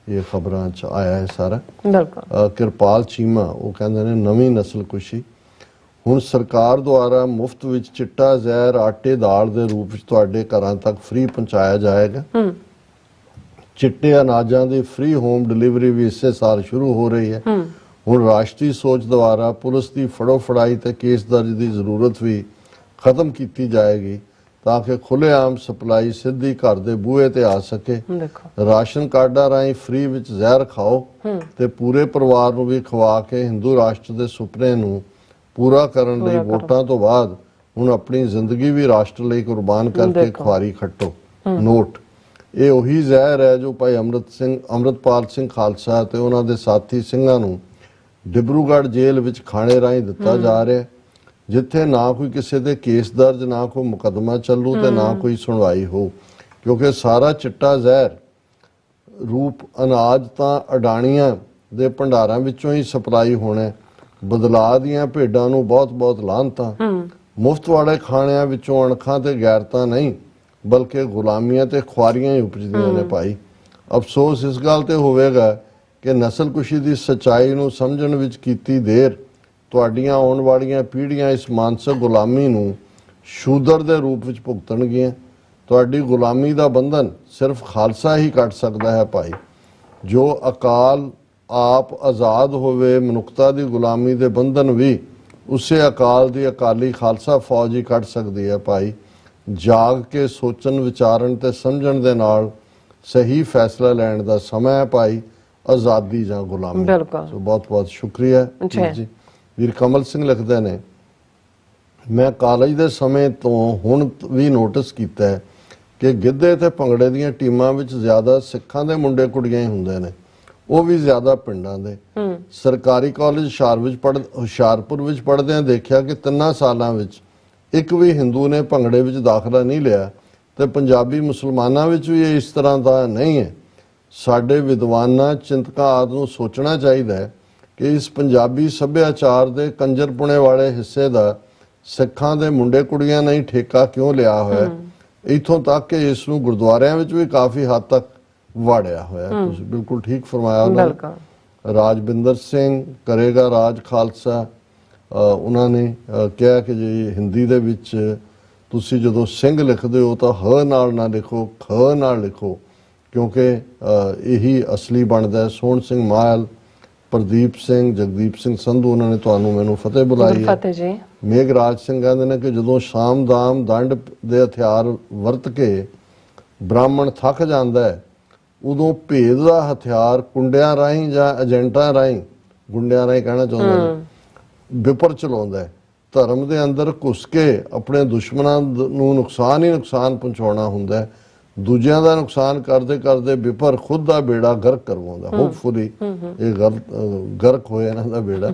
ਇਹ ਖਬਰਾਂ 'ਚ ਆਇਆ ਹੈ ਸਾਰਾ। ਬਿਲਕੁਲ। ਕਿਰਪਾਲ ਚੀਮਾ ਉਹ ਕਹਿੰਦੇ ਨੇ ਨਵੀਂ ਨਸਲ ਕੁਸ਼ੀ, ਹੁਣ ਸਰਕਾਰ ਦੁਆਰਾ ਮੁਫਤ ਵਿੱਚ ਚਿੱਟਾ ਜ਼ਹਿਰ ਆਟੇ ਦਾਲ ਦੇ ਰੂਪ ਵਿੱਚ ਤੁਹਾਡੇ ਘਰਾਂ ਤੱਕ ਫ੍ਰੀ ਪਹੁੰਚਾਇਆ ਜਾਏਗਾ। ਚਿੱਟੇ ਅਨਾਜਾਂ ਦੀ ਫ੍ਰੀ ਹੋਮ ਡਿਲੀਵਰੀ ਵੀ ਇਸੇ ਸਾਲ ਸ਼ੁਰੂ ਹੋ ਰਹੀ ਹੈ। ਹੁਣ ਰਾਸ਼ਟਰੀ ਸੋਚ ਦੁਆਰਾ ਪੁਲਿਸ ਦੀ ਫੜੋ ਫੜਾਈ ਤੇ ਕੇਸ ਦਰਜ ਦੀ ਜ਼ਰੂਰਤ ਵੀ ਖਤਮ ਕੀਤੀ ਜਾਏਗੀ, ਤਾਂ ਕਿ ਖੁੱਲ੍ਹੇਆਮ ਸਪਲਾਈ ਸਿੱਧੀ ਘਰ ਦੇ ਬੂਹੇ ਤੇ ਆ ਸਕੇ। ਰਾਸ਼ਨ ਕਾਰਡਾਂ ਰਾਹੀਂ ਫ੍ਰੀ ਵਿੱਚ ਜ਼ਹਿਰ ਖਾਓ ਤੇ ਪੂਰੇ ਪਰਿਵਾਰ ਨੂੰ ਵੀ ਖਵਾ ਕੇ ਹਿੰਦੂ ਰਾਸ਼ਟਰ ਦੇ ਸੁਪਨੇ ਨੂੰ ਪੂਰਾ ਕਰਨ ਲਈ ਵੋਟਾਂ ਤੋਂ ਬਾਅਦ ਹੁਣ ਆਪਣੀ ਜ਼ਿੰਦਗੀ ਵੀ ਰਾਸ਼ਟਰ ਲਈ ਕੁਰਬਾਨ ਕਰਕੇ ਖੁਆਰੀ ਖੱਟੋ। ਨੋਟ, ਇਹ ਉਹੀ ਜ਼ਹਿਰ ਹੈ ਜੋ ਭਾਈ ਅੰਮ੍ਰਿਤਪਾਲ ਸਿੰਘ ਖਾਲਸਾ ਤੇ ਉਹਨਾਂ ਦੇ ਸਾਥੀ ਸਿੰਘਾਂ ਨੂੰ ਡਿਬਰੂਗੜ੍ਹ ਜੇਲ੍ਹ ਵਿੱਚ ਖਾਣੇ ਰਾਹੀਂ ਦਿੱਤਾ ਜਾ ਰਿਹਾ, ਜਿੱਥੇ ਨਾ ਕੋਈ ਕਿਸੇ ਦੇ ਕੇਸ ਦਰਜ, ਨਾ ਕੋਈ ਮੁਕੱਦਮਾ ਚੱਲੂ ਤੇ ਨਾ ਕੋਈ ਸੁਣਵਾਈ ਹੋ, ਕਿਉਂਕਿ ਸਾਰਾ ਚਿੱਟਾ ਜ਼ਹਿਰ ਰੂਪ ਅਨਾਜ ਤਾਂ ਅਡਾਣੀਆਂ ਦੇ ਭੰਡਾਰਾਂ ਵਿੱਚੋਂ ਹੀ ਸਪਲਾਈ ਹੋਣਾ। ਬਦਲਾਅ ਦੀਆਂ ਭੇਡਾਂ ਨੂੰ ਬਹੁਤ ਬਹੁਤ ਲਾਹਨਤਾਂ। ਮੁਫਤ ਵਾਲੇ ਖਾਣਿਆਂ ਵਿੱਚੋਂ ਅਣਖਾਂ ਤੇ ਗੈਰਤਾਂ ਨਹੀਂ, ਬਲਕਿ ਗੁਲਾਮੀਆਂ ਤੇ ਖੁਆਰੀਆਂ ਹੀ ਉਪਜਦੀਆਂ ਨੇ ਭਾਈ। ਅਫਸੋਸ ਇਸ ਗੱਲ ਤੇ ਹੋਵੇਗਾ ਕਿ ਨਸਲਕੁਸ਼ੀ ਦੀ ਸੱਚਾਈ ਨੂੰ ਸਮਝਣ ਵਿੱਚ ਕੀਤੀ ਦੇਰ ਤੁਹਾਡੀਆਂ ਆਉਣ ਵਾਲੀਆਂ ਪੀੜ੍ਹੀਆਂ ਇਸ ਮਾਨਸਿਕ ਗੁਲਾਮੀ ਨੂੰ ਸ਼ੂਦਰ ਦੇ ਰੂਪ ਵਿੱਚ ਭੁਗਤਣਗੀਆਂ। ਤੁਹਾਡੀ ਗੁਲਾਮੀ ਦਾ ਬੰਧਨ ਸਿਰਫ ਖਾਲਸਾ ਹੀ ਕੱਟ ਸਕਦਾ ਹੈ ਭਾਈ। ਜੋ ਅਕਾਲ ਆਪ ਆਜ਼ਾਦ ਹੋਵੇ, ਮਨੁੱਖਤਾ ਦੀ ਗੁਲਾਮੀ ਦੇ ਬੰਧਨ ਵੀ ਉਸੇ ਅਕਾਲ ਦੀ ਅਕਾਲੀ ਖਾਲਸਾ ਫੌਜ ਹੀ ਕੱਟ ਸਕਦੀ ਹੈ ਭਾਈ। ਜਾਗ ਕੇ ਸੋਚਣ, ਵਿਚਾਰਨ ਤੇ ਸਮਝਣ ਦੇ ਨਾਲ ਸਹੀ ਫੈਸਲਾ ਲੈਣ ਦਾ ਸਮਾਂ ਹੈ ਭਾਈ, ਆਜ਼ਾਦੀ ਜਾਂ ਗੁਲਾਮੀ। ਬਿਲਕੁਲ। ਸੋ ਬਹੁਤ ਬਹੁਤ ਸ਼ੁਕਰੀਆ ਵੀਰ ਜੀ। ਵੀਰ ਕਮਲ ਸਿੰਘ ਲਿਖਦੇ ਨੇ, ਮੈਂ ਕਾਲਜ ਦੇ ਸਮੇਂ ਤੋਂ ਹੁਣ ਵੀ ਨੋਟਿਸ ਕੀਤਾ ਹੈ ਕਿ ਗਿੱਧੇ ਤੇ ਭੰਗੜੇ ਦੀਆਂ ਟੀਮਾਂ ਵਿੱਚ ਜ਼ਿਆਦਾ ਸਿੱਖਾਂ ਦੇ ਮੁੰਡੇ ਕੁੜੀਆਂ ਹੀ ਹੁੰਦੇ ਨੇ, ਉਹ ਵੀ ਜ਼ਿਆਦਾ ਪਿੰਡਾਂ ਦੇ। ਸਰਕਾਰੀ ਕਾਲਜ ਹੁਸ਼ਿਆਰਪੁਰ ਵਿੱਚ ਪੜ੍ਹਦਿਆਂ ਦੇਖਿਆ ਕਿ 3 ਸਾਲਾਂ ਵਿੱਚ ਇੱਕ ਵੀ ਹਿੰਦੂ ਨੇ ਭੰਗੜੇ ਵਿੱਚ ਦਾਖਲਾ ਨਹੀਂ ਲਿਆ, ਤੇ ਪੰਜਾਬੀ ਮੁਸਲਮਾਨਾਂ ਵਿੱਚ ਵੀ ਇਸ ਤਰ੍ਹਾਂ ਦਾ ਨਹੀਂ ਹੈ। ਸਾਡੇ ਵਿਦਵਾਨਾਂ, ਚਿੰਤਕਾਂ ਆਦਿ ਨੂੰ ਸੋਚਣਾ ਚਾਹੀਦਾ ਹੈ ਕਿ ਇਸ ਪੰਜਾਬੀ ਸੱਭਿਆਚਾਰ ਦੇ ਕੰਜਰਪੁਣੇ ਵਾਲੇ ਹਿੱਸੇ ਦਾ ਸਿੱਖਾਂ ਦੇ ਮੁੰਡੇ ਕੁੜੀਆਂ ਨੇ ਠੇਕਾ ਕਿਉਂ ਲਿਆ ਹੋਇਆ, ਇੱਥੋਂ ਤੱਕ ਕਿ ਇਸ ਨੂੰ ਗੁਰਦੁਆਰਿਆਂ ਵਿੱਚ ਵੀ ਕਾਫੀ ਹੱਦ ਤੱਕ ਵਾੜਿਆ ਹੋਇਆ। ਤੁਸੀਂ ਬਿਲਕੁਲ ਠੀਕ ਫਰਮਾਇਆ ਉਹਨਾਂ ਨੇ। ਰਾਜਵਿੰਦਰ ਸਿੰਘ ਕਰੇਗਾ ਰਾਜ ਖਾਲਸਾ, ਉਹਨਾਂ ਨੇ ਕਿਹਾ ਕਿ ਜੀ ਹਿੰਦੀ ਦੇ ਵਿੱਚ ਤੁਸੀਂ ਜਦੋਂ ਸਿੰਘ ਲਿਖਦੇ ਹੋ ਤਾਂ ਹ ਨਾਲ ਨਾ ਲਿਖੋ, ਖ ਨਾਲ ਲਿਖੋ, ਕਿਉਂਕਿ ਇਹੀ ਅਸਲੀ ਬਣਦਾ ਹੈ। ਸੋਹਣ ਸਿੰਘ ਮਾਹਲ, ਪ੍ਰਦੀਪ ਸਿੰਘ, ਜਗਦੀਪ ਸਿੰਘ ਸੰਧੂ, ਉਹਨਾਂ ਨੇ ਤੁਹਾਨੂੰ ਮੈਨੂੰ ਫਤਿਹ ਬੁਲਾਈ ਹੈ। ਮੇਘਰਾਜ ਸਿੰਘ ਕਹਿੰਦੇ ਨੇ ਕਿ ਜਦੋਂ ਸ਼ਾਮ ਦਾਮ ਦੰਡ ਦੇ ਹਥਿਆਰ ਵਰਤ ਕੇ ਬ੍ਰਾਹਮਣ ਥੱਕ ਜਾਂਦਾ ਹੈ, ਉਦੋਂ ਭੇਦ ਦਾ ਹਥਿਆਰ ਕੁੰਡਿਆਂ ਰਾਹੀਂ ਜਾਂ ਏਜੰਟਾਂ ਰਾਹੀਂ, ਗੁੰਡਿਆਂ ਰਾਹੀਂ ਕਹਿਣਾ ਚਾਹੁੰਦੇ ਨੇ, ਵਿਪਰ ਚਲਾਉਂਦਾ ਹੈ। ਧਰਮ ਦੇ ਅੰਦਰ ਘੁਸ ਕੇ ਆਪਣੇ ਦੁਸ਼ਮਣਾਂ ਨੂੰ ਨੁਕਸਾਨ ਹੀ ਨੁਕਸਾਨ ਪਹੁੰਚਾਉਣਾ ਹੁੰਦਾ ਹੈ। ਦੂਜਿਆਂ ਦਾ ਨੁਕਸਾਨ ਕਰਦੇ ਕਰਦੇ ਵਿਪਰ ਖੁਦ ਦਾ ਬੇੜਾ ਗਰਕ ਕਰਵਾਉਂਦਾ। ਹੋਪਫੁਲੀ ਇਹ ਗਰਕ ਹੋਇਆ ਇਹਨਾਂ ਦਾ ਬੇੜਾ।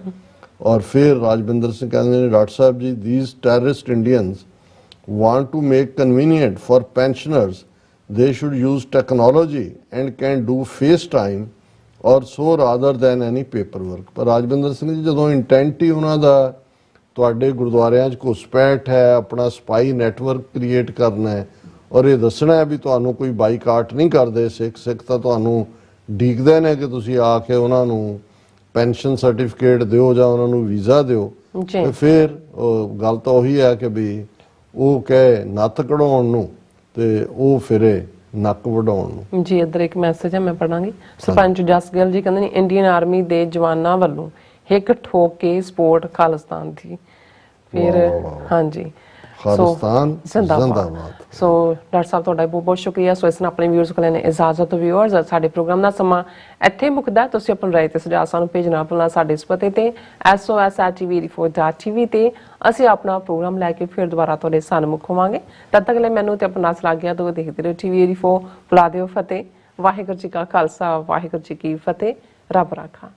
ਔਰ ਫਿਰ ਰਾਜਵਿੰਦਰ ਸਿੰਘ ਕਹਿੰਦੇ ਨੇ, doctor Sahib ji, these terrorist Indians want to make convenient for pensioners, they should use technology and can do FaceTime or so rather than any paperwork। ਪਰ ਰਾਜਵਿੰਦਰ ਸਿੰਘ ਜੀ, ਜਦੋਂ ਇੰਟੈਂਟ ਹੀ ਉਹਨਾਂ ਦਾ ਤੁਹਾਡੇ ਗੁਰਦੁਆਰਿਆਂ 'ਚ ਘੁਸਪੈਠ ਹੈ, ਆਪਣਾ ਸਪਾਈ ਨੈਟਵਰਕ ਕ੍ਰੀਏਟ ਕਰਨਾ ਹੈ ਔਰ ਇਹ ਦੱਸਣਾ ਹੈ ਵੀ ਤੁਹਾਨੂੰ ਕੋਈ ਬਾਈਕਾਟ ਨਹੀਂ ਕਰਦੇ ਸਿੱਖ ਤਾਂ ਤੁਹਾਨੂੰ ਡੀਕਦੇ ਨੇ ਕਿ ਤੁਸੀਂ ਆ ਕੇ ਉਹਨਾਂ ਨੂੰ ਪੈਨਸ਼ਨ ਸਰਟੀਫਿਕੇਟ ਦਿਓ ਜਾਂ ਉਹਨਾਂ ਨੂੰ ਵੀਜ਼ਾ ਦਿਓ। ਤੇ ਫਿਰ ਗੱਲ ਤਾਂ ਉਹੀ ਹੈ ਕਿ ਵੀ ਉਹ ਕਹੇ ਨੱਥ ਕਢਾਉਣ ਨੂੰ ਤੇ ਉਹ ਫਿਰੇ ਨੱਕ ਵਢਾਉਣ ਨੂੰ। ਜੀ ਇੱਧਰ ਇੱਕ ਮੈਸੇਜ ਹੈ, ਮੈਂ ਪੜਾਂਗੀ। ਸਰਪੰਚ ਜਸਗਿਲ ਜੀ ਕਹਿੰਦੇ ਨੇ, ਇੰਡੀਅਨ ਆਰਮੀ ਦੇ ਜਵਾਨਾਂ ਵੱਲੋਂ ਹਿੱਕ ਠੋਕ ਕੇ ਸਪੋਰਟ ਖਾਲਿਸਤਾਨ ਦੀ। ਫਿਰ ਹਾਂਜੀ, ਖਾਲਿਸਤਾਨ ਜ਼ਿੰਦਾਬਾਦ। ਸੋ ਡਾਕਟਰ ਸਾਹਿਬ ਤੁਹਾਡਾ ਬਹੁਤ ਬਹੁਤ ਸ਼ੁਕਰੀਆ। ਸੋ ਇਸ ਨਾਲ ਆਪਣੇ ਵਿਊਅਰਸ ਕੋਲ ਨੇ ਇਜਾਜ਼ਤ। ਵਿਊਅਰਸ, ਸਾਡੇ ਪ੍ਰੋਗਰਾਮ ਦਾ ਸਮਾਂ ਇੱਥੇ ਮੁੱਕਦਾ। ਤੁਸੀਂ ਆਪਣੀ ਰਾਏ ਤੇ ਸੁਝਾਅ ਸਾਨੂੰ ਭੇਜਣਾ ਭੁੱਲਣਾ ਸਾਡੇ ਇਸ ਪਤੇ ਤੇ sos@tv84.tv ਤੇ ਅਸੀਂ ਆਪਣਾ ਪ੍ਰੋਗਰਾਮ ਲੈ ਕੇ ਫਿਰ ਦੁਬਾਰਾ ਤੁਹਾਡੇ ਸਾਹਮਣੇ ਹੋਵਾਂਗੇ। ਤਦ ਤੱਕ ਲਈ ਮੈਨੂੰ ਤੇ ਆਪਣਾ ਸਲਾਹ ਗਿਆ ਦੋ ਦੇਖਦੇ ਰਹੋ TV84। ਬੁਲਾ ਦਿਓ ਫਤਿਹ। ਵਾਹਿਗੁਰੂ ਜੀ ਕਾ ਖਾਲਸਾ, ਵਾਹਿਗੁਰੂ ਜੀ ਕੀ ਫਤਿਹ। ਰੱਬ ਰਾਖਾ।